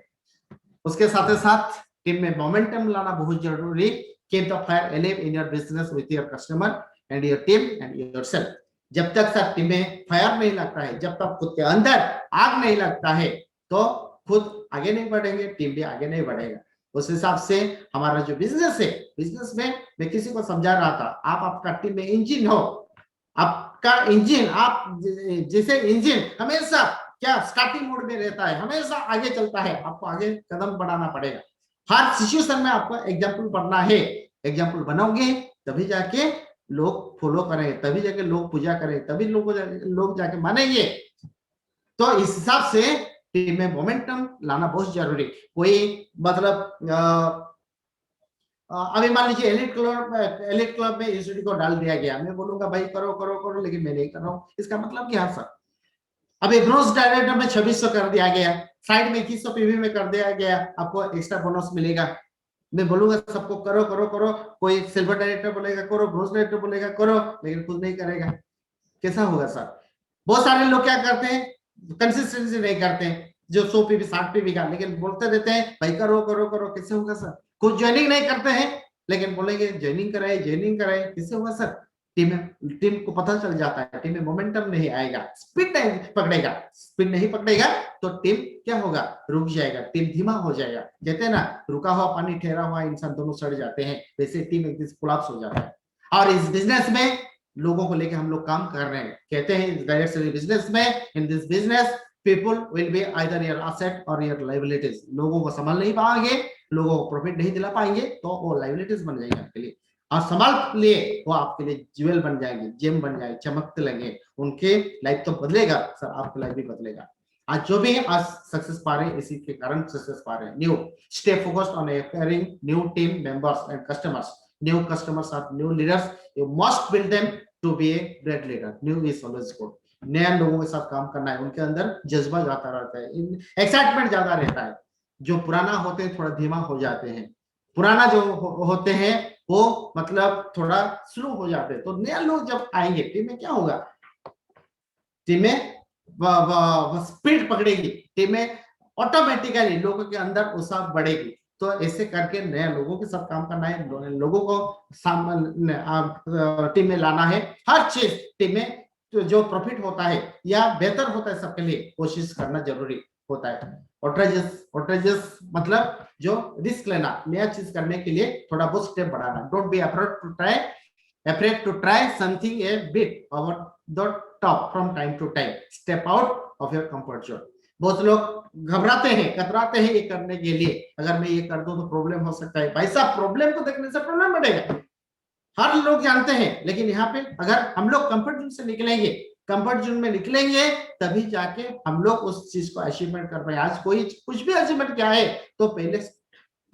उसके साथ साथ टीम में मोमेंटम लाना बहुत जरूरी। Keep the fire alive in your business with your customer and your team and yourself. जब तक सर टीम में फायर नहीं लगता है, जब तक खुद के अंदर आग नहीं लगता है, तो खुद आगे नहीं बढ़ेंगे, टीम भी आगे नहीं बढ़ेगा। उस हिसाब से हमारा जो बिजनेस है, बिजनेस में मैं किसी को समझा रहा था, आप आपका टीम में इंजन हो, आपका इंजन, आप जैसे इंजन हमेशा क्या स्टार्टिंग मोड में रहता है, हमेशा आगे चलता है, आपको आगे कदम बढ़ाना पड़ेगा। हर सिचुएशन में आपको एग्जाम्पल बनना है, एग्जाम्पल बनाओगे तभी जाके लोग फॉलो करेंगे, तभी जाके लोग पूजा करेंगे, तभी लोग जाके मानेंगे। तो इस हिसाब से टीम में मोमेंटम लाना बहुत जरूरी। कोई मतलब अभी मान लीजिए एलिट क्लब में यूनिवर्सिटी को डाल दिया गया, मैं बोलूंगा भाई करो करो करो, लेकिन मैं नहीं कर रहा हूँ, इसका मतलब क्या सर। अभी ग्रोस डायरेक्टर में 2600 कर दिया गया, साइड में 2100 पीवी में कर दिया गया, आपको एक्स्ट्रा बोनस मिलेगा। मैं बोलूंगा सबको करो करो करो, कोई सिल्वर डायरेक्टर बोलेगा करो, ब्रोंज डायरेक्टर बोलेगा करो, लेकिन खुद नहीं करेगा, कैसा होगा सर। बहुत सारे लोग क्या करते हैं, कंसिस्टेंसी नहीं करते हैं, जो 100 पीवी 60 पीवी का, लेकिन बोलते रहते हैं भाई करो करो करो, कैसे होगा सर। कुछ ज्वाइनिंग नहीं करते हैं, लेकिन बोलेंगे ज्वाइनिंग कराए, कैसे होगा सर। टीम को पता चल जाता है, टीम में मोमेंटम नहीं आएगा, स्पीड नहीं पकड़ेगा तो टीम क्या होगा, रुक जाएगा, टीम धीमा हो जाएगा। कहते हैं ना, रुका हुआ पानी ठहरा हुआ इंसान दोनों सड़ जाते हैं, वैसे टीम एक दिन कोलैप्स हो जाता है। और इस बिजनेस में लोगों को लेकर हम लोग काम कर रहे हैं, कहते हैं डायरेक्टली बिजनेस में, in this business people will be either your asset और योर लायबिलिटीज। लोगों को संभाल नहीं पाएंगे, लोगों को प्रॉफिट नहीं दिला पाएंगे, तो वो लायबिलिटीज बन जाएंगे आपके लिए, और संभाल लिए वो आपके लिए ज्वेल बन जाएंगे, जेम बन जाएंगे, चमकते लगे, उनके लाइफ तो बदलेगा सर, आपका लाइफ भी बदलेगा। आज जो भी आज सक्सेस पा रहे हैं इसी के कारण सक्सेस पा रहे हैं। New stay focused on acquiring new team members and customers. New customers are new leaders, you must build them to be a great leader. New is always good. नए लोगों के साथ काम करना है, उनके अंदर जज्बा जाता रहता है, एक्साइटमेंट ज्यादा रहता है। जो पुराना होते हैं थोड़ा धीमा हो जाते हैं, पुराना जो होते हैं वो मतलब थोड़ा स्लो हो जाते हैं। तो नए लोग जब आएंगे टीम में क्या होगा, टीम में स्पीड पकड़ेगी, टीम में ऑटोमेटिकली लोगों के अंदर उत्साह बढ़ेगी। तो ऐसे करके नए लोगों के साथ काम करना है, लोगों को टीम में लाना है। हर चीज टीम में जो प्रॉफिट होता है या बेहतर होता है सबके लिए कोशिश करना जरूरी होता है। ऑटरेजस मतलब जो रिस्क लेना, नया चीज करने के लिए थोड़ा बहुत स्टेप बढ़ाना। Don't be afraid to try something a bit over the top from time to time. Step out of your comfort zone. बहुत लोग घबराते हैं, कतराते हैं ये करने के लिए, अगर मैं ये कर दूं तो प्रॉब्लम हो सकता है। भाई साहब, प्रॉब्लम को देखने से प्रॉब्लम बढ़ेगा, हर लोग जानते हैं। लेकिन यहाँ पे अगर हम लोग कंफर्ट जोन से निकलेंगे, कंफर्ट जोन में निकलेंगे तभी जाके हम लोग उस चीज को अचीवमेंट कर पाए। आज कोई कुछ भी अचीवमेंट क्या है तो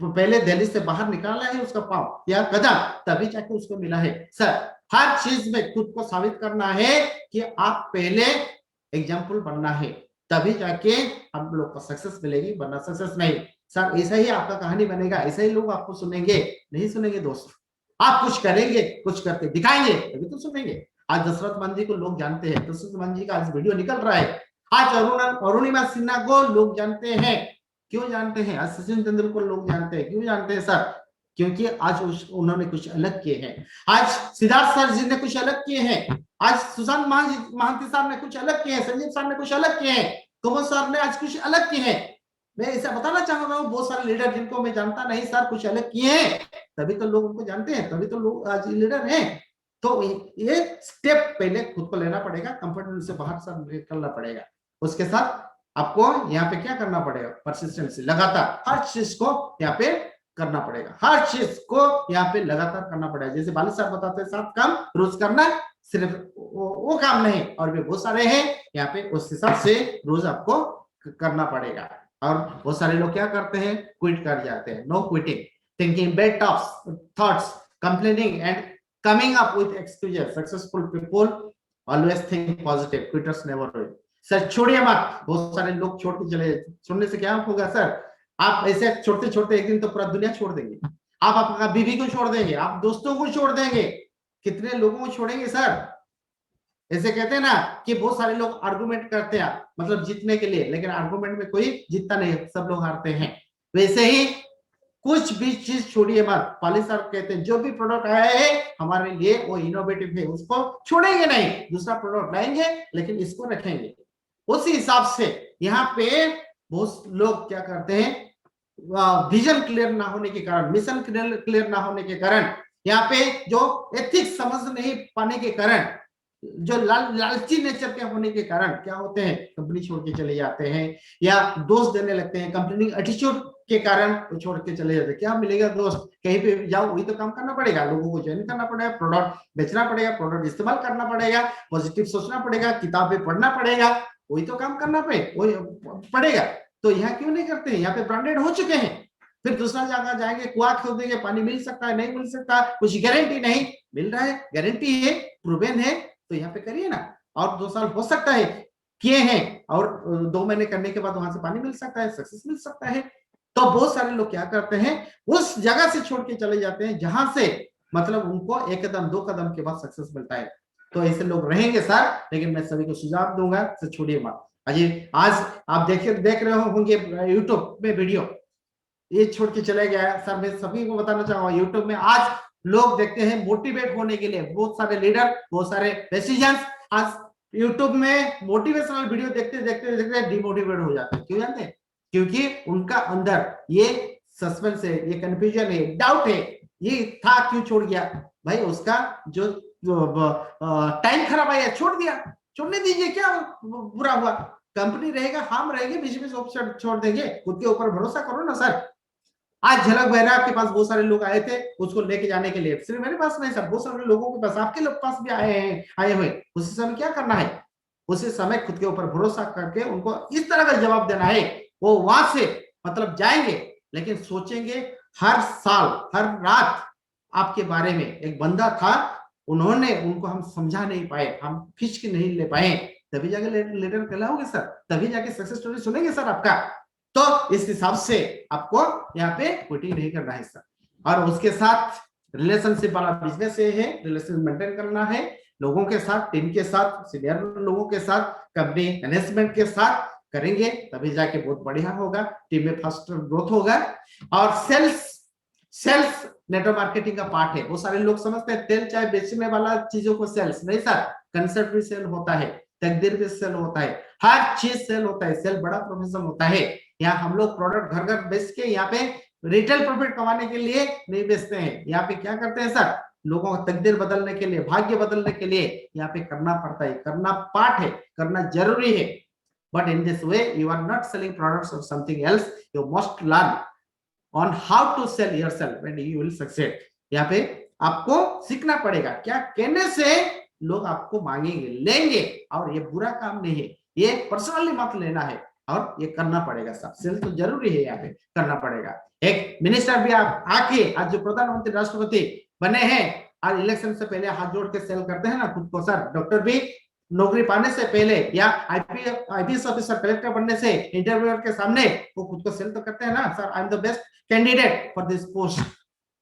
पहले दिल्ली से बाहर निकाला है उसका पांव या कदम, तभी जाके उसको मिला है। सर हर चीज में खुद को साबित करना है कि आप पहले एग्जाम्पल बनना है, तभी जाके हम लोग को सक्सेस मिलेगी, वरना सक्सेस नहीं। सर ऐसा ही आपका कहानी बनेगा, ऐसा ही लोग आपको सुनेंगे, नहीं सुनेंगे दोस्त। आप कुछ करेंगे, कुछ करके दिखाएंगे तभी तो सुनेंगे। आज दशरथ मंजी को लोग जानते हैं, दशरथ मंजी का आज वीडियो निकल रहा है। आज अरुणिमा सिन्हा को लोग जानते हैं। क्यों जानते हैं? आज सचिन तेंदुलकर लोग जानते हैं। क्यों जानते हैं सर? क्योंकि आज उन्होंने कुछ अलग किए हैं। आज सिद्धार्थ सर जी ने कुछ अलग किए हैं, आज सुशांत महांती साहब ने कुछ अलग किए हैं, संजीव साहब ने कुछ अलग किए हैं, कुमार सर ने आज कुछ अलग किए हैं। मैं ऐसा बताना चाहूंगा, बहुत सारे लीडर जिनको मैं जानता नहीं, सर कुछ अलग किए हैं, तभी तो लोग उनको जानते हैं, तभी तो लोग आज लीडर हैं। तो ये स्टेप पहले खुद को लेना पड़ेगा, कंफर्ट जोन से बाहर सब निकलना पड़ेगा। उसके साथ आपको यहाँ पे क्या करना पड़ेगा, परसिस्टेंसी, लगातार हर चीज को यहाँ पे करना पड़ेगा, हर चीज को यहाँ पे लगातार करना पड़ेगा। जैसे बाली साहब बताते हैं 7 काम रोज करना, सिर्फ वो काम नहीं और भी बहुत सारे हैं यहाँ पे, उस हिसाब से रोज आपको करना पड़ेगा। और बहुत सारे लोग क्या करते हैं, क्विट कर जाते हैं। No quitting, thinking bad thoughts, complaining and coming up with excuses. Successful people always think positive, quitters never will. Sir छोड़िए मत, बहुत सारे लोग छोड़ के चले, छोड़ने से क्या होगा सर? आप ऐसे छोड़ते छोड़ते एक दिन तो पूरा दुनिया छोड़ देंगे। आप अपना बीवी को छोड़ देंगे, आप दोस्तों को छोड़ देंगे, कितने लोगों को छोड़ेंगे सर? ऐसे कहते हैं ना कि बहुत सारे लोग आर्गुमेंट करते हैं मतलब जीतने के लिए, लेकिन आर्गुमेंट में कोई जीतता नहीं, सब लोग हारते हैं। वैसे ही कुछ भी चीज छोड़िए मत। पाली साहब कहते हैं जो भी प्रोडक्ट आया है हमारे लिए वो इनोवेटिव है, उसको छोड़ेंगे नहीं, दूसरा प्रोडक्ट लाएंगे लेकिन इसको रखेंगे। उसी हिसाब से यहाँ पे बहुत लोग क्या करते हैं, विजन क्लियर ना होने के कारण, मिशन क्लियर ना होने के कारण, यहाँ पे जो एथिक्स समझ नहीं पाने के कारण, जो लालची नेचर के होने के कारण क्या होते हैं, कंपनी छोड़ के चले जाते हैं या दोस्त देने लगते हैं। कंपनी एटीट्यूड के कारण वो छोड़ के चले जाते हैं। क्या मिलेगा दोस्त, कहीं पे जाओ वही तो काम करना पड़ेगा, लोगों को ज्वाइन करना पड़ेगा, प्रोडक्ट बेचना पड़ेगा, प्रोडक्ट इस्तेमाल करना पड़ेगा, पॉजिटिव सोचना पड़ेगा, किताबें पढ़ना पड़ेगा, वही तो काम करना पड़ेगा। तो यहाँ क्यों नहीं करते हैं? यहाँ पे ब्रांडेड हो चुके हैं, फिर दूसरा जगह जाएंगे, कुआं खोदेंगे, पानी मिल सकता है, नहीं मिल सकता, कुछ गारंटी नहीं, मिल रहा है, गारंटी है, प्रूवन है, तो यहाँ पे करिए ना। और 2 साल हो सकता है किए हैं और 2 महीने करने के बाद वहां से पानी मिल सकता है, सक्सेस मिल सकता है। तो बहुत सारे लोग क्या करते हैं, उस जगह से छोड़ के चले जाते हैं जहां से मतलब उनको 1 कदम 2 कदम के बाद सक्सेस मिलता है। तो ऐसे लोग रहेंगे सर, लेकिन मैं सभी को सुझाव दूंगा से छोड़िए मत। अजय आज आप देख रहे होंगे यूट्यूब में वीडियो, ये छोड़ के चले गया सर। मैं सभी को बताना चाहूंगा, यूट्यूब में आज लोग देखते हैं मोटिवेट होने के लिए, बहुत सारे लीडर, बहुत सारे डिसीजंस आज यूट्यूब में मोटिवेशनल वीडियो देखते देखते डिमोटिवेट हो जाते हैं। क्यों जानते हैं? क्योंकि उनका अंदर ये सस्पेंस है, ये कंफ्यूजन है, डाउट है, ये था क्यों छोड़ गया भाई, उसका जो टाइम खराब आया, छोड़ दिया, छोड़ने दीजिए, क्या बुरा हुआ? कंपनी रहेगा, हम रहेंगे, बीच में छोड़ देंगे, खुद के ऊपर भरोसा करो ना सर। आज झलक बहरा के पास बहुत सारे लोग आए थे उसको लेके जाने के लिए, सिर्फ मेरे पास नहीं सर, बहुत सारे लोगों के पास, आपके लोग पास भी आए हुए, उस समय क्या करना है, उसी समय खुद के ऊपर भरोसा करके उनको इस तरह का जवाब देना है। वो वहां से मतलब जाएंगे, लेकिन सोचेंगे हर साल हर रात आपके बारे में। एक बंदा था, उन्होंने उनको हम समझा नहीं पाए, हम खींच के नहीं ले पाए, तभी जाके लीडर कहलाओगे सर, तभी जाके सक्सेस स्टोरी सुनेंगे सर आपका। तो इस हिसाब से आपको यहाँ पे क्विटिंग नहीं करना है सर। और उसके साथ रिलेशनशिप वाला बिजनेस है, रिलेशन मेंटेन करना है लोगों के साथ, टीम के साथ, सीनियर लोगों के साथ, कंपनी मैनेजमेंट के साथ करेंगे, तभी जाके बहुत बढ़िया होगा, टीम में फास्टर ग्रोथ होगा। और सेल्स नेटवर्क मार्केटिंग का पार्ट है। वो सारे लोग समझते हैं तेल चाय बेचने वाला चीजों को सेल्स नहीं सर, कंसेप्ट भी सेल होता है, तकदीर भी सेल होता है, हर चीज सेल होता है। सेल बड़ा प्रोफेशन होता है। यहाँ हम लोग प्रोडक्ट घर घर बेच के यहाँ पे रिटेल प्रॉफिट कमाने के लिए नहीं बेचते हैं। यहाँ पे क्या करते हैं सर, लोगों का तकदीर बदलने के लिए, भाग्य बदलने के लिए यहाँ पे करना पड़ता है, करना पार्ट है, करना जरूरी है। But in this way you are not selling products और something else, you must learn on how to sell yourself when you will succeed. यहाँ पे आपको सीखना पड़ेगा क्या कहने से लोग आपको मांगेंगे, लेंगे। और ये बुरा काम नहीं है, ये पर्सनली मत लेना है, और ये करना पड़ेगा सब। सेल तो जरूरी है, यहाँ पे करना पड़ेगा। एक मिनिस्टर भी आप आके आज जो प्रधानमंत्री राष्ट्रपति बने हैं, आज इलेक्शन से पहले हाथ जोड़ के सेल करते हैं ना खुद को सर। डॉक्टर भी नौकरी पाने से पहले या आईपीएस ऑफिसर, कलेक्टर बनने से इंटरव्यूअर के सामने वो खुद को सेल तो करते हैं ना sir, I am the best candidate for this post.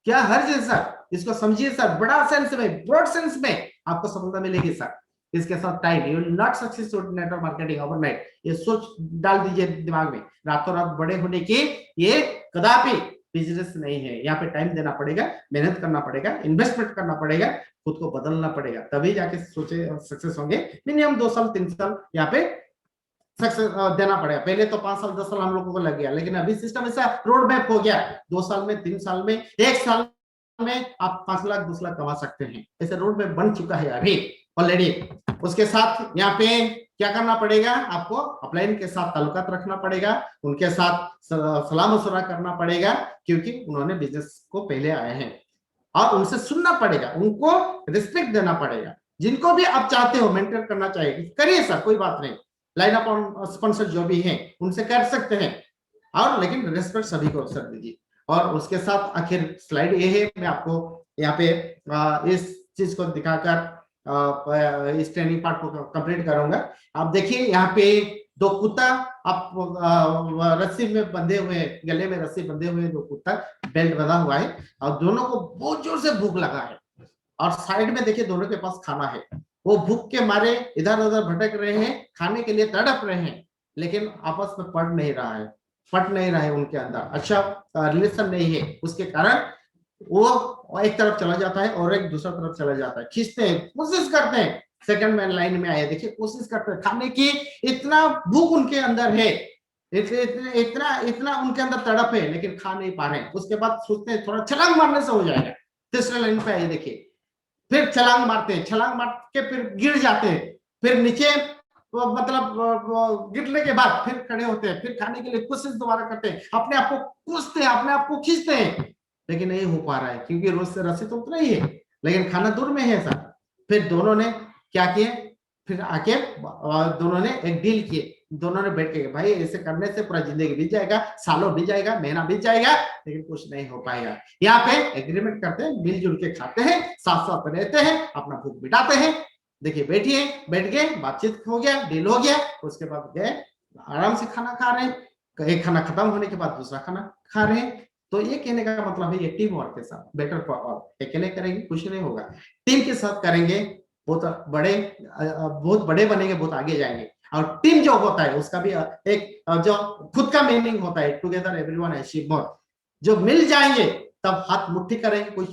क्या हर चीज सर, इसको समझिए सर, बड़ा सेंस में, ब्रॉड सेंस में आपको सफलता मिलेगी सर। इसके साथ time, you will not success with network marketing overnight. ये सोच डाल दीजिए दिमाग में, रातों रात बड़े होने की ये कदापि बिजनेस नहीं है। यहाँ पे टाइम देना पड़ेगा, मेहनत करना पड़ेगा, इन्वेस्टमेंट करना पड़ेगा, खुद को बदलना पड़ेगा, तभी जाके सोचे सक्सेस होंगे। मिनिमम 2 साल 3 साल यहाँ पे सक्सेस देना पड़ेगा। पहले तो 5 साल 10 साल हम लोगों को लग गया, लेकिन अभी सिस्टम ऐसा रोड मैप हो गया, 2 साल में, 3 साल में, 1 साल में आप 5 लाख 10 लाख कमा सकते हैं। ऐसे रोड मैप बन चुका है अभी ऑलरेडी। उसके साथ यहाँ पे क्या करना पड़ेगा, आपको अपलाइन के साथ ताल्लुकात रखना पड़ेगा, उनके साथ सलाह मशवरा करना पड़ेगा, क्योंकि उन्होंने बिजनेस को पहले आए हैं, और उनसे सुनना पड़ेगा, उनको रिस्पेक्ट देना पड़ेगा। जिनको भी आप चाहते हो मेंटर करना चाहिए, करिए सर, कोई बात नहीं। लाइन अप स्पॉन्सर जो भी हैं उनसे कर सकते हैं, और लेकिन रिस्पेक्ट सभी को सर दीजिए। और उसके साथ आखिर स्लाइड ये है, मैं आपको यहाँ पे इस चीज को दिखाकर इस ट्रेनिंग पार्ट को कंप्लीट करूंगा। आप देखिए यहाँ पे 2 कुत्ता आप रस्सी में बंधे हुए, गले में रस्सी बंधे हुए 2 कुत्ता, बेल्ट बंधा हुआ है, और दोनों को बहुत जोर से भूख लगा है, और साइड में देखिए दोनों के पास खाना है। वो भूख के मारे इधर उधर भटक रहे हैं, खाने के लिए तड़प रहे हैं, लेकिन आपस में पट नहीं रहा है उनके अंदर, अच्छा रिलेशन नहीं है। उसके कारण वो एक तरफ चला जाता है और एक दूसरा तरफ चला जाता है, खींचते हैं, कोशिश करते हैं, सेकंड मैन लाइन में आए, देखिए कोशिश करते हैं खाने की, इतना भूख उनके अंदर है, इतना उनके अंदर तड़प है, लेकिन खा नहीं पा रहे हैं। उसके बाद सोचते हैं थोड़ा छलांग मारने से हो जाएगा। तीसरे लाइन पे आइए, देखिए फिर छलांग मारते हैं, छलांग मार के फिर गिर जाते हैं, फिर नीचे मतलब गिरने के बाद फिर खड़े होते हैं, फिर खाने के लिए कोशिश दोबारा करते हैं, अपने आप को कूदते हैं, अपने आप को खींचते हैं, लेकिन नहीं हो पा रहा है, क्योंकि रोज से रस्सी तो उतना ही है, लेकिन खाना दूर में है सर। फिर दोनों ने क्या किए, फिर आके दोनों ने एक डील किए, दोनों ने बैठ के, भाई ऐसे करने से पूरा जिंदगी बीत जाएगा, सालों बीत जाएगा, महीना बीत जाएगा, लेकिन कुछ नहीं हो पाएगा। यहाँ पे एग्रीमेंट करते हैं, मिलजुल के खाते हैं, साथ साथ रहते हैं, अपना भूख मिटाते हैं। देखिए बैठिए, बैठ गए, बातचीत हो गया, डील हो गया, उसके बाद गए आराम से खाना खा रहे हैं, एक खाना खत्म होने के बाद दूसरा खाना खा रहे हैं। तो ये कहने का मतलब है, ये टीम वर्क के साथ बेटर फॉर ऑल। अकेले करेंगे कुछ नहीं होगा, टीम के साथ करेंगे बहुत बड़े बनेंगे, बहुत आगे जाएंगे। और टीम जो होता है उसका भी एक जो खुद का मीनिंग होता है, टुगेदर एवरीवन अचीव मोर। जो मिल जाएंगे तब हाथ मुट्ठी करेंगे, कुछ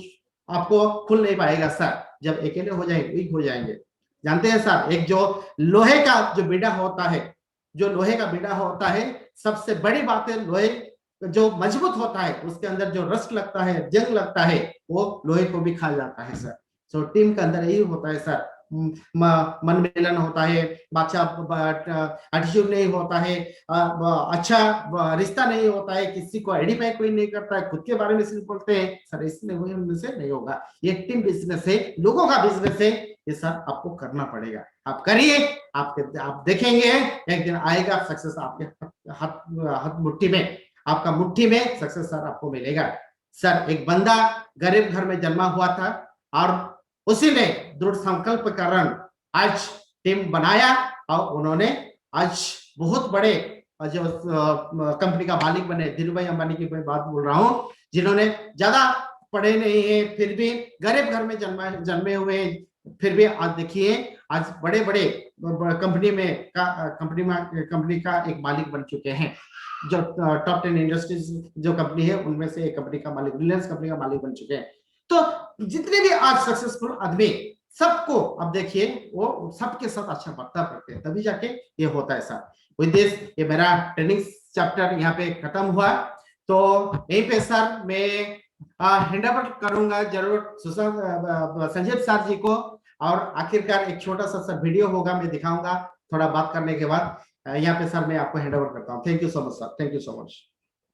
आपको खुल नहीं पाएगा सर। जब अकेले हो जाएंगे, वीक हो जाएंगे। जानते हैं सर, एक जो लोहे का जो बीड़ा होता है, सबसे बड़ी बात है, लोहे जो मजबूत होता है उसके अंदर जो रस्ट लगता है, जंग लगता है, वो लोहे को भी खा जाता है सर। सो टीम के अंदर यही होता है सर, मन मिलन होता है, अच्छा एटीट्यूड नहीं होता है, अच्छा रिश्ता नहीं होता है, किसी को आइडेंटिफाई कोई नहीं करता है, खुद के बारे में सिर्फ बोलते हैं सर, इसमें वही उनमें से नहीं होगा। ये टीम बिजनेस है, लोगों का बिजनेस है, ये सर आपको करना पड़ेगा। आप करिए, आप देखेंगे एक दिन आएगा सक्सेस आपके हाथ मुट्ठी में, आपका मुट्ठी में सक्सेस सर आपको मिलेगा। सर एक बंदा गरीब घर में जन्मा हुआ था और उसी ने दृढ़ संकल्प के कारण आज टीम बनाया और उन्होंने आज बहुत बड़े जो कंपनी का मालिक बने। धीरू भाई अंबानी की मैं बात बोल रहा हूँ, जिन्होंने ज्यादा पढ़े नहीं है फिर भी गरीब घर में जन्मे हुए हैं, फिर भी आज देखिए आज बड़े बड़े कंपनी का एक मालिक बन चुके हैं। जो टॉप 10 इंडस्ट्रीज जो कंपनी है उनमें से एक कंपनी का मालिक, रिलायंस कंपनी का मालिक बन चुके हैं। तो जितने भी आज सक्सेसफुल आदमी, सबको अब देखिए वो सबके साथ अच्छा बर्ताव करते हैं, तभी जाके ये होता है सर। विद दिस ये मेरा ट्रेनिंग चैप्टर यहाँ पे खत्म हुआ। तो यहीं पे सर मैं हैंड ओवर करूंगा जरूर संजीव सर जी को, और आखिरकार एक छोटा सा सर वीडियो होगा, मैं दिखाऊंगा थोड़ा बात करने के बाद। यहाँ पे सर मैं आपको हैंड ओवर करता हूँ। Thank you so much sir, thank you so much.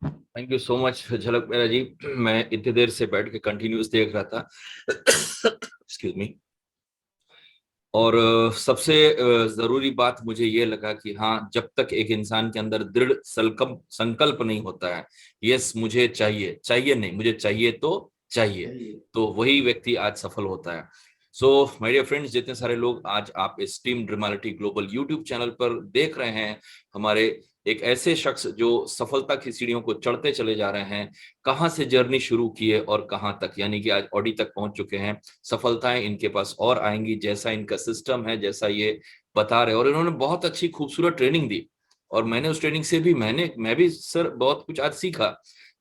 Thank you so much झलक मेरा जी। मैं इतनी देर से बैठ के कंटिन्यूस देख रहा था, एक्सक्यूज मी। और सबसे जरूरी बात मुझे ये लगा कि हाँ, जब तक एक इंसान के अंदर दृढ़ संकल्प नहीं होता है, यस मुझे चाहिए, चाहिए नहीं मुझे चाहिए तो चाहिए, तो वही व्यक्ति आज सफल होता है। सो माय डियर फ्रेंड्स, जितने सारे लोग आज आप इस टीम ड्रीमालिटी ग्लोबल यूट्यूब चैनल पर देख रहे हैं, हमारे एक ऐसे शख्स जो सफलता की सीढ़ियों को चढ़ते चले जा रहे हैं, कहां से जर्नी शुरू किए और कहां तक, यानी कि आज ऑडी तक पहुंच चुके हैं। सफलताएं इनके पास और आएंगी, जैसा इनका सिस्टम है, जैसा ये बता रहे, और इन्होंने बहुत अच्छी खूबसूरत ट्रेनिंग दी, और मैंने उस ट्रेनिंग से भी मैं भी सर बहुत कुछ आज सीखा।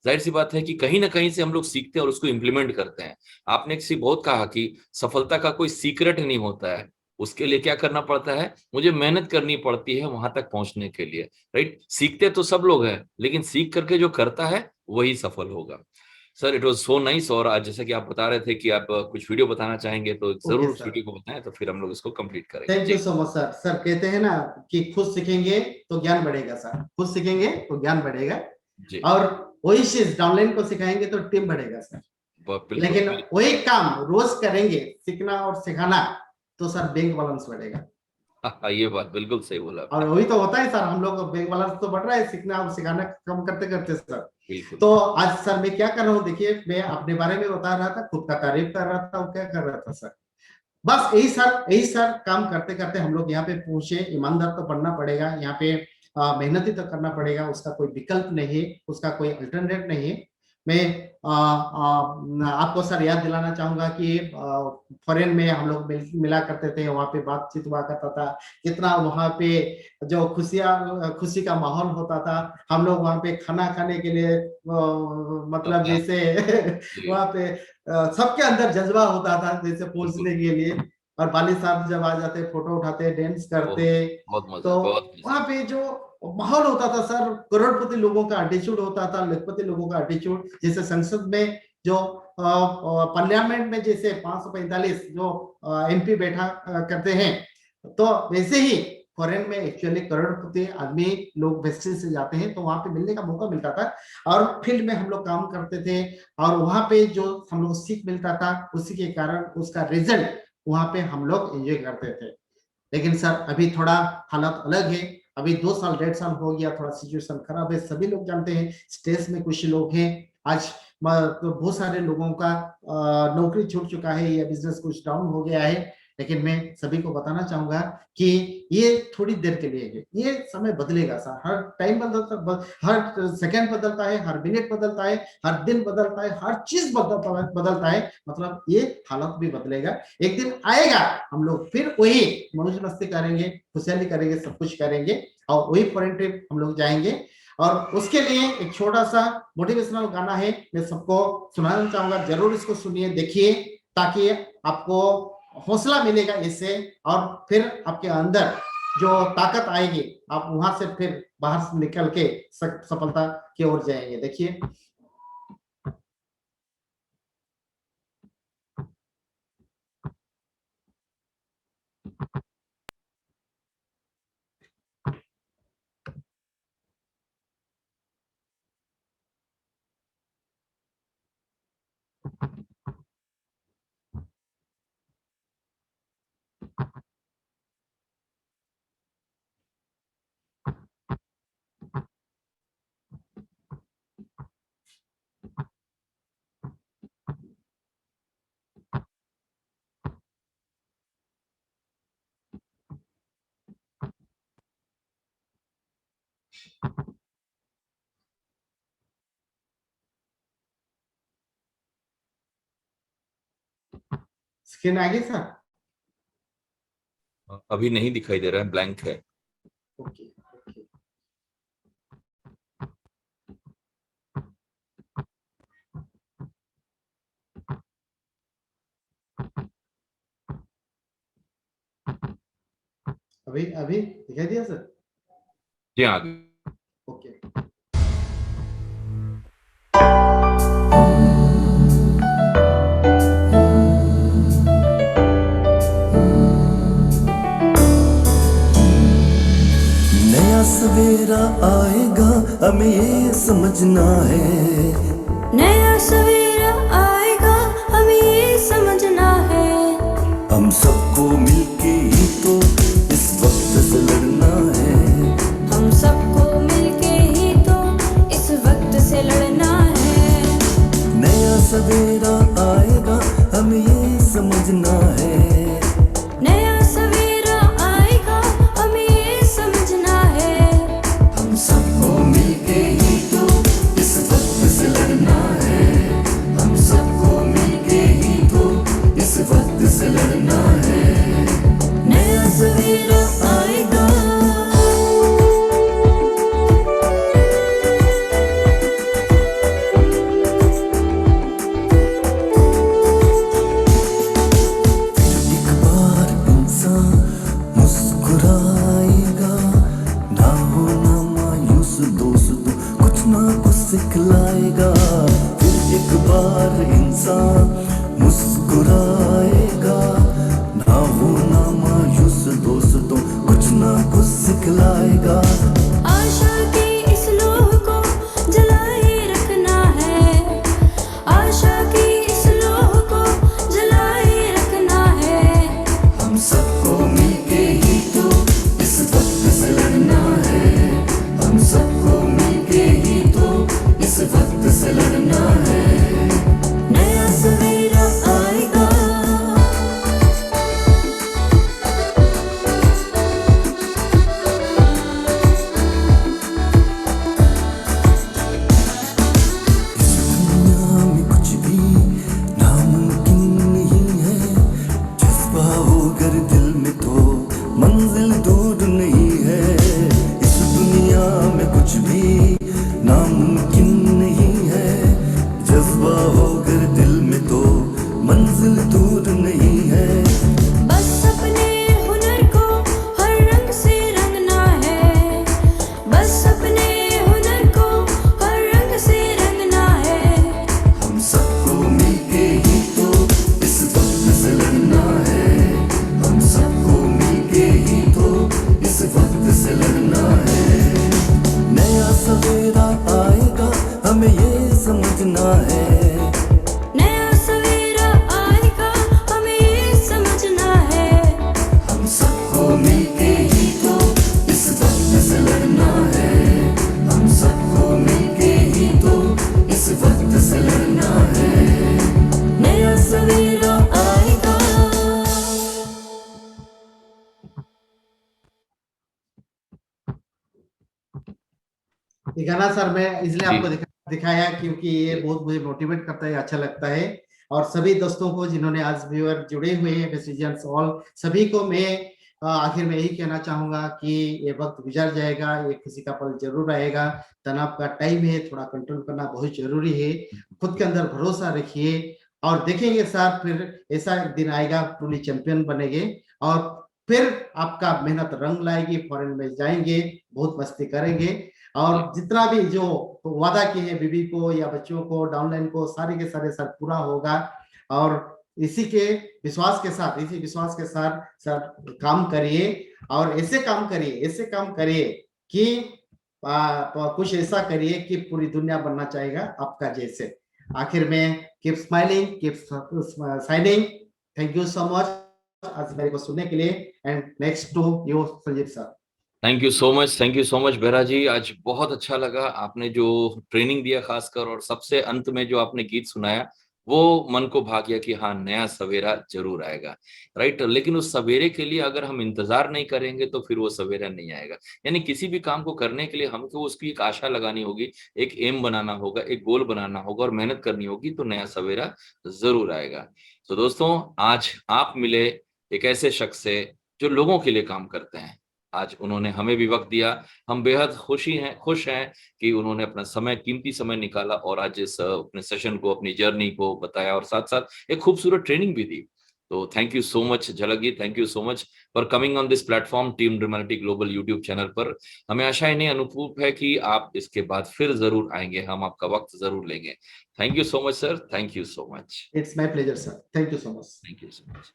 जाहिर सी बात है कि कहीं ना कहीं से हम लोग सीखते हैं और उसको इम्प्लीमेंट करते हैं। आपने किसी बहुत कहा कि सफलता का कोई सीक्रेट नहीं होता है, उसके लिए क्या करना पड़ता है, मुझे मेहनत करनी पड़ती है वहां तक पहुंचने के लिए, राइट। सीखते तो सब लोग हैं, लेकिन सीख करके जो करता है वही सफल होगा। Sir it was so nice. और आज जैसा कि आप बता रहे थे कि आप कुछ वीडियो बताना चाहेंगे, तो जरूर उस वीडियो को बताएं, तो फिर हम लोग इसको कंप्लीट करेंगे। Thank you so much sir. Sir कहते हैं ना कि खुद सीखेंगे तो ज्ञान बढ़ेगा सर, खुद सीखेंगे तो ज्ञान बढ़ेगा, जी, और वही चीज डाउनलाइन को सिखाएंगे तो टीम बढ़ेगा सर। लेकिन बिल्कुल वही काम रोज करेंगे, सीखना और सिखाना, तो सर बैंक बैलेंस बढ़ेगा। हाँ, ये बात बिल्कुल सही बोला और आपने। वही तो होता है सर, हम लोग बैंक बैलेंस तो बढ़ रहा है, सीखना और सिखाना कम करते करते सर। बिल्कुल तो आज सर मैं क्या कर रहा हूँ, देखिए मैं अपने बारे में बता रहा था, खुद का तारीफ कर रहा था, और क्या कर रहा था सर, बस यही सर काम करते करते हम लोग यहाँ पे पहुंचे। ईमानदार तो बनना पड़ेगा यहाँ पे, मेहनती तो करना पड़ेगा, उसका कोई विकल्प नहीं है, उसका कोई अल्टरनेट नहीं है। मैं आपको सर याद दिलाना चाहूंगा कि फॉरेन में हम लोग मिला करते थे, वहां पे बातचीत हुआ करता था, कितना वहां पे जो खुशी का माहौल होता था। हम लोग वहां पे खाना खाने के लिए मतलब जैसे वहां पे सबके अंदर जज्बा होता था जैसे पहुंचने के लिए, और बाली साहब जब आ जाते, फोटो उठाते, डांस करते, बहुत मजा, तो बहुत मजा। वहां पे जो माहौल होता था सर, करोड़पति लोगों का एटीट्यूड होता था, लखपति लोगों का एटीट्यूड। जैसे संसद में जो पार्लियामेंट में जैसे 545 जो एमपी बैठा करते हैं, तो वैसे ही फॉरेन में एक्चुअली करोड़पति आदमी लोग वेस्टर्न से जाते हैं, तो वहां पे मिलने का मौका मिलता था, और फील्ड में हम लोग काम करते थे, और वहां पे जो हम लोग सीख मिलता था, उसी के कारण उसका रिजल्ट वहां पे हम लोग एंजॉय करते थे। लेकिन सर अभी थोड़ा हालत अलग है, अभी 2 साल 1.5 साल हो गया, थोड़ा सिचुएशन खराब है, सभी लोग जानते हैं। स्ट्रेस में कुछ लोग हैं आज, तो बहुत सारे लोगों का नौकरी छूट चुका है, या बिजनेस कुछ डाउन हो गया है। लेकिन मैं सभी को बताना चाहूंगा कि ये थोड़ी देर के लिए है, ये समय बदलेगा सर, हर टाइम बदलता, हर सेकंड बदलता है, हर मिनट बदलता है, हर दिन बदलता है, हर चीज बदलता है, मतलब ये हालत भी बदलेगा। एक दिन आएगा हम लोग फिर वही मौज मस्ती करेंगे, खुशहाली करेंगे, सब कुछ करेंगे, और वही फॉरेन ट्रिप हम लोग जाएंगे। और उसके लिए एक छोटा सा मोटिवेशनल गाना है, मैं सबको सुनाना चाहूंगा, जरूर इसको सुनिए, देखिए, ताकि आपको हौसला मिलेगा इससे, और फिर आपके अंदर जो ताकत आएगी, आप वहां से फिर बाहर से निकल के सफलता की ओर जाएंगे। देखिए, स्क्रीन आ गई सर? अभी नहीं दिखाई दे रहा है, ब्लैंक है। Okay okay. अभी अभी दिखाई दिया सर? जी हाँ, आ गई। ओके। नया सवेरा आएगा हमें ये समझना है, नया सवेरा आएगा हमें ये समझना है, हम सबको मिलके ही तो इस वक्त से लड़ना है, हम सबको मिलके ही तो इस वक्त से लड़ना है, नया सवेरा आएगा हमें ये समझना है, नया सवेरा आएगा हमें ये समझना है, हम सबको मिलके ही तो इस वक्त से लड़ना है, हम सबको मिलके ही तो इस वक्त से लड़ना है, नया सवेरा आएगा। एक बार इंसान मुस्कुराएगा, ना हो ना मायूस दोस्तों कुछ ना कुछ सिखलाएगा, फिर एक बार इंसान मुस्कुराएगा, ना हो ना मायूस दोस्तों कुछ ना कुछ सिखलाएगा, आशा की इस लोह को जलाए रखना है, आशा की इस लोह को जलाए रखना है, हम सबको मिलके ही तो इस वक्त से लड़ना है, हम सबको मिलके ही तो इस वक्त से लड़ना है, नया सवेरा आएगा। दुनिया में कुछ भी नामुमकिन नहीं है, जज्बा हो अगर दिल में तो मंजिल दूर नहीं है, इस दुनिया में कुछ भी नामुमकिन नहीं है, जज्बा हो अगर दिल में तो मंजिल दूर नहीं है, बस अपने हुनर को हर रंग से रंगना है, बस अपने हुनर को हर रंग से रंगना है, हम सबको मिलके ही तो इस वक्त से लड़ना है, हम सबको मिलके ही तो इस वक्त से लड़ना है, नया सवेरा आएगा हमें ये समझना है, नया सवेरा आएगा हमें ये समझना है, हम सबको मिलके ही तो इस वक्त से लड़ना है, हम सबको मिलके ही तो इस वक्त से लड़ना है, नया सवेरा आएगा। ये गाना सर मैं इसलिए जी। आपको दिखाया क्योंकि ये बहुत मुझे मोटिवेट करता है, अच्छा लगता है, और सभी दोस्तों को जिन्होंने आज व्यूअर जुड़े हुए हैं, डिसीजंस ऑल सभी को मैं आखिर में यही कहना चाहूंगा कि ये वक्त गुजर जाएगा, ये किसी का पल जरूर आएगा, तनाव का टाइम है, थोड़ा कंट्रोल करना बहुत जरूरी है, खुद के अंदर भरोसा रखिए और देखेंगे सर फिर ऐसा एक दिन आएगा ट्रूली चैंपियन बनेंगे और फिर आपका मेहनत रंग लाएगी, फॉरेन में जाएंगे, बहुत मस्ती करेंगे और जितना भी जो वादा किए हैं बीबी को या बच्चों को डाउनलाइन को सारे के सारे सर पूरा होगा और इसी विश्वास के साथ सर काम करिए और ऐसे काम करिए कि कुछ ऐसा करिए कि पूरी दुनिया बनना चाहेगा आपका जैसे। आखिर में keep smiling, keep shining. Thank you so much आज मेरे को सुनने के लिए and next to you Sanjeev sir. Thank you so much Behera ji. आज बहुत अच्छा लगा, आपने जो ट्रेनिंग दिया खासकर और सबसे अंत में जो आपने गीत सुनाया वो मन को भा गया कि हाँ नया सवेरा जरूर आएगा, राइट। लेकिन उस सवेरे के लिए अगर हम इंतजार नहीं करेंगे तो फिर वो सवेरा नहीं आएगा। यानी किसी भी काम को करने के लिए हमको उसकी एक आशा लगानी होगी, एक एम बनाना होगा, एक गोल बनाना होगा और मेहनत करनी होगी, तो नया सवेरा जरूर आएगा। तो दोस्तों, आज आप मिले एक ऐसे शख्स से जो लोगों के लिए काम करते हैं। आज उन्होंने हमें भी वक्त दिया, हम बेहद खुश हैं कि उन्होंने अपना समय, कीमती समय निकाला और आज इस अपने सेशन को, अपनी जर्नी को बताया और साथ साथ एक खूबसूरत ट्रेनिंग भी दी। तो thank you so much Jhalak ji, thank you so much for coming on this platform team Dreamerlity global YouTube channel पर। हमें आशा इन्हें अनुभूत है कि आप इसके बाद फिर जरूर आएंगे, हम आपका वक्त जरूर लेंगे। Thank you so much sir, thank you so much, it's my pleasure sir, thank you so much. Thank you so much.